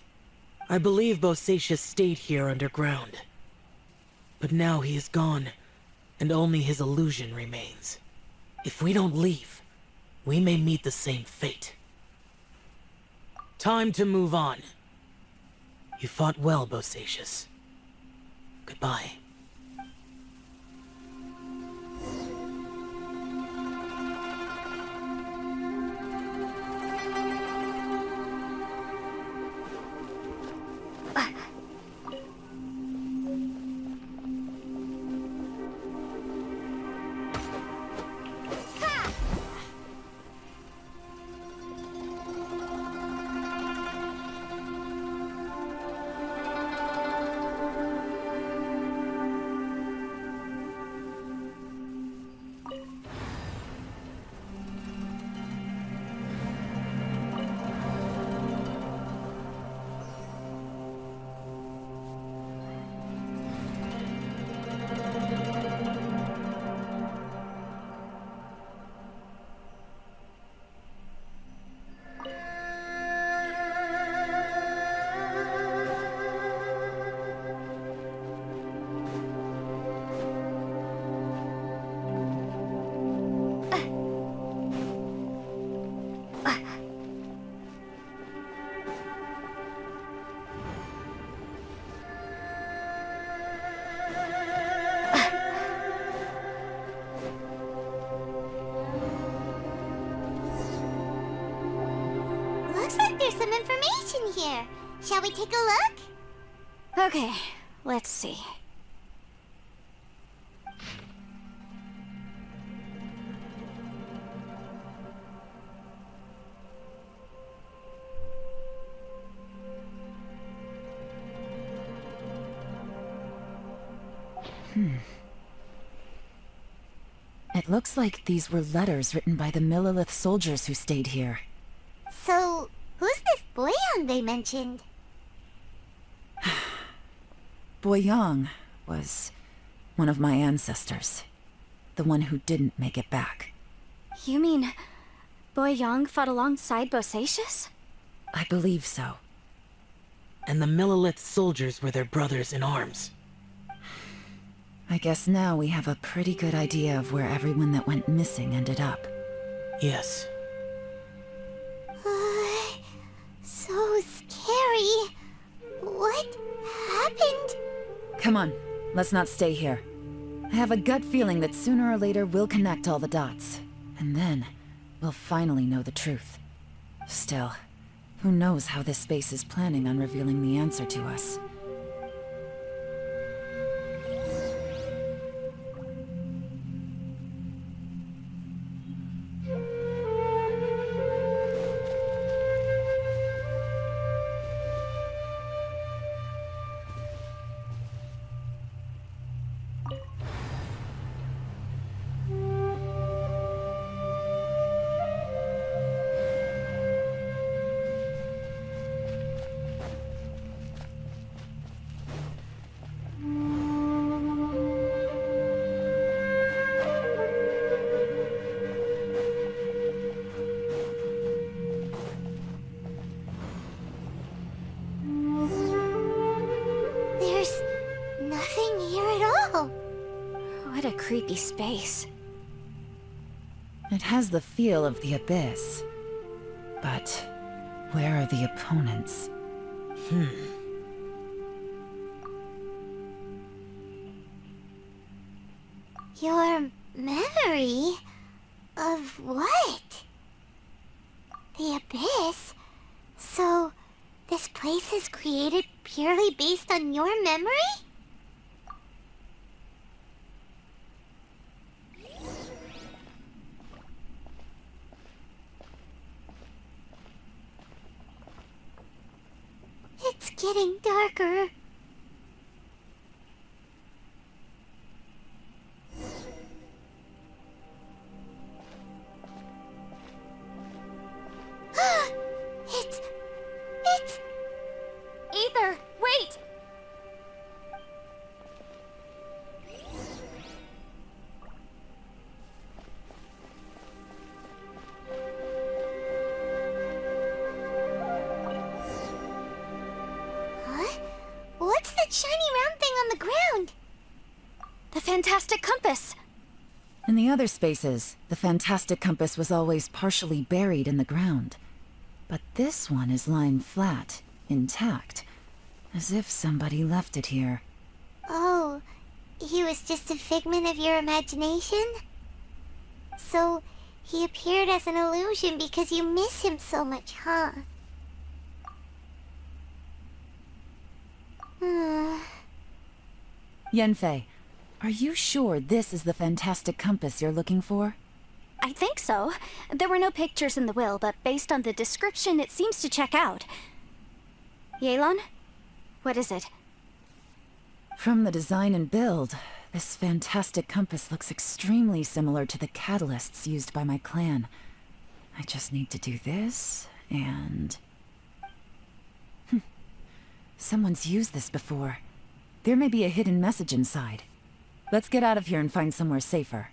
Speaker 6: I believe Bosacius stayed here underground. But now he is gone, and only his illusion remains. If we don't leave, we may meet the same fate. Time to move on. You fought well, Bosacius. Goodbye.
Speaker 1: in here. Shall we take a look?
Speaker 2: Okay, let's see.
Speaker 5: It looks like these were letters written by the Millilith soldiers who stayed here.
Speaker 1: So, who's this Boyang they mentioned?
Speaker 5: Boyang was one of my ancestors. The one who didn't make it back.
Speaker 2: You mean Boyang fought alongside Bosacius?
Speaker 6: I believe so. And the Millilith soldiers were their brothers in arms.
Speaker 5: I guess now we have a pretty good idea of where everyone that went missing ended up.
Speaker 6: Yes.
Speaker 1: So scary. What happened?
Speaker 5: Come on, let's not stay here. I have a gut feeling that sooner or later we'll connect all the dots. And then, we'll finally know the truth. Still, who knows how this space is planning on revealing the answer to us.
Speaker 1: There's nothing here at all.
Speaker 2: What a creepy space.
Speaker 5: It has the feel of the abyss. But where are the opponents?
Speaker 1: Your memory of what? The abyss? So, this place is created purely based on your memory? It's getting darker. It's...
Speaker 2: Ether, wait!
Speaker 1: Huh? What's that shiny round thing on the ground?
Speaker 2: The fantastic compass!
Speaker 5: In the other spaces, the fantastic compass was always partially buried in the ground. But this one is lying flat, intact, as if somebody left it here.
Speaker 1: Oh, he was just a figment of your imagination? So, he appeared as an illusion because you miss him so much, huh?
Speaker 5: Yanfei, are you sure this is the fantastic compass you're looking for?
Speaker 2: I think so. There were no pictures in the will, but based on the description, it seems to check out. Yelan? What is it?
Speaker 5: From the design and build, this fantastic compass looks extremely similar to the catalysts used by my clan. I just need to do this, and... Someone's used this before. There may be a hidden message inside. Let's get out of here and find somewhere safer.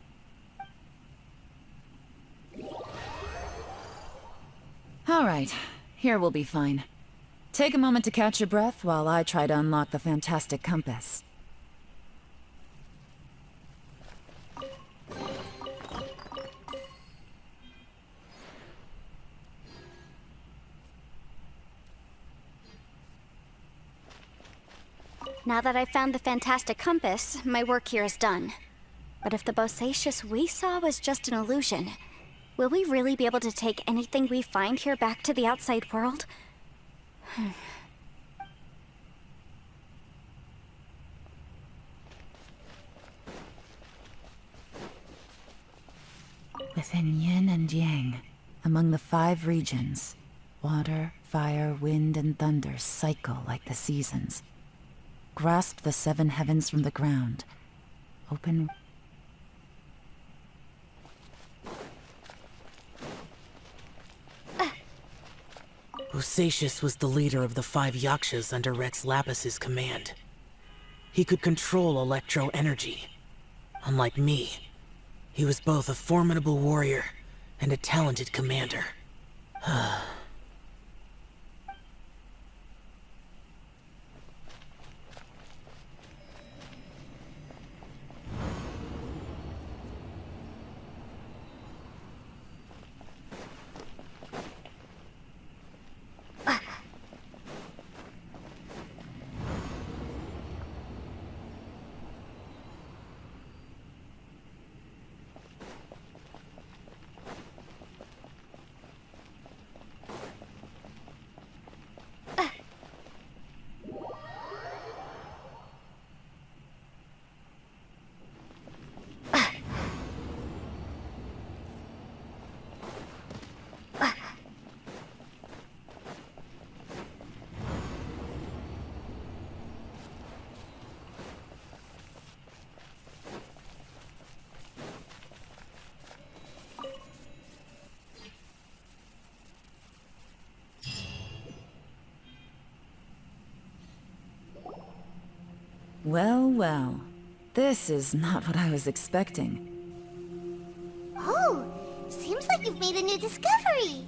Speaker 5: All right, here we'll be fine. Take a moment to catch your breath while I try to unlock the fantastic compass.
Speaker 2: Now that I've found the fantastic compass, my work here is done. But if the Bosacius we saw was just an illusion, will we really be able to take anything we find here back to the outside world?
Speaker 5: Within yin and yang, among the 5 regions, water, fire, wind, and thunder cycle like the seasons. Grasp the 7 heavens from the ground. Open...
Speaker 6: Bosacius was the leader of the 5 Yakshas under Rex Lapis's command. He could control electro energy. Unlike me, he was both a formidable warrior and a talented commander.
Speaker 5: Well, well. This is not what I was expecting.
Speaker 1: Oh, seems like you've made a new discovery.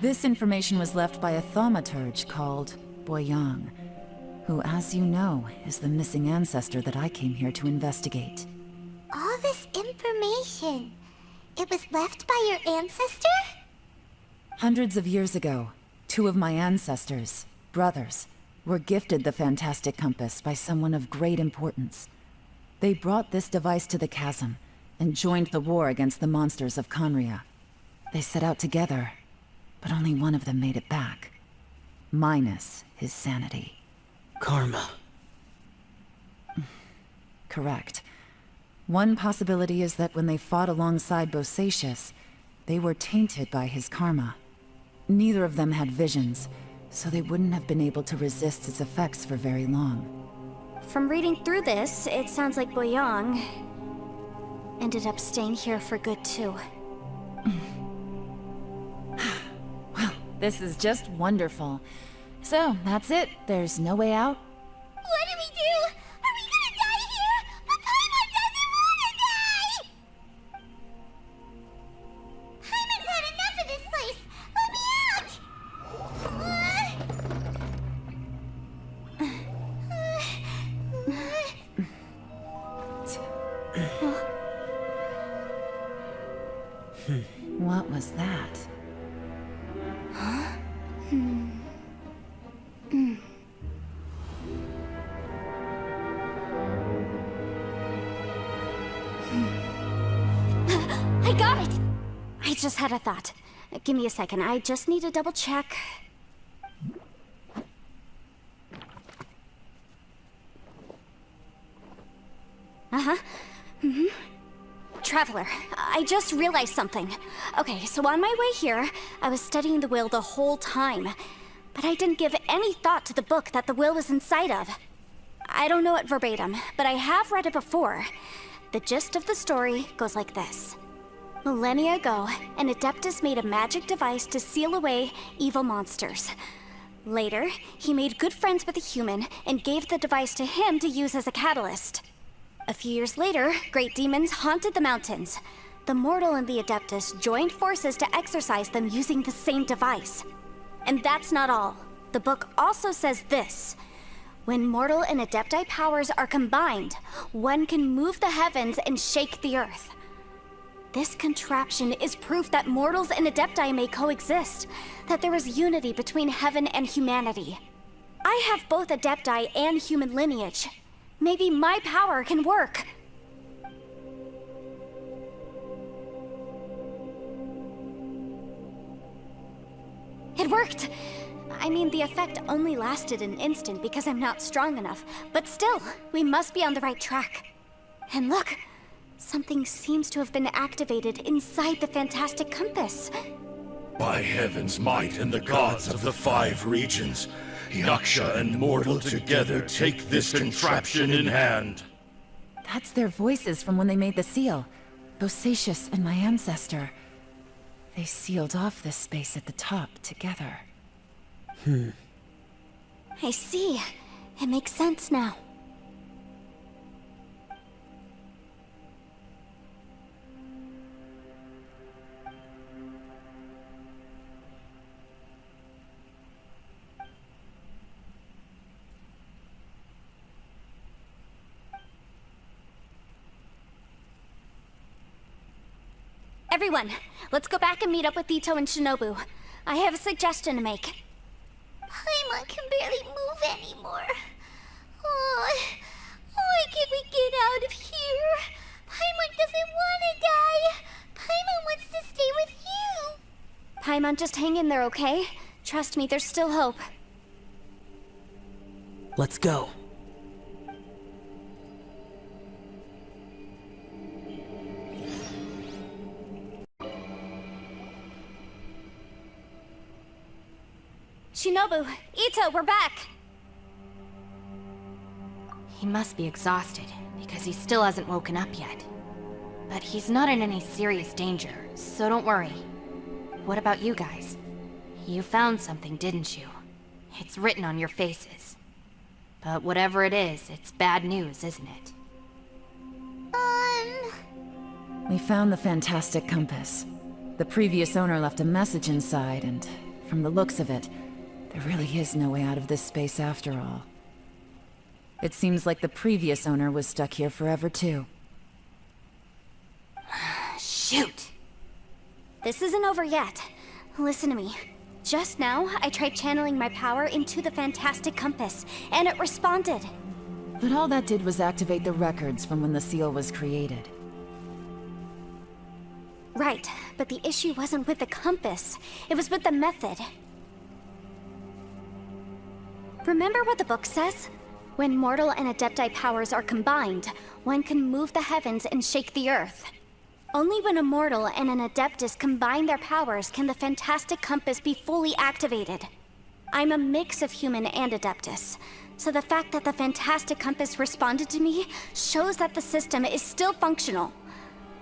Speaker 5: This information was left by a thaumaturge called Boyang, who, as you know, is the missing ancestor that I came here to investigate.
Speaker 1: All this information, it was left by your ancestor?
Speaker 5: Hundreds of years ago, 2 of my ancestors, brothers, were gifted the fantastic compass by someone of great importance. They brought this device to the chasm and joined the war against the monsters of Conria. They set out together, but only one of them made it back. Minus his sanity.
Speaker 6: Karma.
Speaker 5: Correct. One possibility is that when they fought alongside Bosacius, they were tainted by his karma. Neither of them had visions, so they wouldn't have been able to resist its effects for very long.
Speaker 2: From reading through this, it sounds like Boyang ended up staying here for good too.
Speaker 5: Well, this is just wonderful. So, that's it. There's no way out?
Speaker 1: What do we do? Are we gonna die here? But Paimon doesn't wanna die! Paimon's had enough of this place! Let me out!
Speaker 5: What was that?
Speaker 2: I got it! I just had a thought. Give me a second, I just need to double check. Traveler, I just realized something. Okay, so on my way here, I was studying the will the whole time. But I didn't give any thought to the book that the will was inside of. I don't know it verbatim, but I have read it before. The gist of the story goes like this. Millennia ago, an Adeptus made a magic device to seal away evil monsters. Later, he made good friends with a human and gave the device to him to use as a catalyst. A few years later, great demons haunted the mountains. The mortal and the Adeptus joined forces to exorcise them using the same device. And that's not all. The book also says this. When mortal and Adepti powers are combined, one can move the heavens and shake the earth. This contraption is proof that mortals and Adepti may coexist, that there is unity between heaven and humanity. I have both Adepti and human lineage. Maybe my power can work. It worked! I mean, the effect only lasted an instant because I'm not strong enough, but still, we must be on the right track. And look, something seems to have been activated inside the fantastic compass.
Speaker 11: By heaven's might and the gods of the 5 regions, Yaksha and mortal together take this contraption in hand.
Speaker 5: That's their voices from when they made the seal. Bosacius and my ancestor. They sealed off this space at the top together.
Speaker 2: I see. It makes sense now. Everyone, let's go back and meet up with Ito and Shinobu. I have a suggestion to make.
Speaker 1: Paimon can barely move anymore. Oh, why can't we get out of here? Paimon doesn't want to die. Paimon wants to stay with you.
Speaker 2: Paimon, just hang in there, okay? Trust me, there's still hope.
Speaker 6: Let's go.
Speaker 2: Shinobu, Ito, we're back!
Speaker 4: He must be exhausted, because he still hasn't woken up yet. But he's not in any serious danger, so don't worry. What about you guys? You found something, didn't you? It's written on your faces. But whatever it is, it's bad news, isn't it?
Speaker 5: We found the fantastic compass. The previous owner left a message inside, and from the looks of it, there really is no way out of this space after all. It seems like the previous owner was stuck here forever too.
Speaker 4: Shoot!
Speaker 2: This isn't over yet. Listen to me. Just now, I tried channeling my power into the fantastic compass, and it responded.
Speaker 5: But all that did was activate the records from when the seal was created.
Speaker 2: Right, but the issue wasn't with the compass. It was with the method. Remember what the book says? When mortal and Adepti powers are combined, one can move the heavens and shake the earth. Only when a mortal and an Adeptus combine their powers can the fantastic compass be fully activated. I'm a mix of human and Adeptus, so the fact that the fantastic compass responded to me shows that the system is still functional.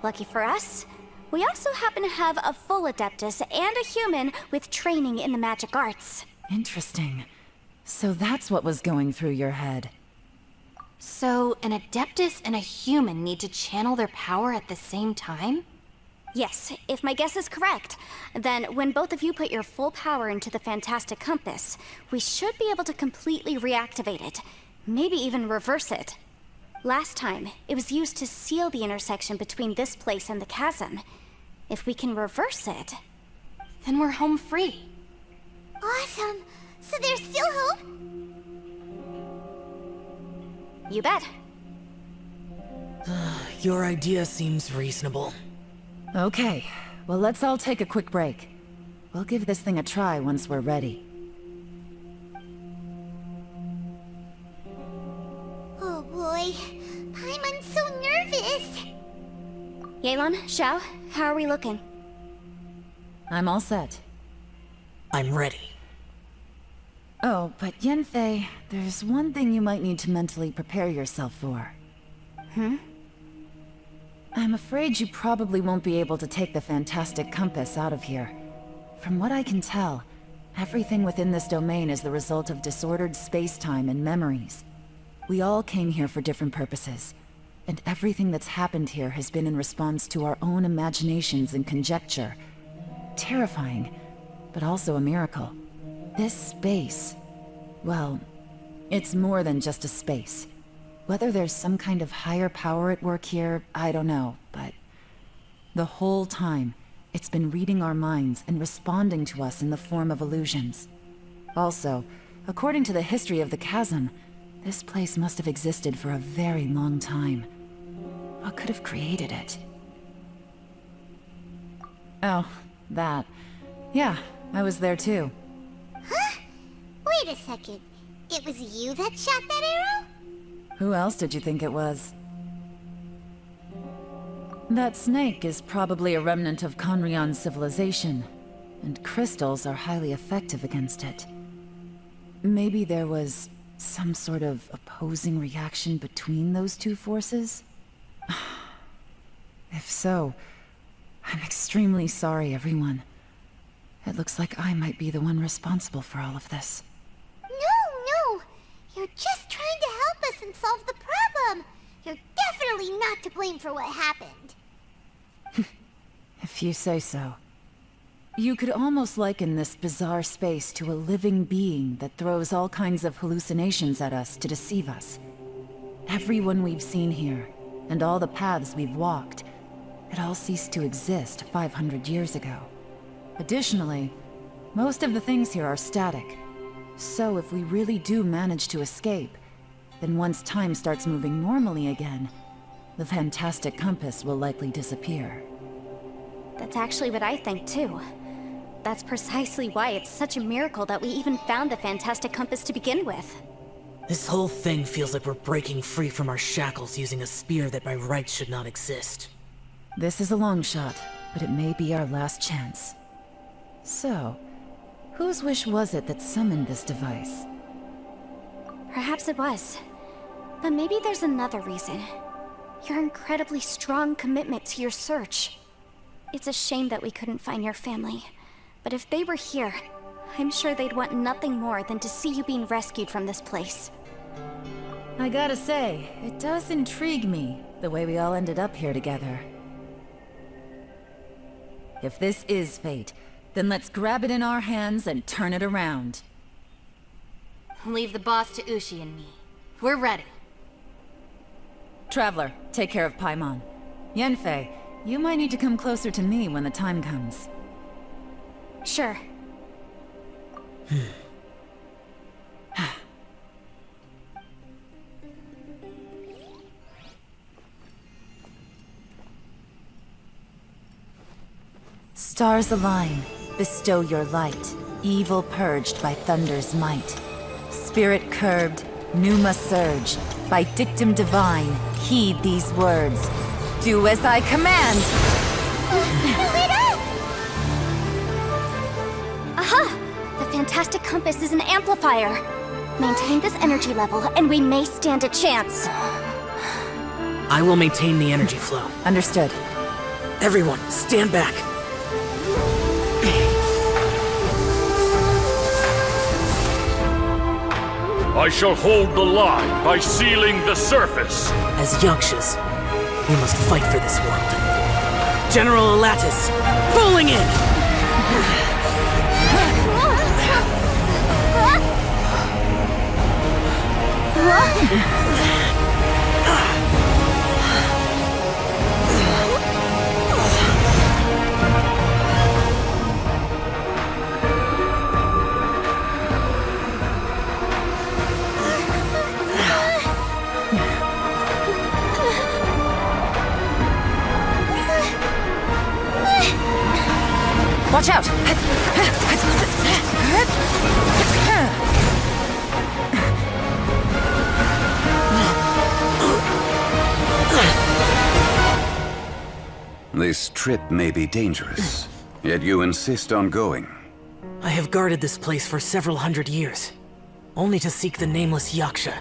Speaker 2: Lucky for us, we also happen to have a full Adeptus and a human with training in the magic arts.
Speaker 5: Interesting. So that's what was going through your head.
Speaker 4: So, an Adeptus and a human need to channel their power at the same time?
Speaker 2: Yes, if my guess is correct, then when both of you put your full power into the fantastic compass, we should be able to completely reactivate it, maybe even reverse it. Last time, it was used to seal the intersection between this place and the chasm. If we can reverse it,
Speaker 4: then we're home free.
Speaker 1: Awesome! So there's still hope?
Speaker 2: You bet.
Speaker 6: Your idea seems reasonable.
Speaker 5: Okay, well let's all take a quick break. We'll give this thing a try once we're ready.
Speaker 1: Oh boy, Paimon's so nervous.
Speaker 2: Yelan, Xiao, how are we looking?
Speaker 5: I'm all set.
Speaker 6: I'm ready.
Speaker 5: Oh, but Yanfei, there's one thing you might need to mentally prepare yourself for. I'm afraid you probably won't be able to take the fantastic compass out of here. From what I can tell, everything within this domain is the result of disordered space-time and memories. We all came here for different purposes, and everything that's happened here has been in response to our own imaginations and conjecture. Terrifying, but also a miracle. This space, well, it's more than just a space. Whether there's some kind of higher power at work here, I don't know, but the whole time, it's been reading our minds and responding to us in the form of illusions. Also, according to the history of the chasm, this place must have existed for a very long time. What could have created it? Oh, that. Yeah, I was there too.
Speaker 1: Huh? Wait a second. It was you that shot that arrow?
Speaker 5: Who else did you think it was? That snake is probably a remnant of Conrion's civilization, and crystals are highly effective against it. Maybe there was some sort of opposing reaction between those two forces? If so, I'm extremely sorry, everyone. It looks like I might be the one responsible for all of this.
Speaker 1: No! You're just trying to help us and solve the problem! You're definitely not to blame for what happened.
Speaker 5: If you say so. You could almost liken this bizarre space to a living being that throws all kinds of hallucinations at us to deceive us. Everyone we've seen here, and all the paths we've walked, it all ceased to exist 500 years ago. Additionally, most of the things here are static. So if we really do manage to escape, then once time starts moving normally again, the fantastic compass will likely disappear.
Speaker 2: That's actually what I think too. That's precisely why it's such a miracle that we even found the fantastic compass to begin with.
Speaker 6: This whole thing feels like we're breaking free from our shackles using a spear that by rights should not exist.
Speaker 5: This is a long shot, but it may be our last chance. So, whose wish was it that summoned this device?
Speaker 2: Perhaps it was. But maybe there's another reason. Your incredibly strong commitment to your search. It's a shame that we couldn't find your family. But if they were here, I'm sure they'd want nothing more than to see you being rescued from this place.
Speaker 5: I gotta say, it does intrigue me, the way we all ended up here together. If this is fate, then let's grab it in our hands and turn it around.
Speaker 4: Leave the boss to Ushi and me. We're ready.
Speaker 5: Traveler, take care of Paimon. Yanfei, you might need to come closer to me when the time comes.
Speaker 2: Sure.
Speaker 5: Stars align, bestow your light, evil purged by thunder's might. Spirit curbed, pneuma surge, by dictum divine, heed these words. Do as I command!
Speaker 2: Aha! The fantastic compass is an amplifier. Maintain this energy level, and we may stand a chance.
Speaker 6: I will maintain the energy flow.
Speaker 5: Understood.
Speaker 6: Everyone, stand back!
Speaker 11: I shall hold the line by sealing the surface.
Speaker 6: As Yakshas, we must fight for this world. General Elatus, falling in!
Speaker 5: Watch out!
Speaker 12: This trip may be dangerous, yet you insist on going.
Speaker 6: I have guarded this place for several hundred years. Only to seek the nameless Yaksha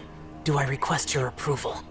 Speaker 6: do I request your approval.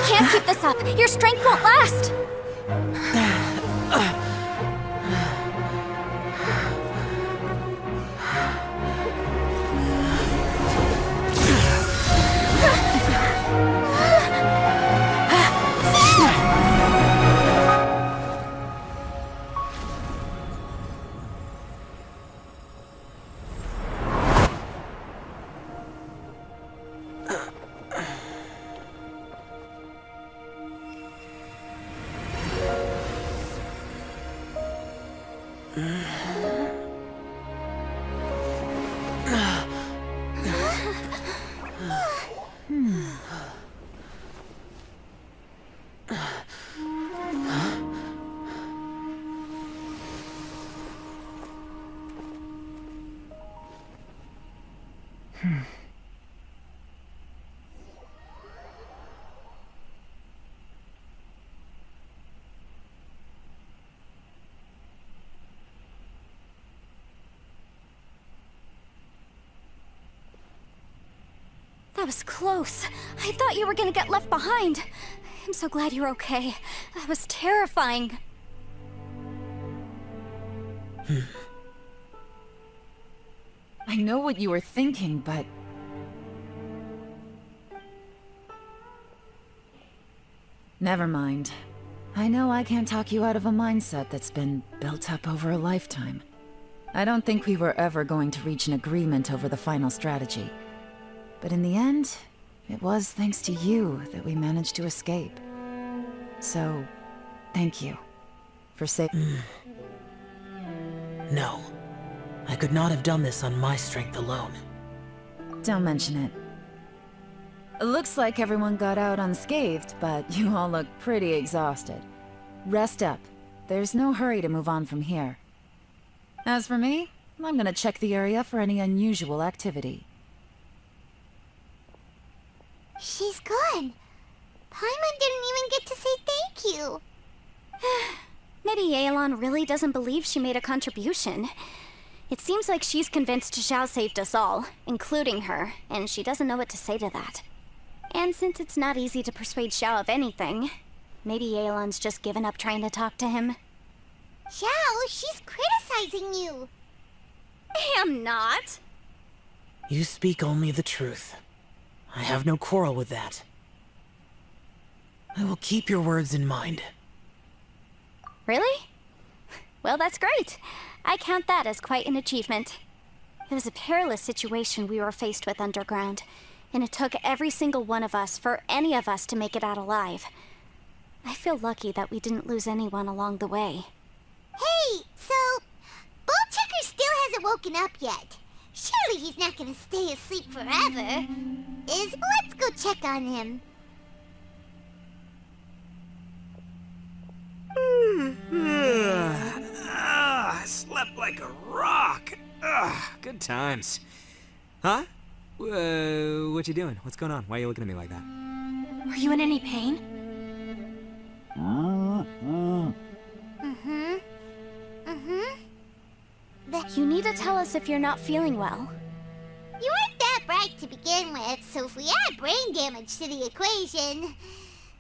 Speaker 2: Can't keep this up. Your strength won't last. That was close. I thought you were gonna get left behind. I'm so glad you're okay. That was terrifying.
Speaker 5: I know what you were thinking, but... Never mind. I know I can't talk you out of a mindset that's been built up over a lifetime. I don't think we were ever going to reach an agreement over the final strategy. But in the end, it was thanks to you that we managed to escape. So, thank you for saving.
Speaker 6: No. I could not have done this on my strength alone.
Speaker 5: Don't mention it. It looks like everyone got out unscathed, but you all look pretty exhausted. Rest up. There's no hurry to move on from here. As for me, I'm gonna check the area for any unusual activity.
Speaker 1: She's gone. Paimon didn't even get to say thank you.
Speaker 2: Maybe Yelan really doesn't believe she made a contribution. It seems like she's convinced Zhao saved us all, including her, and she doesn't know what to say to that. And since it's not easy to persuade Zhao of anything, maybe Yelan's just given up trying to talk to him.
Speaker 1: Zhao, she's criticizing you.
Speaker 2: I am not.
Speaker 6: You speak only the truth. I have no quarrel with that. I will keep your words in mind.
Speaker 2: Really? Well, that's great. I count that as quite an achievement. It was a perilous situation we were faced with underground, and it took every single one of us for any of us to make it out alive. I feel lucky that we didn't lose anyone along the way.
Speaker 1: Hey, so... Ballchecker still hasn't woken up yet. Surely he's not gonna stay asleep forever. Let's go check on him.
Speaker 3: Good times. Huh? What you doing? What's going on? Why are you looking at me like that?
Speaker 4: Are you in any pain?
Speaker 2: You need to tell us if you're not feeling well.
Speaker 1: You weren't that bright to begin with, so if we add brain damage to the equation...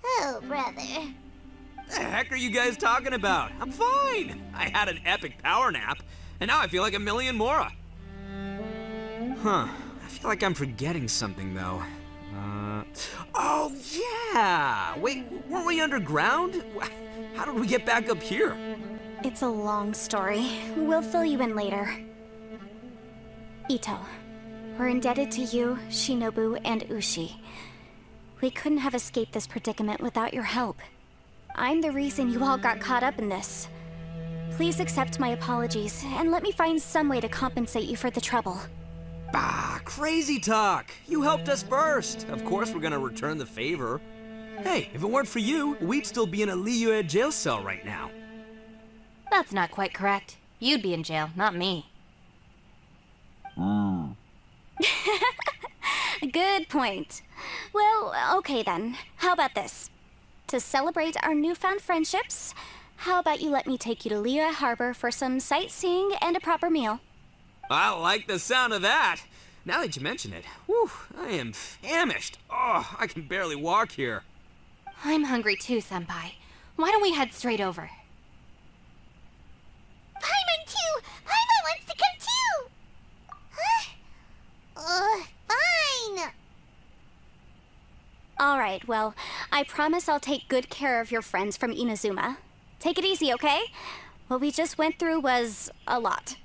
Speaker 1: Oh, brother.
Speaker 3: The heck are you guys talking about? I'm fine. I had an epic power nap, and now I feel like a million more. Huh. I feel like I'm forgetting something, though. Oh, yeah! Wait, weren't we underground? How did we get back up here?
Speaker 2: It's a long story. We'll fill you in later. Ito, we're indebted to you, Shinobu, and Ushi. We couldn't have escaped this predicament without your help. I'm the reason you all got caught up in this. Please accept my apologies, and let me find some way to compensate you for the trouble.
Speaker 3: Bah, crazy talk! You helped us first. Of course we're gonna return the favor. Hey, if it weren't for you, we'd still be in a Liyue jail cell right now.
Speaker 4: That's not quite correct. You'd be in jail, not me.
Speaker 2: Good point. Well, okay then. How about this? To celebrate our newfound friendships, how about you let me take you to Liyue Harbor for some sightseeing and a proper meal?
Speaker 3: I like the sound of that. Now that you mention it, whew, I am famished. Oh, I can barely walk here.
Speaker 4: I'm hungry too, Senpai. Why don't we head straight over?
Speaker 1: Paimon too! Paimon wants to come too! Huh? Fine!
Speaker 2: Alright, well, I promise I'll take good care of your friends from Inazuma. Take it easy, okay? What we just went through was a lot.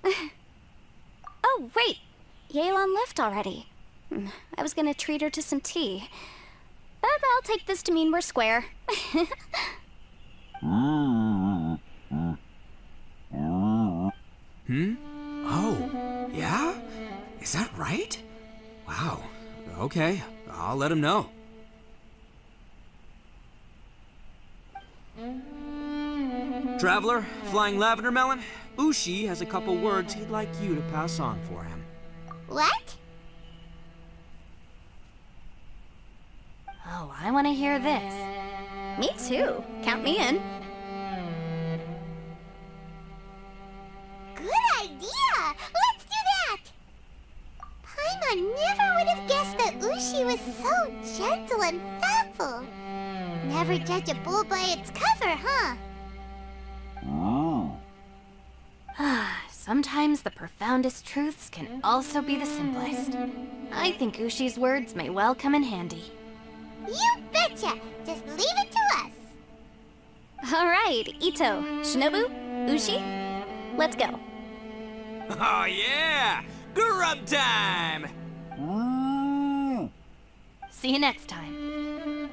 Speaker 2: Oh, wait! Yelan left already. I was gonna treat her to some tea. But I'll take this to mean we're square.
Speaker 3: Oh, yeah? Is that right? Wow. Okay, I'll let him know. Traveler, Flying Lavender Melon, Ushi has a couple words he'd like you to pass on for him.
Speaker 1: What?
Speaker 4: Oh, I want to hear this.
Speaker 2: Me too. Count me in.
Speaker 1: Good idea! Let's do that! Paimon never would have guessed that Ushi was so gentle and thoughtful. Never judge a bull by its cover, huh?
Speaker 4: Sometimes the profoundest truths can also be the simplest. I think Ushi's words may well come in handy.
Speaker 1: You betcha! Just leave it to us!
Speaker 2: Alright, Ito, Shinobu, Ushi, let's go.
Speaker 3: Oh yeah! Grub time!
Speaker 4: See you next time.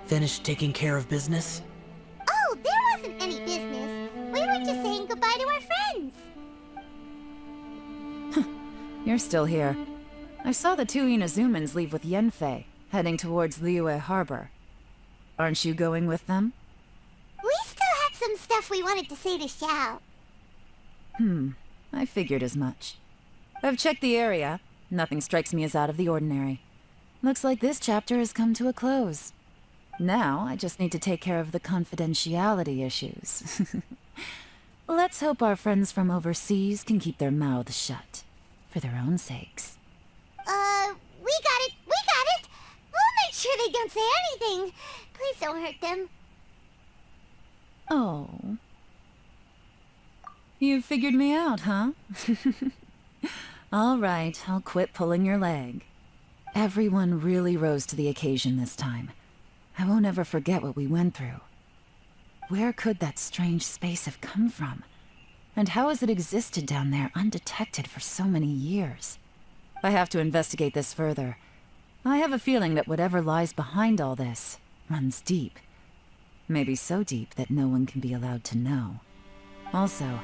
Speaker 6: Finished taking care of business?
Speaker 1: Oh, there wasn't any business. We were just saying goodbye to our friends.
Speaker 5: You're still here. I saw the two Inazumans leave with Yenfei, heading towards Liyue Harbor. Aren't you going with them?
Speaker 1: We still had some stuff we wanted to say to Xiao.
Speaker 5: I figured as much. I've checked the area. Nothing strikes me as out of the ordinary. Looks like this chapter has come to a close. Now, I just need to take care of the confidentiality issues. Let's hope our friends from overseas can keep their mouths shut. For their own sakes.
Speaker 1: We got it! We got it! We'll make sure they don't say anything. Please don't hurt them.
Speaker 5: Oh. You figured me out, huh? All right, I'll quit pulling your leg. Everyone really rose to the occasion this time. I won't ever forget what we went through. Where could that strange space have come from? And how has it existed down there undetected for so many years? I have to investigate this further. I have a feeling that whatever lies behind all this runs deep. Maybe so deep that no one can be allowed to know. Also,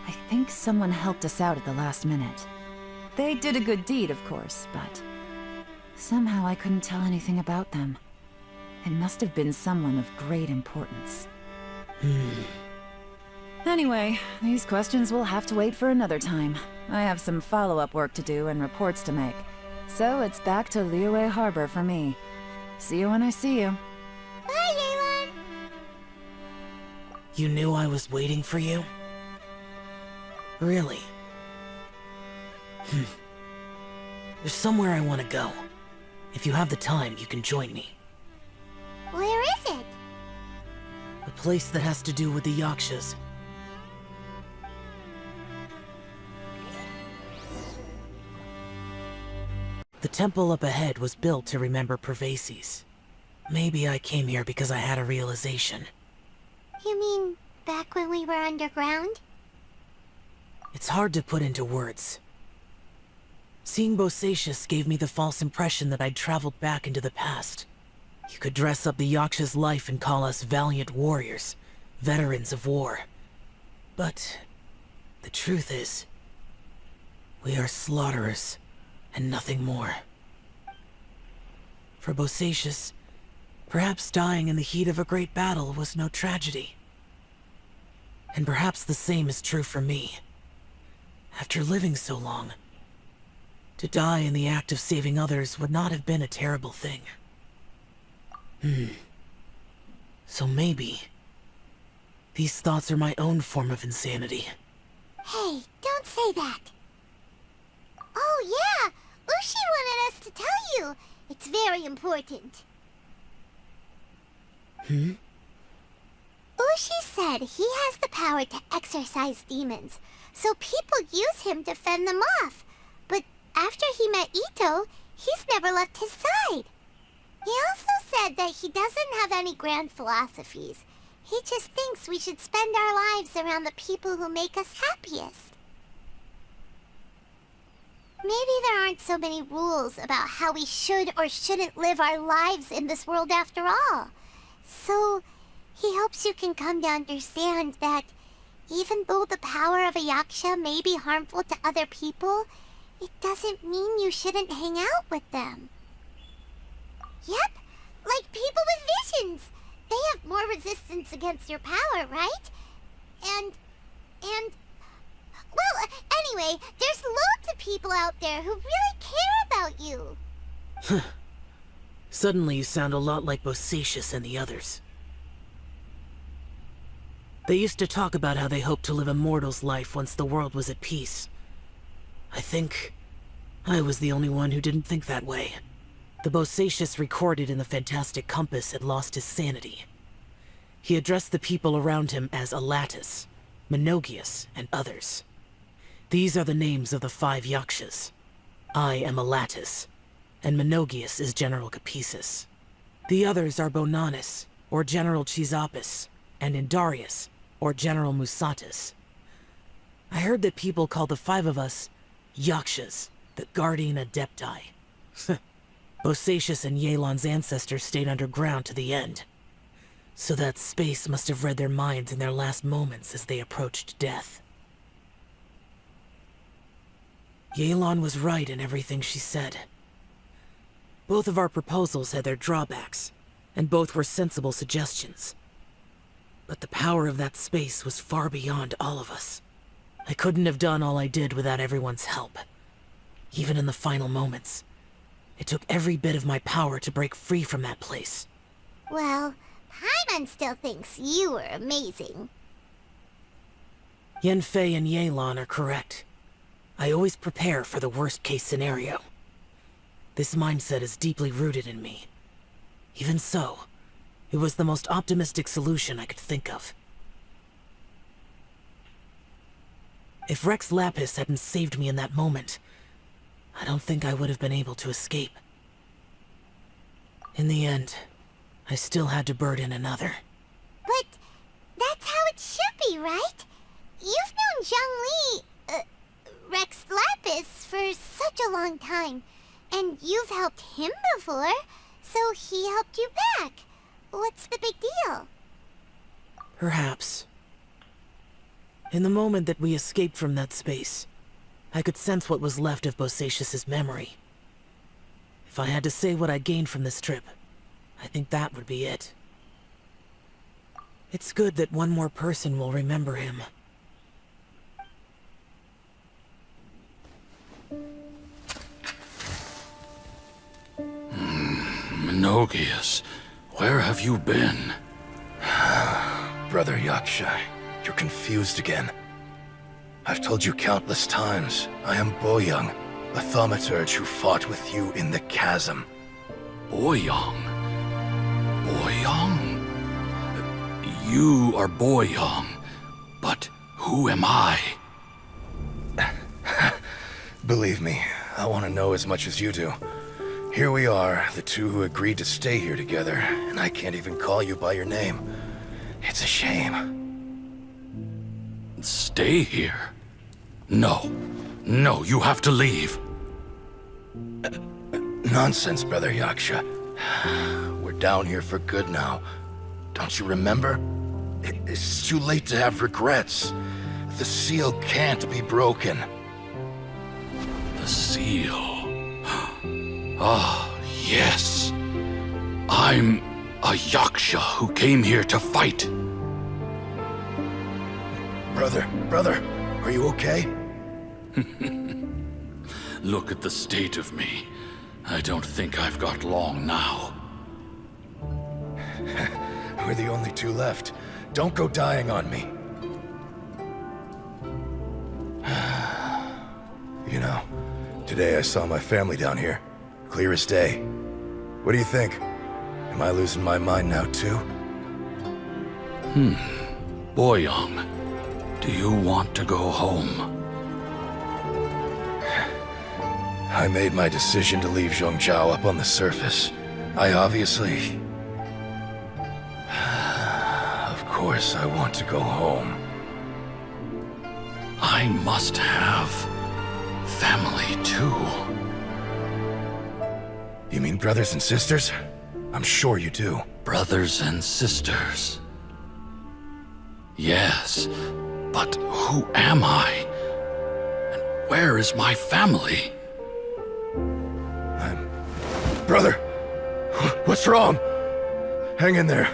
Speaker 5: I think someone helped us out at the last minute. They did a good deed, of course, but somehow I couldn't tell anything about them. It must have been someone of great importance. Anyway, these questions will have to wait for another time. I have some follow-up work to do and reports to make. So it's back to Liyue Harbor for me. See you when I see you.
Speaker 1: Bye, Yelan!
Speaker 6: You knew I was waiting for you? Really? There's somewhere I want to go. If you have the time, you can join me.
Speaker 1: Where is it?
Speaker 6: A place that has to do with the Yakshas. The temple up ahead was built to remember Pervases. Maybe I came here because I had a realization.
Speaker 1: You mean back when we were underground?
Speaker 6: It's hard to put into words. Seeing Bosacius gave me the false impression that I'd traveled back into the past. You could dress up the Yaksha's life and call us valiant warriors, veterans of war. But the truth is, we are slaughterers, and nothing more. For Bosacius, perhaps dying in the heat of a great battle was no tragedy. And perhaps the same is true for me. After living so long, to die in the act of saving others would not have been a terrible thing. So maybe these thoughts are my own form of insanity.
Speaker 1: Hey, don't say that. Oh yeah, Ushi wanted us to tell you. It's very important. Ushi said he has the power to exorcise demons, so people use him to fend them off. But after he met Ito, he's never left his side. He also said that he doesn't have any grand philosophies. He just thinks we should spend our lives around the people who make us happiest. Maybe there aren't so many rules about how we should or shouldn't live our lives in this world after all. So, he hopes you can come to understand that even though the power of a yaksha may be harmful to other people, it doesn't mean you shouldn't hang out with them. Yep, like people with visions. They have more resistance against your power, right? And... Well, anyway, there's loads of people out there who really care about you.
Speaker 6: Suddenly you sound a lot like Bosacius and the others. They used to talk about how they hoped to live a mortal's life once the world was at peace. I think I was the only one who didn't think that way. The Bosacius recorded in the Fantastic Compass had lost his sanity. He addressed the people around him as Alatus, Menogius, and others. These are the names of the 5 Yakshas. I am Alatus, and Menogius is General Capisis. The others are Bonanis, or General Chisapis, and Indarius, or General Musatus. I heard that people call the 5 of us Yakshas, the Guardian Adepti. Bosacius and Yelan's ancestors stayed underground to the end. So that space must have read their minds in their last moments as they approached death. Yelan was right in everything she said. Both of our proposals had their drawbacks, and both were sensible suggestions. But the power of that space was far beyond all of us. I couldn't have done all I did without everyone's help. Even in the final moments, it took every bit of my power to break free from that place.
Speaker 1: Well, Paimon still thinks you were amazing.
Speaker 6: Yanfei and Yelan are correct. I always prepare for the worst-case scenario. This mindset is deeply rooted in me. Even so, it was the most optimistic solution I could think of. If Rex Lapis hadn't saved me in that moment, I don't think I would have been able to escape. In the end, I still had to burden another.
Speaker 1: But that's how it should be, right? You've known Zhang Li, Rex Lapis, for such a long time. And you've helped him before, so he helped you back. What's the big deal?
Speaker 6: Perhaps. In the moment that we escaped from that space, I could sense what was left of Bosacius's memory. If I had to say what I gained from this trip, I think that would be it. It's good that one more person will remember him.
Speaker 11: Menogius, where have you been?
Speaker 13: Brother Yaksha, you're confused again. I've told you countless times, I am Boyoung, a thaumaturge who fought with you in the chasm.
Speaker 11: Boyoung? Boyoung? You are Boyoung, but who am I?
Speaker 13: Believe me, I want to know as much as you do. Here we are, the two who agreed to stay here together, and I can't even call you by your name. It's a shame.
Speaker 11: Stay here? No. No, you have to leave.
Speaker 13: Nonsense, Brother Yaksha. We're down here for good now. Don't you remember? It's too late to have regrets. The seal can't be broken.
Speaker 11: The seal. Ah, yes. I'm a Yaksha who came here to fight.
Speaker 13: Brother, are you okay?
Speaker 11: Look at the state of me. I don't think I've got long now.
Speaker 13: We're the only two left. Don't go dying on me. You know, today I saw my family down here. Clear as day. What do you think? Am I losing my mind now too?
Speaker 11: Boyoung, do you want to go home?
Speaker 13: I made my decision to leave Zhongzhou up on the surface. I obviously... Of course I want to go home.
Speaker 11: I must have family too.
Speaker 13: You mean brothers and sisters? I'm sure you do.
Speaker 11: Brothers and sisters. Yes, but who am I? And where is my family?
Speaker 13: Brother! What's wrong? Hang in there.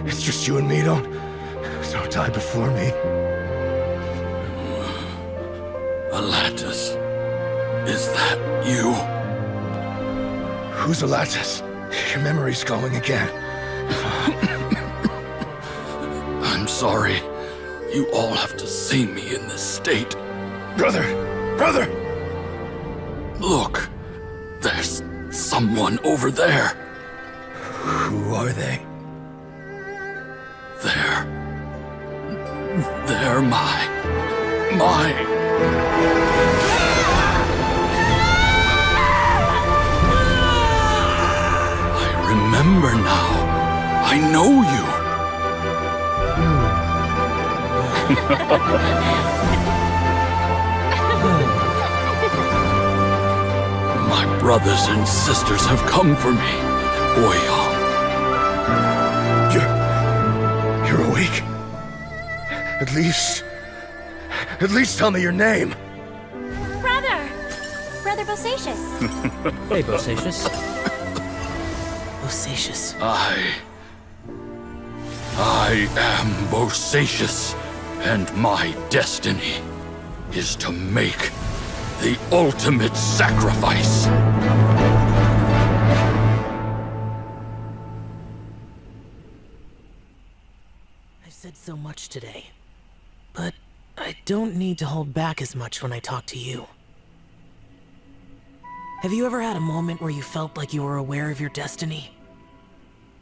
Speaker 13: It's just you and me, don't die before me.
Speaker 11: Alatus, is that you?
Speaker 13: Who's Alatus? Your memory's going again.
Speaker 11: I'm sorry. You all have to see me in this state.
Speaker 13: Brother!
Speaker 11: Look, there's someone over there.
Speaker 13: Who are they?
Speaker 11: They're my... I remember now. I know you. My brothers and sisters have come for me, Boyoung.
Speaker 13: You're awake? At least tell me your name.
Speaker 2: Brother Bosacius.
Speaker 10: Hey, Bosacius.
Speaker 6: Bosacius.
Speaker 11: I am Bosacius, and my destiny is to make the ultimate sacrifice.
Speaker 6: I've said so much today, but I don't need to hold back as much when I talk to you. Have you ever had a moment where you felt like you were aware of your destiny?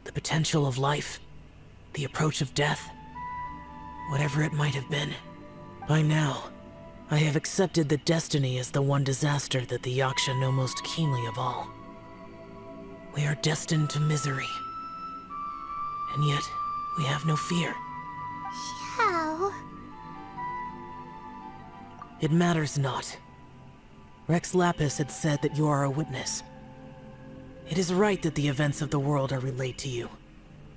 Speaker 6: The potential of life? The approach of death? Whatever it might have been. By now, I have accepted that destiny is the one disaster that the Yaksha know most keenly of all. We are destined to misery. And yet, we have no fear.
Speaker 1: How?
Speaker 6: It matters not. Rex Lapis had said that you are a witness. It is right that the events of the world are relayed to you.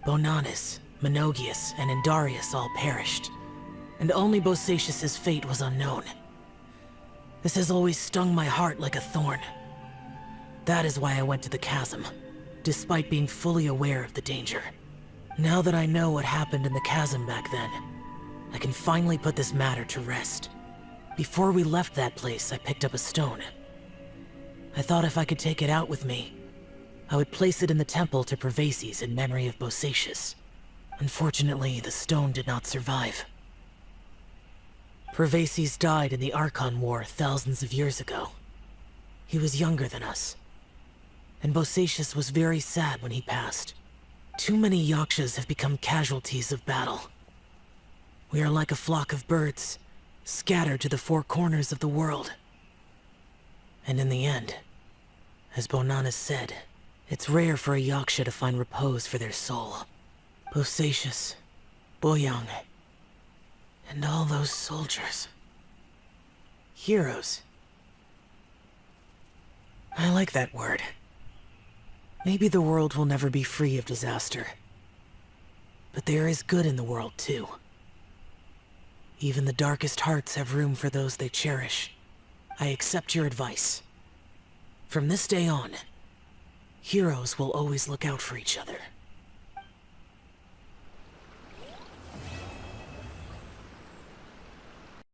Speaker 6: Bonanis, Menogius, and Indarius all perished, and only Bosacius's fate was unknown. This has always stung my heart like a thorn. That is why I went to the chasm, despite being fully aware of the danger. Now that I know what happened in the chasm back then, I can finally put this matter to rest. Before we left that place, I picked up a stone. I thought if I could take it out with me, I would place it in the temple to Pervases in memory of Bosacius. Unfortunately, the stone did not survive. Pervases died in the Archon War thousands of years ago. He was younger than us. And Bosacius was very sad when he passed. Too many Yakshas have become casualties of battle. We are like a flock of birds, scattered to the four corners of the world. And in the end, as Bonanas said, it's rare for a Yaksha to find repose for their soul. Bosacius, Boyang, and all those soldiers. Heroes. I like that word. Maybe the world will never be free of disaster. But there is good in the world, too. Even the darkest hearts have room for those they cherish. I accept your advice. From this day on, heroes will always look out for each other.